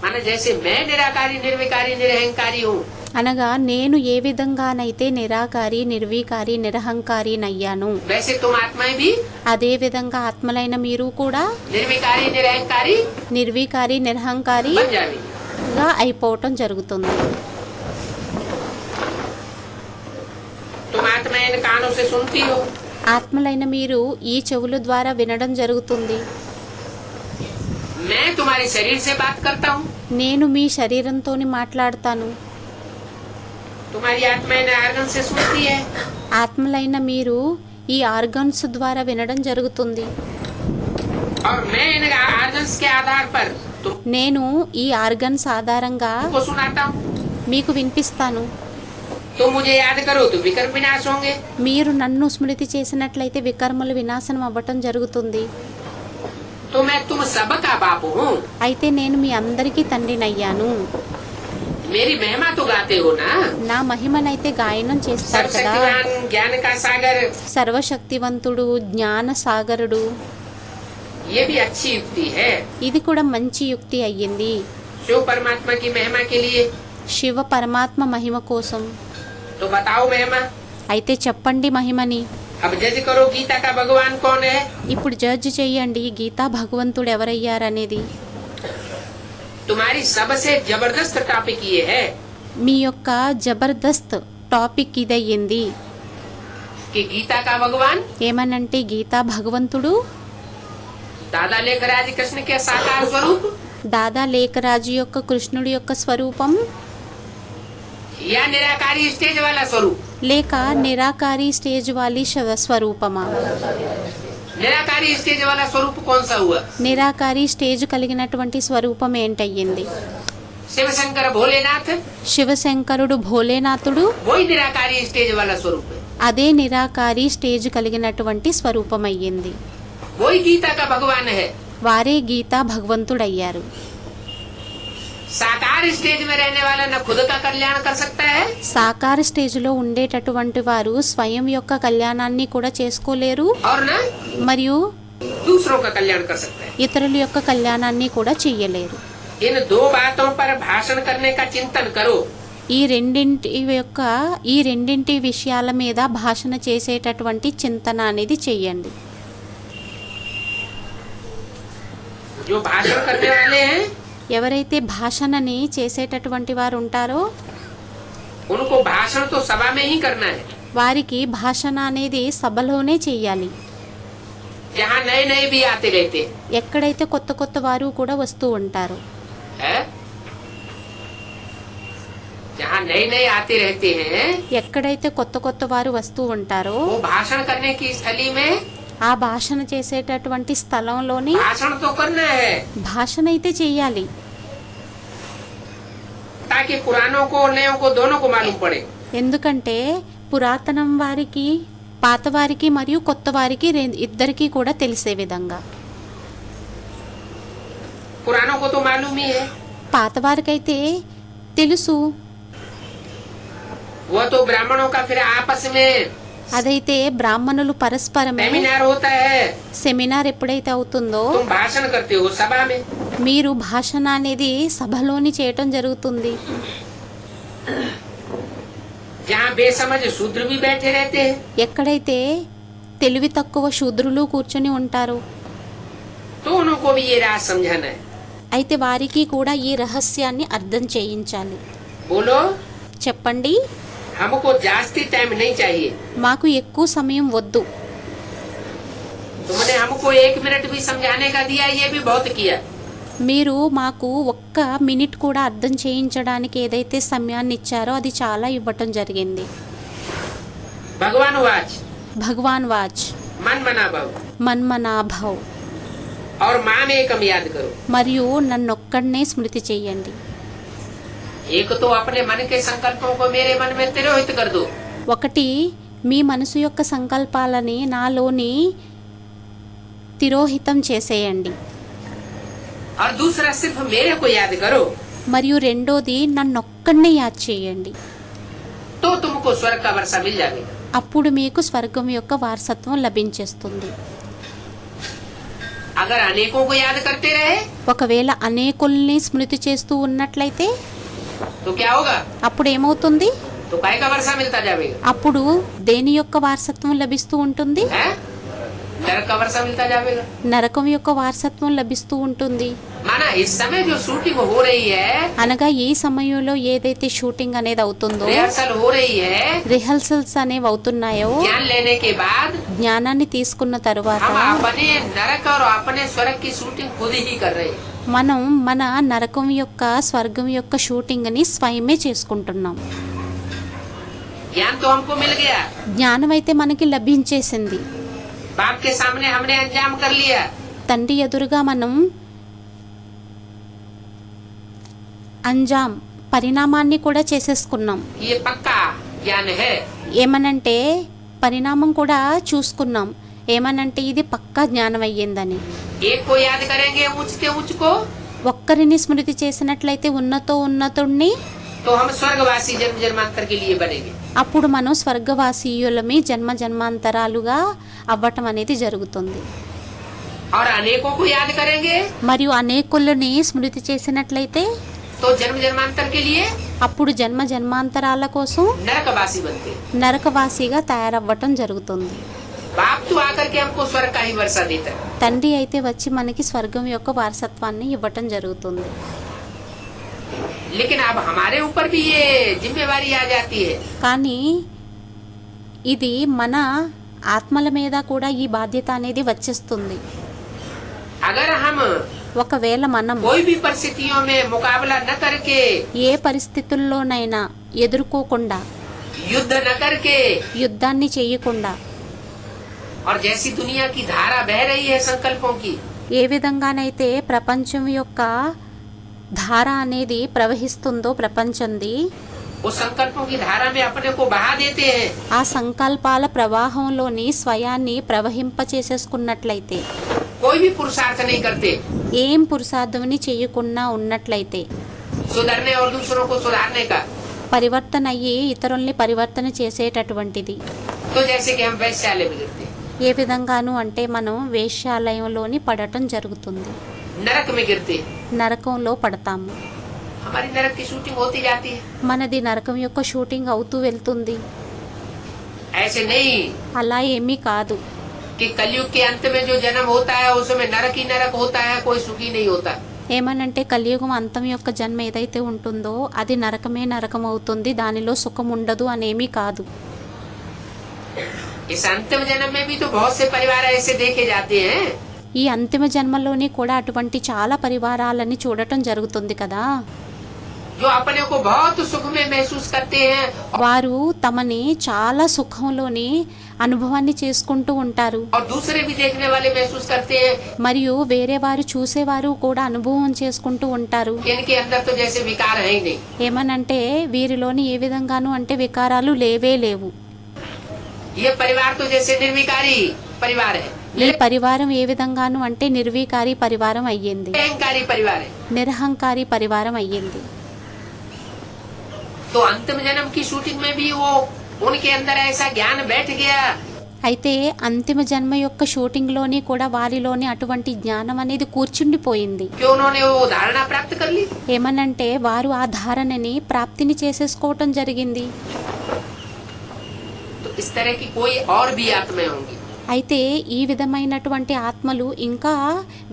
माने जैसे मैं निराकारी निर्विकारी निरहंकारी हूँ, అనగా నేను ఏ విధంగానైతే నిరాకారి నిర్వీకారి నిరహంకారి నయ్యాను वैसे तुम आत्माएं भी అదే విధంగా ఆత్మలైన మీరు కూడా निर्विकारी निरहंकारी నిర్వీకారి నిరహంకారిగా बन जाएंगे. అయిపోవటం జరుగుతుంది. तुम आत्माएं इन कानों से सुनती हो, ఆత్మలైన మీరు ఈ చెవుల ద్వారా వినడం జరుగుతుంది. मैं तुम्हारे शरीर से बात करता हूँ, నేను మీ శరీరంతోని మాట్లాడతాను. तुम्हारी आत्मा इन आर्गन से सुनती है. ఆత్మలైన మీరు ఈ ఆర్గన్స్ ద్వారా వినడం జరుగుతుంది. और मैं इन आर्गन्स के आधार पर నేను ఈ ఆర్గన్స్ ఆధారంగా तुमको सुनाता हूँ. మీకు వినిపిస్తాను. तुम मुझे याद करो तो विकर्म विनाश होंगे. మీరు నన్ను స్మృతి చేసినట్లయితే వికర్మలు వినాశనం అవ్వటం జరుగుతుంది. तो मैं तुम सबका बाप हूँ. అయితే నేను మీ అందరికీ తండ్రినయ్యాను. मेरी महिमा तो गाते हो ना. నా మహిమనైతే గాయనం చేస్తారు కదా. सर्वशक्तिवान ज्ञान का सागर, సర్వశక్తివంతుడు జ్ఞాన సాగరుడు. ये भी अच्छी युक्ति है. ఇది కూడా మంచి యుక్తి అయ్యింది. शिव परमात्मा की महिमा के लिए. శివ పరమాత్మ మహిమ కోసం. तो बताओ महिमा. అయితే చెప్పండి మహిమని. अब जज करो गीता का भगवान कौन है. ఇప్పుడు జడ్జ్ చెయ్యండి గీతా భగవంతుడు ఎవరయ్యారనేది. तुम्हारी सबसे जबरदस्त टॉपिक ये है మీ యొక్క జబర్దస్త్ టాపిక్ ఇదయ్యింది. कि गीता का भगवान ఏమనంటే గీతా భగవంతుడు दादा लेखराज कृष्ण के साकार स्वरूप దాదా లేఖరాజు యొక్క కృష్ణుడి యొక్క స్వరూపం या निराकारी स्टेज वाला स्वरूप. లేక నిరాకారి స్టేజ్ వాలి స్వరూపమా? निराकारी स्टेज वाला स्वरूप कौन सा हुआ. నిరాకారి స్టేజ్ కలిగినటువంటి స్వరూపం ఏంటయ్యింది? शिव शंकर भोलेनाथ శివశంకరుడు భోలేనాథుడు वही निराकारी स्टेज वाला स्वरूप है. అదే నిరాకారి స్టేజ్ కలిగినటువంటి స్వరూపం అయ్యింది. वही गीता का भगवान है. వారే గీతా భగవంతుడయ్యారు. साकार स्टेज में रहने वाला न खुद का कल्याण कर सकता है సాకార స్టేజ్లో ఉండేటటువంటి వారు స్వయం యొక్క కళ్యాణాన్ని కూడా చేసుకోలేరు और न మరియు दूसरों का कल्याण कर सकता है. ఇతరుల యొక్క కళ్యాణాన్ని కూడా చెయ్యలేరు. इन दो बातों पर भाषण करने का चिंतन करो. ఈ రెండింటి విషయాల మీద భాషణ చేసేటటువంటి చింతన అనేది చెయ్యండి. जो भाषण करने वाले हैं ఎవరైతే భాషణని చేసేటటువంటి వారు ఉంటారో उनको भाषण तो सभा में ही करना है. వారికి భాషణ అనేది సభలోనే చెయ్యాలి. जहाँ नए नए भी आते रहते हैं. ఎక్కడైతే కొత్త కొత్త వారు కూడా వస్తూ ఉంటారు, है? जहाँ नए नए आते रहते हैं ఎక్కడైతే కొత్త కొత్త వారు వస్తూ ఉంటారో वो भाषण करने की स्थली में ఆ భాషణ చేసేటటువంటి స్థలంలోని भाषण तो करना है భాషణ అయితే చెయ్యాలి. ताकि पुरानों को और नयों को दोनों को मालूम पड़े. ఎందుకంటే పురాతనం వారికి పాత వారికి మరియు కొత్త వారికి ఇద్దరికి కూడా తెలిసే విధంగా. पुरानों को तो मालूम ही है. పాత వారికైతే తెలుసు. वो तो ब्राह्मणों का फिर आपस में అదైతే బ్రాహ్మణులు పరస్పరమే सेमिनार होता है. సెమినార్ ఎప్పుడైతే అవుతుందో तुम भाषण करते हो सभा में. మీరు భాషణ అనేది సభలోని చేయటం జరుగుతుంది. जहाँ बेसमझ शूद्र भी बैठे रहते हैं ఎక్కడైతే తెలివి తక్కువ శూద్రులు కూర్చొని ఉంటారు तो उनको भी ये राज समझाना है। అయితే వారికి కూడా ఈ రహస్యాన్ని అర్థం చేయించాలి. बोलो, చెప్పండి. हमको जास्ती टाइम नहीं चाहिए। మాకు ఎక్కువ సమయం వద్దు. तुमने हमको 1 मिनट भी समझाने का दिया, ये भी बहुत किया। మీరు మాకు ఒక్క మినిట్ కూడా అర్థం చేయించడానికి ఏదైతే సమయాన్ని ఇచ్చారో అది చాలా ఇవ్వటం జరిగింది. भगवान वाच, భగవాన్ వాచ్, मन मना भाव మన్మనాభవ్, और माम एकम याद करो। మరియు నన్నొక్కడనే స్మృతి చెయ్యండి. एक तो अपने मन के संकल्पों को मेरे मन में तिरोहित कर दो। ఒకటి, మీ మనసు యొక్క సంకల్పాలని నాలోని తిరోహితం చేసేయండి. और दूसरा सिर्फ मेरे को याद करो, మరియు రెండోది నన్నొక్కడనే యాద్ చేయండి. तो तुमको स्वर्ग का वर्षा मिल जाएगा। అప్పుడు మీకు స్వర్గం యొక్క వారసత్వం లభించేస్తుంది. अगर अनेकों को याद करते रहे ఒకవేళ అనేకుల్ని స్మృతి చేస్తూ ఉన్నట్లయితే तो क्या होगा? అప్పుడు ఏమవుతుంది? तो काय का वर्षा मिलता जाएगा, అప్పుడు దేని యొక్క వారసత్వం లభిస్తూ ఉంటుంది? है? नरक का वर्षा मिलता जाएगा। నరకం యొక్క వారసత్వం లభిస్తూ ఉంటుంది. माना इस समय जो शूटिंग हो रही है, అనగా ఈ సమయంలో ఏదైతే షూటింగ్ అనేది అవుతుందో, रिहर्सल हो रही है, రిహర్సల్స్ అనేవి అవుతున్నాయో, ज्ञान लेने के बाद జ్ఞానాన్ని తీసుకున్న తరువాత हम अपने नरक और अपने स्वर्ग की शूटिंग खुद ही कर रहे हैं। మనం మన నరకం యొక్క స్వర్గం యొక్క షూటింగ్ ని స్వయమే చేసుకుంటున్నాం. ज्ञान तो हमको मिल गया, జ్ఞానం అయితే మనకి లభించేసింది. बाप के सामने हमने अंजाम कर लिया, తండ్రి ఎదురుగా మనం అంజాం పరిణామాన్ని కూడా చేసేసుకున్నాం. ये पक्का ज्ञान है। ఏమనంటే పరిణామం కూడా చూసుకున్నాం. ఏమనంటే ఇది పక్కా జ్ఞానం అయ్యిందని. एक को याद करेंगे ऊंचते ऊंच को, ఒక్కరిని స్మృతి చేసినట్లయితే ఉన్నతుణ్ణి, तो हम स्वर्गवासी जन्म जन्मांतर के लिए बनेंगे। అప్పుడు మనం స్వర్గవాసీయులమి జన్మ జన్మాంతరాలుగా అవ్వటం అనేది జరుగుతుంది. और अनेकों को याद करेंगे మరియు అనేకులని స్మృతి చేసినట్లయితే तो जन्म जन्मांतर के लिए అప్పుడు జన్మ జన్మాంతరాల కోసం नरकवासी बनते। నరకవాసిగా తయారవ్వటం జరుగుతుంది. बाप तो आकर के हमको स्वर्ग का ही वर्षा देता है। తండ్రి అయితే వచ్చి మనకి స్వర్గం యొక్క వారసత్వాన్ని ఇవ్వటం జరుగుతుంది. लेकिन अब हमारे ऊपर भी ये जिम्मेवारी आ जाती है। కానీ ఇది మన ఆత్మల మీద కూడా ఈ బాధ్యత అనేది వచ్చేస్తుంది. अगर हम ఒకవేళ మనం कोई भी परिस्थितियों में मुकाबला न करके, ఏ పరిస్థితుల్లోనైనా ఎదుర్కోకుండా, युद्ध न करके, యుద్ధాన్ని చేయకుండా, और जैसी दुनिया की धारा बह रही है संकल्पों की, ఏ విధంగానైతే ప్రపంచం యొక్క ధార అనేది ప్రవహిస్తుందో ప్రపంచంది, उस संकल्पों की धारा में अपने को बहा देते हैं, ఆ సంకల్పాల ప్రవాహంలోని స్వయాన్ని ప్రవహింపచేసేసుకున్నట్లయితే, कोई भी पुरुषार्थ नहीं करते ఏం పురుషార్థమని చేయకుండా ఉన్నట్లయితే, सुधरने और दूसरों को सुधारने का, పరివర్తన అయ్యి ఇతరుల్ని పరివర్తన చేసేటటువంటిది. तो जैसे कि हम वैश्यालय में गिरते, ఏ విధంగాను అంటే మనం వేశ్యాలయంలోని పడటం జరుగుతుంది, नरक में गिरते, నరకంలో పడతాము. हमारी नरक की शूटिंग होती जाती है। మనది నరకం యొక్క షూటింగ్ అవుతూ వెళ్తుంది. ऐसे नहीं అలా ఏమీ కాదు. कि कलयुग के अंत में जो जन्म होता है उसमें नरक ही नरक होता है, कोई सुखी नहीं होता। ఏమనంటే కలియుగం అంతం యొక్క జన్మ ఏదైతే ఉంటుందో అది నరకమే నరకం అవుతుంది, దానిలో సుఖం ఉండదు అనేమీ కాదు. इस अंतिम जन्म में भी तो बहुत से परिवार ऐसे देखे जाते हैं ఈ అంతిమ జన్మలోని కూడా అటువంటి చాలా పరివారాలని చూడటం జరుగుతుంది కదా. जो अपने को बहुत सुख में महसूस करते हैं, వారు తమని చాలా సుఖంలోని అనుభవాన్ని చేసుకుంటూ ఉంటారు. और दूसरे भी देखने वाले महसूस करते हैं మరియు వేరే వారు చూసేవారు కూడా అనుభవం చేసుకుంటూ ఉంటారు. कि इनके अंदर तो जैसे विकार है ही नहीं। ఏమనంటే వీరిలోని ఏ విధంగాను అంటే వికారాలు లేవే లేవు. ये परिवार तो जैसे निर्विकारी परिवार है, ఈ పరివారం ఏ విధంగాను అంటే నిర్వికారి పరివారం అయ్యింది, अहंकारी परिवार है। నిరహంకారి పరివారం అయ్యింది. तो अंतिम जन्म की शूटिंग में भी वो उनके अंदर ऐसा ज्ञान बैठ गया అయితే అంతిమ జన్మ యొక్క షూటింగ్ లోని కూడా వారిలోని అటువంటి జ్ఞానం అనేది కూర్చుండిపోయింది. कि उन्होंने वो धारणा प्राप्त कर ली। ఏమనంటే వారు ఆ ధారణని ప్రాప్తిని చేసేసుకోవటం జరిగింది. तो इस तरह की कोई और भी आत्माएं होंगी। అయితే ఈ విధమైనటువంటి ఆత్మలు ఇంకా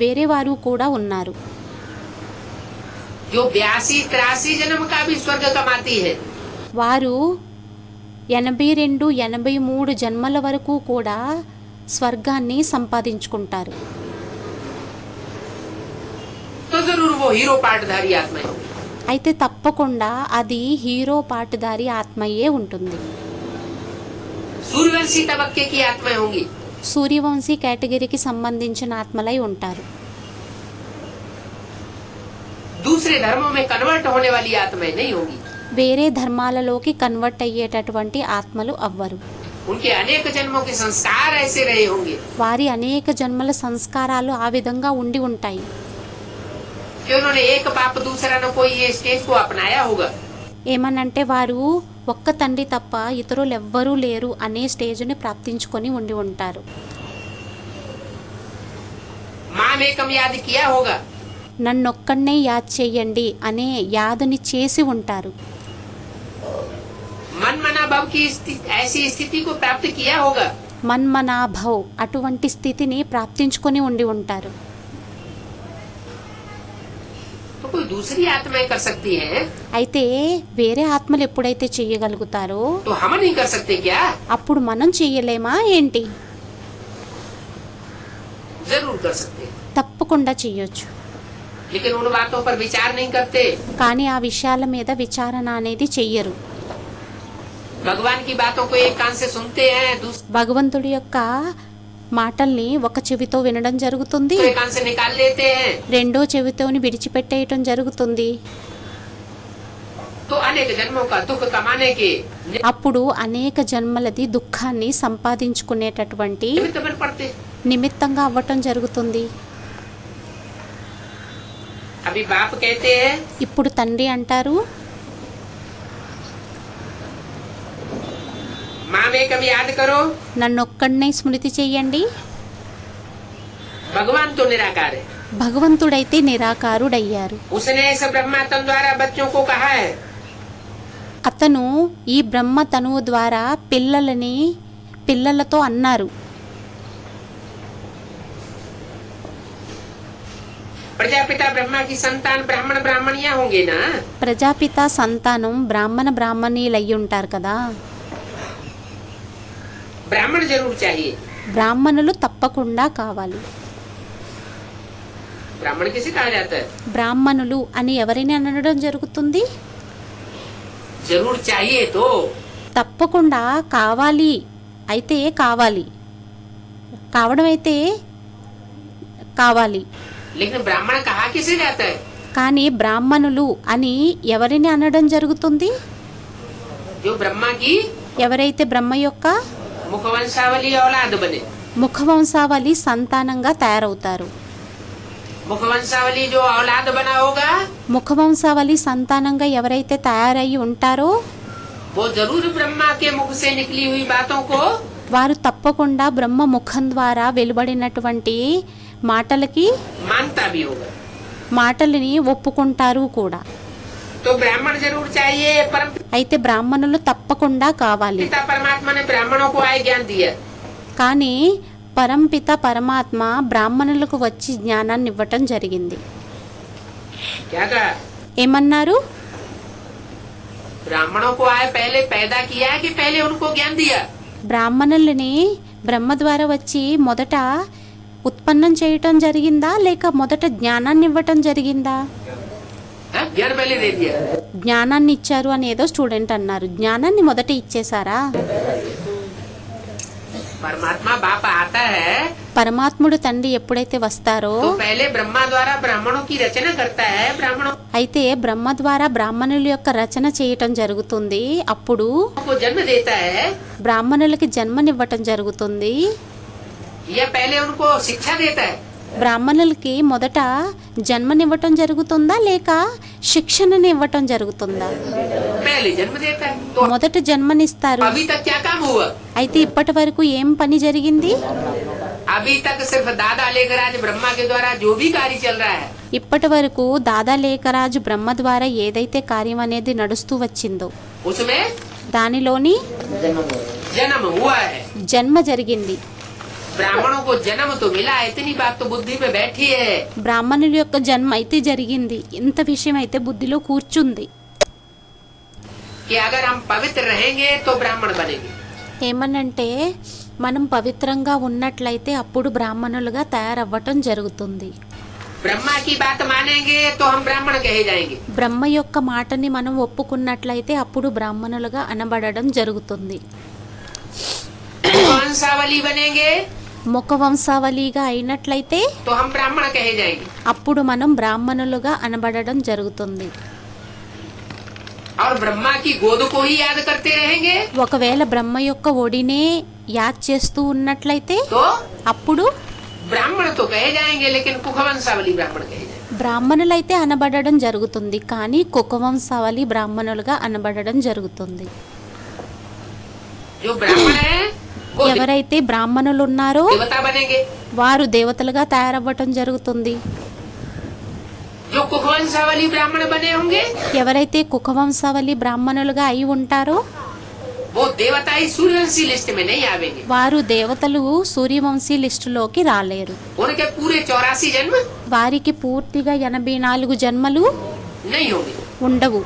వేరే వారు కూడా ఉన్నారు. जो 82-83 जन्म का भी स्वर्ग कमाती है. వారు 82, 83 జన్మల వరకు కూడా స్వర్గాన్ని సంపాదించుకుంటారు. तो जरूर वो हीरो पार्टधारी आत्माएं होंगी. అయితే తప్పకుండా అది హీరో పాటుదారి ఆత్మయే ఉంటుంది. सूर्यवंशी तबक्के की आत्माएं होंगी. సూర్యవంశీ కేటగిరీకి సంబంధించిన ఆత్మలై ఉంటారు. दूसरे धर्मों में कन्वर्ट होने वाली आत्माएं नहीं होंगी. వేరే ధర్మాలలోకి కన్వర్ట్ అయ్యేటటువంటి ఆత్మలు అవ్వరు. उनके अनेक जन्मों के संस्कार ऐसे रहे होंगे వారి అనేక జన్మల సంస్కారాలు ఆ విధంగా ఉండి ఉంటాయి. कि उन्होंने एक बाप दूसरा न कोई ये स्टेज को अपनाया होगा. ఏమనంటే వారు ఒక్క తండ్రి తప్ప ఇతరులు ఎవ్వరూ లేరు అనే స్టేజ్ని ప్రాప్తించుకొని ఉండి ఉంటారు. माँ में कम याद किया होगा. నన్నొక్కడనే యాద్ చెయ్యండి అనే యాదుని చేసి ఉంటారు. मन मना भाव की ऐसी स्थिति को प्राप्त किया होगा. మన్మనాభవ్ అటువంటి స్థితిని ప్రాప్తించుకొని ఉండి ఉంటారు. तो कोई दूसरी आत्माएं कर सकती हैं అయితే వేరే ఆత్మలు ఎప్పుడైతే చెయ్యగలుగుతారో तो हम नहीं कर सकते क्या? అప్పుడు మనం చెయ్యలేమా ఏంటి? जरूर कर सकते, తప్పకుండా చెయ్యొచ్చు. लेकिन उन बातों पर विचार नहीं करते. కానీ ఆ విషయాల మీద విచారణ అనేది చెయ్యరు. भगवान की बातों को एक कान से सुनते हैं, दूसरे భగవంతుడి యొక్క మాటల్ని ఒక చెవితో వినడం జరుగుతుంది, कान से निकाल लेते हैं. రెండో చెవితోని విడిచిపెట్టేయటం జరుగుతుంది. तो अनेक जन्मों का दुख कमाने के అప్పుడు అనేక జన్మలది దుఃఖాన్ని సంపాదించుకునేటటువంటి निमित्त बन पड़ते. నిమిత్తంగా అవ్వటం జరుగుతుంది. अभी बाप कहते हैं ఇప్పుడు తండ్రి అంటారు, माँ में कभी याद करो. నన్నొక్కడనే స్మృతి చెయ్యండి. भगवान तो निराकार है. భగవంతుడైతే నిరాకారుడయ్యారు. उसने इस ब्रह्मात्म द्वारा बच्चों को कहा है అతను ఈ బ్రహ్మ తనువు ద్వారా పిల్లలతో అన్నారు, प्रजापिता ब्रह्मा की संतान ब्राह्मण ब्राह्मणियां होंगे ना. ప్రజాపిత సంతానం బ్రాహ్మణీలయ్యి ఉంటారు కదా. ब्राह्मण जरूर चाहिए. బ్రాహ్మణులు తప్పకుండా కావాలి. ब्राह्मण किसे कहा जाता है? బ్రాహ్మణులు అని ఎవరిని అనడం జరుగుతుంది? जरूर चाहिए तो తప్పకుండా కావాలి. అయితే కావాలి, కావడం అయితే కావాలి. लेकिन ब्राह्मण कहा किसे जाता है? కానీ బ్రాహ్మణులు అని ఎవరిని అనడం జరుగుతుంది? जो ब्रह्मा की ఎవరైతే బ్రహ్మ యొక్క मुखवंशावली औलाद बने. ముఖవంశావళి సంతానంగా తయారవుతారు. मुखवंशावली जो औलाद बना होगा ముఖవంశావళి సంతానంగా ఎవరైతే తయారయ్యి ఉంటారో वो जरूर ब्रह्मा के मुख से निकली हुई बातों को వారు తప్పకుండా బ్రహ్మ ముఖం ద్వారా వెలువడినటువంటి మాటలకి मानता भी होगा. మాటలని ఒప్పుకుంటారు కూడా. तो ब्राह्मण जरूर चाहिए. परम అయితే బ్రాహ్మణులు తప్పకుండా కావాలి. पिता परमात्मा ने ब्राह्मणों को आय ज्ञान दिया. కానీ పరంపిత పరమాత్మ బ్రాహ్మణులకు వచ్చి జ్ఞానాన్ని ఇవ్వటం జరిగింది. क्या कहा? ఏమన్నారు? ब्राह्मणों को आय पहले पैदा किया कि पहले उनको ज्ञान दिया? బ్రాహ్మణులని బ్రహ్మ ద్వారా వచ్చి మొదట ఉత్పన్నం చేయటం జరిగిందా లేక మొదట జ్ఞానాన్ని ఇవ్వటం జరిగిందా? हाँ? ज्ञान पहले दे दिया. జ్ఞానాన్ని ఇచ్చారు అని ఏదో స్టూడెంట్ అన్నారు. జ్ఞానాన్ని మొదట ఇచ్చేసారా? परमात्मा बाप आता है పరమాత్ముడు తండ్రి ఎప్పుడైతే వస్తారో तो पहले ब्रह्मा द्वारा ब्राह्मणों की रचना करता है. ब्राह्मणों అయితే బ్రహ్మ ద్వారా బ్రాహ్మణుల యొక్క రచన చేయటం జరుగుతుంది. అప్పుడు को जन्म देता है బ్రాహ్మణులకి జన్మనివ్వటం జరుగుతుంది. या पहले उनको शिक्षा देता है? బ్రాహ్మణులకి మొదట జన్మనివ్వటం జరుగుతుందా లేక శిక్షణని ఇవ్వటం జరుగుతుందా? पहले जन्म देता है. तो మొదట జన్మనిస్తారు. अभी तक क्या काम हुआ? అయితే ఇప్పటి వరకు ఏం పని జరిగింది? अभी तक सिर्फ दादा लेकर आज ब्रह्मा के द्वारा जो भी कार्य चल रहा है ఇప్పటి వరకు దాదా లేఖరాజు బ్రహ్మ ద్వారా ఏదైతే కార్యం అనేది నడుస్తూ వచ్చిందో उसमें దానిలోని जन्म हुआ है. జన్మ జరిగింది. ब्राह्मणों को जन्म तो मिला, इतनी बात तो बुद्धि में बैठी है బ్రాహ్మణుల యొక్క జన్మ అయితే జరిగింది, ఇంత విషయం అయితే బుద్ధిలో కూర్చుంది. कि अगर हम पवित्र रहेंगे तो ब्राह्मण बनेंगे. ఏమనంటే మనం పవిత్రంగా ఉన్నట్లయితే అప్పుడు బ్రాహ్మణులుగా తయారవ్వటం జరుగుతుంది. ब्रह्मा की बात मानेंगे तो हम ब्राह्मण कहे जाएंगे. బ్రహ్మ యొక్క మాటని మనం ఒప్పుకున్నట్లయితే అప్పుడు బ్రాహ్మణులుగా అనబడడం జరుగుతుంది. वंशावली बनेंगे ముఖ వంశావళిగా అయినట్లయితే तो हम ब्राह्मण कहे जाएंगे. అప్పుడు మనం బ్రాహ్మణులుగా అనబడడం జరుగుతుంది. और ब्रह्मा की गोद को ही याद करते रहेंगे ఒకవేళ బ్రహ్మ యొక్క ఒడినే యాద్ చేస్తూ ఉన్నట్లయితే तो అప్పుడు ब्राह्मण तो कहे जाएंगे, लेकिन कुखवंशावली ब्राह्मण कहे जाएंगे. బ్రాహ్మణులైతే అనబడడం జరుగుతుంది, కానీ కుకవంశావళి బ్రాహ్మణులుగా అనబడడం జరుగుతుంది. जो ब्राह्मण है वो ఎవరైతే బ్రాహ్మణులు ఉన్నారో देवता बनेंगे. వారు దేవతలుగా తయారవ్వటం జరుగుతుంది. जो कुखवंशावली ब्राह्मण बने होंगे ఎవరైతే కుకవంశావళి బ్రాహ్మణులుగా అయి ఉంటారో वो देवता ही सूर्यवंशी लिस्ट में नहीं आवेंगे. వారు దేవతలు సూర్యవంశీ లిస్టులోకి రాలేరు. उनके पूरे 84 जन्म వారికి పూర్తిగా 84 జన్మలు नहीं होंगे. ఉండవు.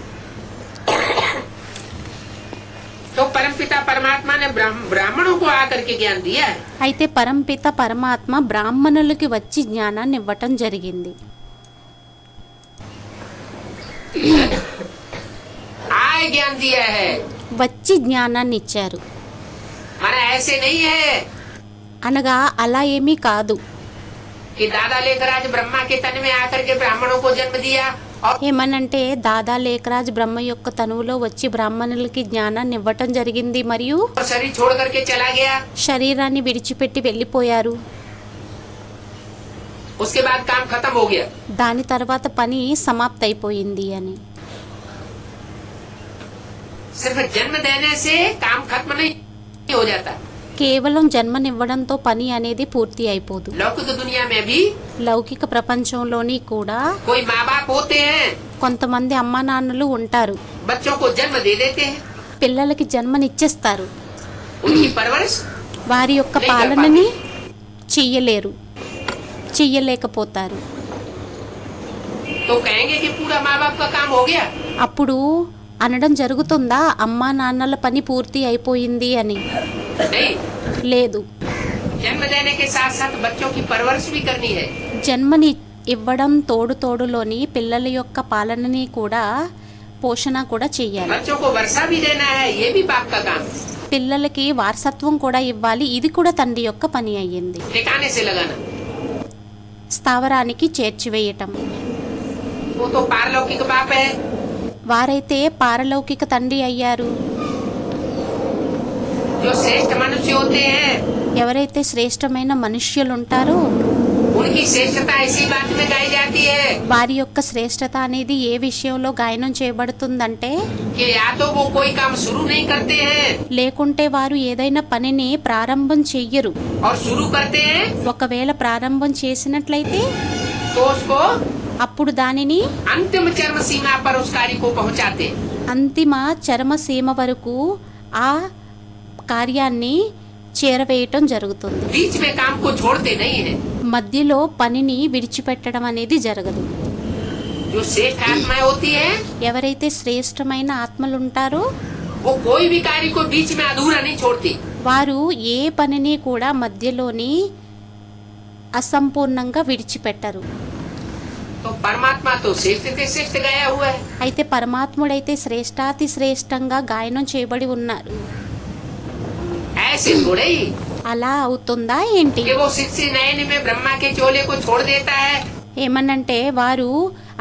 तो परमपिता परमात्मा ने ब्राह्मणों को आकर के ज्ञान दिया है. అయితే పరంపిత పరమాత్మ బ్రాహ్మణులకి వచ్చి జ్ఞానాన్ని ఇవ్వటం జరిగింది. आय ज्ञान दिया है. వచ్చి జ్ఞానాన్ని ఇచ్చారు. माना ऐसे नहीं है అనగా అలా ఏమీ కాదు. कि दादा लेकर आज ब्रह्मा के तन में आकर के ब्राह्मणों को जन्म दिया और ఏమనంటే దాదా లేఖరాజ్ బ్రహ్మ యొక్క తనువులో వచ్చి బ్రాహ్మణులకి జ్ఞానాన్ని ఇవ్వటం జరిగింది మరియు शरीर छोड़ करके चला गया. శరీరాన్ని విడిచిపెట్టి వెళ్ళిపోయారు. उसके बाद काम खत्म हो गया. దాని తర్వాత పని సమాప్తైపోయింది అని. सिर्फ जन्म देने से काम खत्म नहीं हो जाता. కేవలం జన్మనివ్వడంతో పని అనేది పూర్తి అయిపోదు. लौकिक दुनिया में भी లౌకిక ప్రపంచంలోని కూడా कोई माँ बाप होते हैं, కొంతమంది అమ్మా నాన్నలు ఉంటారు. बच्चों को जन्म दे देते हैं, పిల్లలకి జన్మనిచ్చేస్తారు, उनकी परवरिश వారి యొక్క పాలనని చెయ్యలేకపోతారు. तो कहेंगे कि पूरा माँ बाप का काम हो गया. అప్పుడు అనడం జరుగుతుందా అమ్మా నాన్నల పని పూర్తి అయిపోయింది అని? नहीं, లేదు. जन्म देने के साथ साथ बच्चों की परवरिश भी करनी है. జన్మని ఇవ్వడం తోడులోని పిల్లల యొక్క పాలనని కూడా పోషణ కూడా చెయ్యాలి. बच्चों को वर्षा भी देना है, ये भी बाप का काम है. పిల్లలకి వారసత్వం కూడా ఇవ్వాలి, ఇది కూడా తండ్రి యొక్క పని అయ్యింది. ठिकाने से लगाना స్థావరానికి చేర్చివేయటం. वो तो पारलौकिक बाप है. వారైతే పారలౌకిక తండ్రి అయ్యారు. जो श्रेष्ठ मनुष्य होते हैं ఎవరైతే శ్రేష్టమైన మనుష్యులు ఉంటారో उनकी श्रेष्ठता इसी बात में गाई जाती है వారి యొక్క శ్రేష్టత అనేది ఏ విషయంలో గాయనం చేయబడుతుందంటే कि या तो वो कोई काम शुरू नहीं करते हैं లేకుంటే వారు ఏదైనా పనిని ప్రారంభం చెయ్యరు. और शुरू करते हैं ఒకవేళ ప్రారంభం చేసినట్లయితే तो उसको అప్పుడు దానిని अंतिम चरम सीमा पर उस कार्य को पहुंचाते हैं. అంతిమ చరమ సీమ వరకు ఆ కార్యాన్ని చేరవేయటం జరుగుతుంది. बीच में काम को छोड़ते नहीं है. మధ్యలో పనిని విడిచిపెట్టడం అనేది జరగదు. जो श्रेष्ठ आत्माएं होती है ఎవరైతే శ్రేష్టమైన ఆత్మలు ఉంటారో वो कोई भी कार्य को बीच में अधूरा नहीं छोड़ती. వారు ఏ పనిని కూడా మధ్యలోని అసంపూర్ణంగా విడిచిపెట్టరు. तो परमात्मा तो श्रेष्ठ से श्रेष्ठ गया हुआ है. అయితే పరమాత్ముడైతే శ్రేష్టాతి శ్రేష్టంగా గాయనం చేయబడి ఉన్నారు. ऐसे थोड़े ही అలా అవుతుందా ఏంటి? कि वो 69 में ब्रह्मा के चोले को छोड़ देता है ఏమనంటే వారు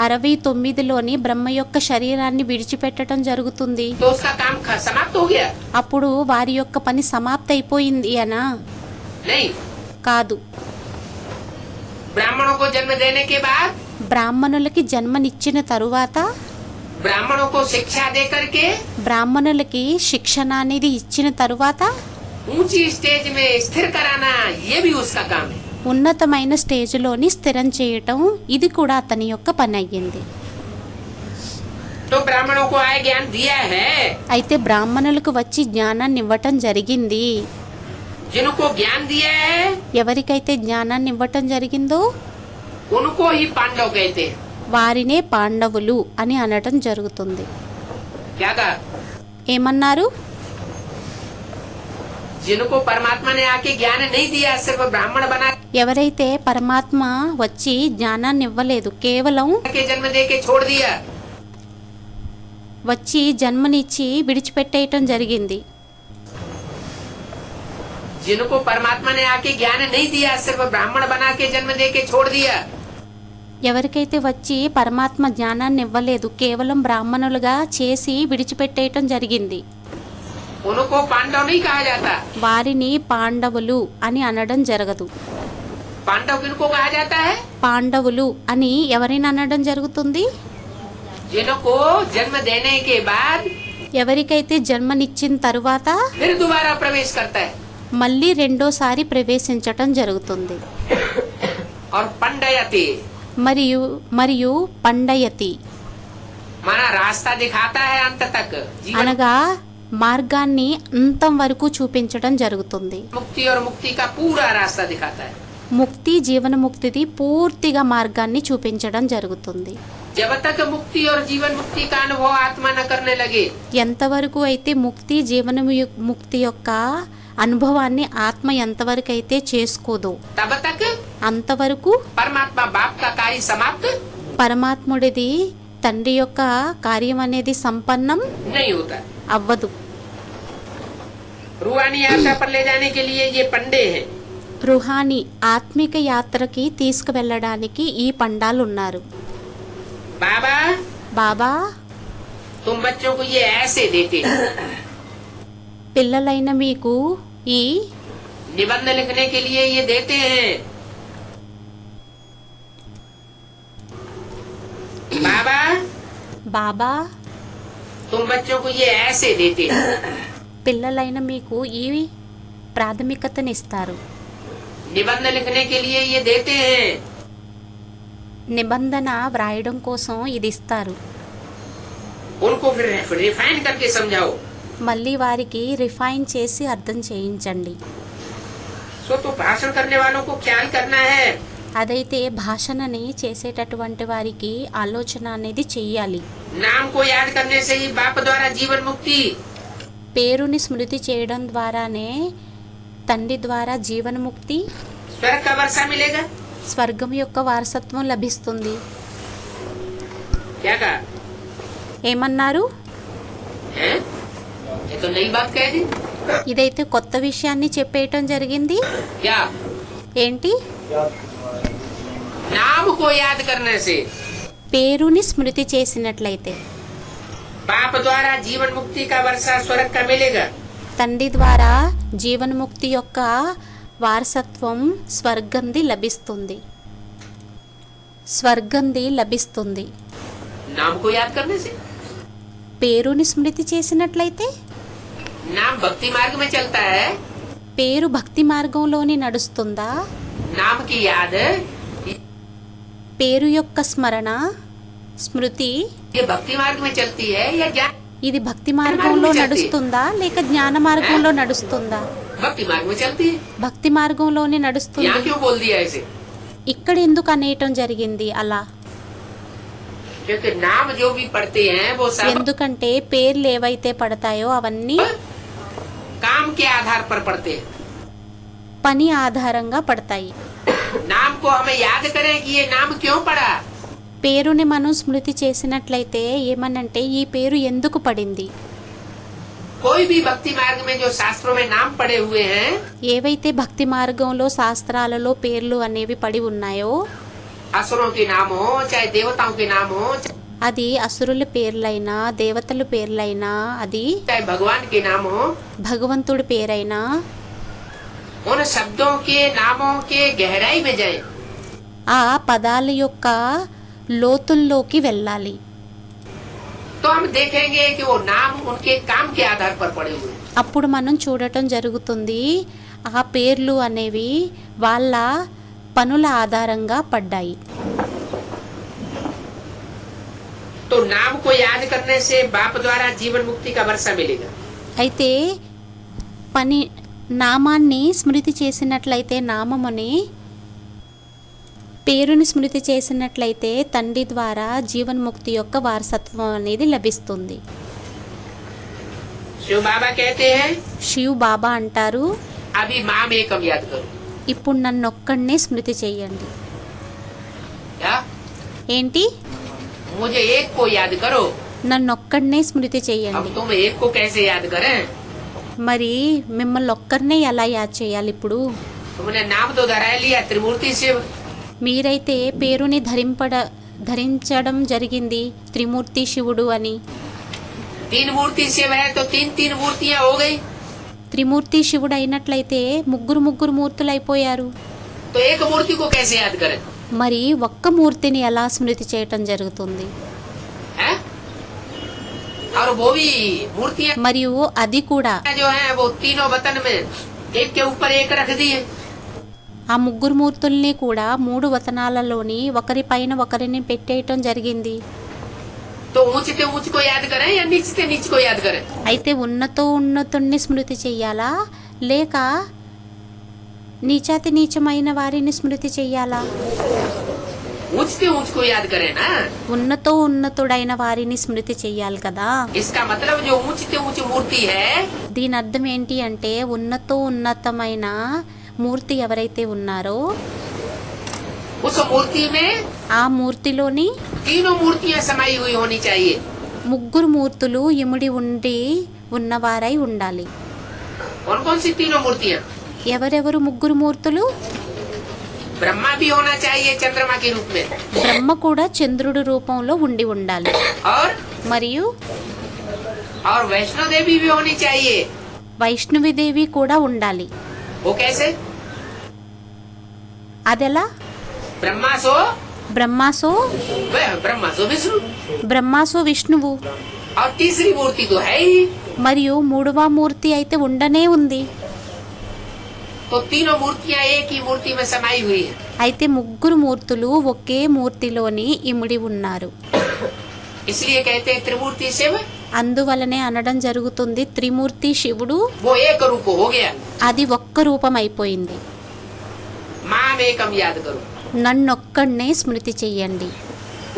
69లోని బ్రహ్మ యొక్క శరీరాన్ని విడిచిపెట్టడం జరుగుతుంది. तो उसका काम समाप्त हो गया. అప్పుడు వారి యొక్క పని సమాప్త అయిపోయింది అనా? नहीं, కాదు. ब्राह्मणों को जन्म देने के बाद బ్రాహ్మణులకి జన్మనిచ్చిన తరువాత ब्राह्मणों को शिक्षा दे करके బ్రాహ్మణులకి శిక్షణ అనేది ఇచ్చిన తరువాత ऊंची स्टेज में स्थिर कराना, ये भी उसका काम है. ఉన్నతమైన స్టేజ్లోని స్థిరం చేయటం ఇది కూడా అతని యొక్క పని అయ్యింది. तो ब्राह्मणों को आय ज्ञान दिया है అయితే బ్రాహ్మణులకు వచ్చి జ్ఞానాన్ని ఇవ్వటం జరిగింది. जिनको ज्ञान दिया है ఎవరికైతే జ్ఞానాన్ని ఇవ్వటం జరిగిందో उनको ही पांडव कहते हैं। వారినే పాండవులు అని అనటం జరుగుతుంది. क्या कहा? ఏమన్నారు? जिनको परमात्मा ने आके ज्ञान नहीं दिया, सिर्फ ब्राह्मण बना ఎవరైతే పరమాత్మ వచ్చి జ్ఞానాన్ని ఇవ్వలేదు, కేవలం के जन्म दे के छोड़ दिया, వచ్చి జన్మనిచ్చి విడిచిపెట్టేయటం జరిగింది. जिनको परमात्मा ने आके ज्ञान नहीं दिया, सिर्फ ब्राह्मण बना के जन्म दे के छोड़ दिया, ఎవరికైతే వచ్చి పరమాత్మ జ్ఞానాన్ని ఇవ్వలేదు, కేవలం బ్రాహ్మణులుగా చేసి విడిచిపెట్టేయటం జరిగింది, उनको पांडव नहीं कहा जाता। వారిని పాండవులు అని అనడం జరగదు. पांडव किनको कहा जाता है? పాండవులు అని ఎవరిని అనడం జరుగుతుంది? जिनको जन्म देने के बाद ఎవరికైతే జన్మనిచ్చిన తరువాత फिर दोबारा प्रवेश करता है। మళ్ళీ రెండోసారి ప్రవేశించటం జరుగుతుంది. और पंडयति మరియు మరియు పండయతి माना रास्ता दिखाता है अंत तक, जीवन అనగా మార్గాన్ని అంతం వరకు చూపించడం జరుగుతుంది. मुक्ति और मुक्ति का पूरा रास्ता दिखाता है। ముక్తి జీవనముక్తిది పూర్తిగా మార్గాన్ని చూపించడం జరుగుతుంది. जब तक मुक्ति और जीवन मुक्ति का अनुभव आत्मा न करने लगे, ఎంతవరకు అయితే ముక్తి ముక్తి యొక్క అనుభవాన్ని ఆత్మ ఎంతవరకు అయితే చేసుకోదో तब तक అంతవరకు परमात्मा बाप का कार्य समाप्त పరమాత్ముడిది తండ్రి యొక్క కార్యం అనేది సంపన్నం नहीं होता। అవ్వదు. रूहानी यात्रा पर ले जाने के लिए ये पंडे हैं। రుహాని ఆత్మిక యాత్రకి తీసుకువెళ్ళడానికి ఈ పండాలు ఉన్నారు. बाबा బాబా तुम बच्चों को ये ऐसे देते हैं। పిల్లలైన మీకు ఈ निबंध लिखने के लिए ये देते हैं। बाबा బాబా तुम बच्चों को ये ऐसे देते हैं। పిల్లలైన మీకు ఈ ప్రాథమికతనిస్తారు. निबंध लिखने के लिए ये देते हैं। నిబంధన వ్రాయడం కోసం ఇది ఇస్తారు. उनको फिर रिफाइन करके समझाओ। మళ్ళీ వారికి రిఫైన్ చేసి అర్థం చేయించండి. सो तो भाषण करने वालों को क्या करना है? అదైతే భాషణని చేసేటటువంటి వారికి ఆలోచన అనేది చెయ్యాలి. नाम को याद करने से ही बाप द्वारा जीवन मुक्ति, పేరుని స్మృతి చేయడం ద్వారానే తండ్రి ద్వారా జీవన్ముక్తి, स्वर्ग का वर्षा मिलेगा। స్వర్గం యొక్క వారసత్వం లభిస్తుంది. क्या कहा ఏమన్నారు? है? ये तो नई बात कह दी। ఇదైతే కొత్త విషయాన్ని చెప్పేయటం జరిగింది. क्या? ఏంటి? नाम को याद करने से పేరుని స్మృతి చేసినట్లయితే बाप द्वारा जीवन मुक्ति का वर्षा स्वर्ग का मिलेगा। తండ్రి ద్వారా జీవన్ముక్తి యొక్క వారసత్వం స్వర్గంది లభిస్తుంది. స్వర్గంది లభిస్తుంది. नाम को याद करने से పేరుని స్మృతి చేసినట్లయితే नाम भक्ति मार्ग में चलता है। పేరు భక్తి మార్గంలోని నడుస్తుందా? नाम की याद పేరు యొక్క స్మరణ స్మృతి ये भक्ति मार्ग में चलती है या ज्ञान ఇది భక్తి మార్గంలో నడుస్తుందా లేక జ్ఞాన మార్గంలో నడుస్తుందా? भक्ति मार्ग में चलती है। భక్తి మార్గంలోనే यहाँ నడుస్తుంది. क्यों बोल दिया ऐसे? ఇక్కడ ఎందుకు అనేయటం జరిగింది అలా? क्योंकि नाम जो भी पढ़ते हैं वो सब ఎందుకంటే పేర్లు ఏవైతే పడతాయో అవన్నీ काम के आधार पर पढ़ते हैं। పని ఆధారంగా పడతాయి. नाम को हमें याद करें कि ये नाम क्यों पड़ा। పేరుని మనం స్మృతి చేసినట్లయితే ఏమనంటే ఈ పేరు ఎందుకు పడింది? कोई भी भक्ति मार्ग में जो शास्त्रों में नाम पड़े हुए हैं, ఏవైతే భక్తి మార్గంలో శాస్త్రాలలో పేర్లు అనేవి పడి ఉన్నాయో असुरों के नाम हो चाहे देवताओं के नाम हो అది అసురుల పేర్లైనా దేవతల పేర్లైనా అది चाहे भगवान के नाम हो, భగవంతుడి పేరైనా उन शब्दों के नामों के गहराई में जाए। ఆ పదాల యొక్క లోతుల్లోకి వెళ్ళాలి. तो हम देखेंगे कि वो नाम उनके काम के आधार पर पड़े हुए हैं। అప్పుడు మనం చూడటం జరుగుతుంది ఆ పేర్లు అనేవి వాళ్ళ పనుల ఆధారంగా పడ్డాయి. तो नाम को याद करने से बाप द्वारा जीवन मुक्ति का वर्षा मिलेगा। అయితే పని నామాన్ని స్మృతి చేసినట్లయితే నామముని పేరుని స్మృతి చేసినట్లయితే తండ్రి ద్వారా జీవన్ముక్తి యొక్క వారసత్వం అనేది లభిస్తుంది. शिव बाबा कहते हैं శివ్ బాబా అంటారు, अभी माम एकम याद करो. ఇప్పుడు నన్నొక్కడినే స్మృతి చెయ్యండి. क्या? ఏంటి? मुझे एक को याद करो. నన్నొక్కడినే స్మృతి अब చెయ్యండి. तुम एक को कैसे याद करें? మరి మిమ్మల్ని ఒక్కరినే ఎలా యాద్ చేయాలి? ఇప్పుడు तुमने नाम तो धरा लिया त्रिमूर्ति शिव. మీరైతే పేరుని ధరించడం జరిగింది త్రిమూర్తి శివుడు అని. तीन मूर्ति शिव है तो तीन तीन मूर्तियाँ हो गई. త్రిమూర్తి శివుడు అయినట్లయితే ముగ్గురు మూర్తులు అయిపోయారు. तो एक मूर्ति को कैसे याद करें? మరి ఒక్క మూర్తిని ఎలా స్మృతి చేయటం జరుగుతుంది? है? और वो भी मूर्तियाँ మరియు అది కూడా जो है वो तीनों वतन में एक के ऊपर एक रख दिए. ఆ ముగ్గురు మూర్తుల్ని కూడా 3 వతనాలలోని ఒకరిపైన ఒకరిని పెట్టేయటం జరిగింది. तो ऊंचते ऊंच को याद करें या नीचते नीच को याद करें? అయితే ఉన్నతుణ్ణి స్మృతి చెయ్యాలా లేక నీచాతి నీచమైన వారిని స్మృతి చెయ్యాలా? ऊंचते ऊंच को याद करें ना. ఉన్నతుడైన వారిని స్మృతి చెయ్యాలి కదా. इसका मतलब जो ऊंचते ऊंच मूर्ति है దీని అర్థం ఏంటి అంటే ఉన్నతమైన మూర్తి ఎవరైతే ఉన్నారో उस मूर्ति में ఆ మూర్తిలోని तीनों मूर्तियाँ समाई हुई होनी चाहिए. ముగ్గురు మూర్తులు ఇముడి ఉన్నవారై ఉండాలి. कौन कौन सी तीनों मूर्तियाँ? ఎవరెవరు ముగ్గురు మూర్తులు? ब्रह्मा भी होना चाहिए चंद्रमा के रूप में. బ్రహ్మ కూడా చంద్రుడి రూపంలో ఉండాలి. और మరియు वैष्णो देवी भी होनी चाहिए. వైష్ణవిదేవి కూడా ఉండాలి. वो कैसे? అదెలా? ब्रह्मा सो विष्णु బ్రహ్మాసో విష్ణువు. और तीसरी मूर्ति तो है ही. మరియు 3వ మూర్తి అయితే ఉండనే ఉంది. तो तीनों मूर्तियाँ एक ही मूर्ति में समाई हुई है. అయితే ముగ్గురు మూర్తులు ఒకే మూర్తిలోని ఇమిడి ఉన్నారు. इसलिए कहते हैं त्रिमूर्ति शिव. అందువలనే అనడం జరుగుతుంది త్రిమూర్తి శివుడు. वो एक रूप हो गया. అది ఒక్క రూపం అయిపోయింది. माम एकम याद करो. నన్నొక్కడినే స్మృతి చెయ్యండి.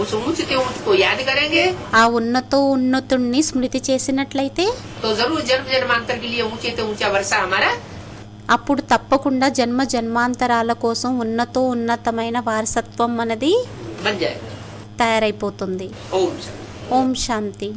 उस ऊंचते ऊंच को याद करेंगे ఆ ఉన్నతుణ్ణి స్మృతి చేసినట్లయితే तो जरूर जन्म जन्मांतर के लिए ऊंचे से ऊंचा वर्षा हमारा అప్పుడు తప్పకుండా జన్మాంతరాల కోసం ఉన్నతమైన వారసత్వం మనది बन जाएगा. తయారైపోతుంది. ओम ఓం శాంతి.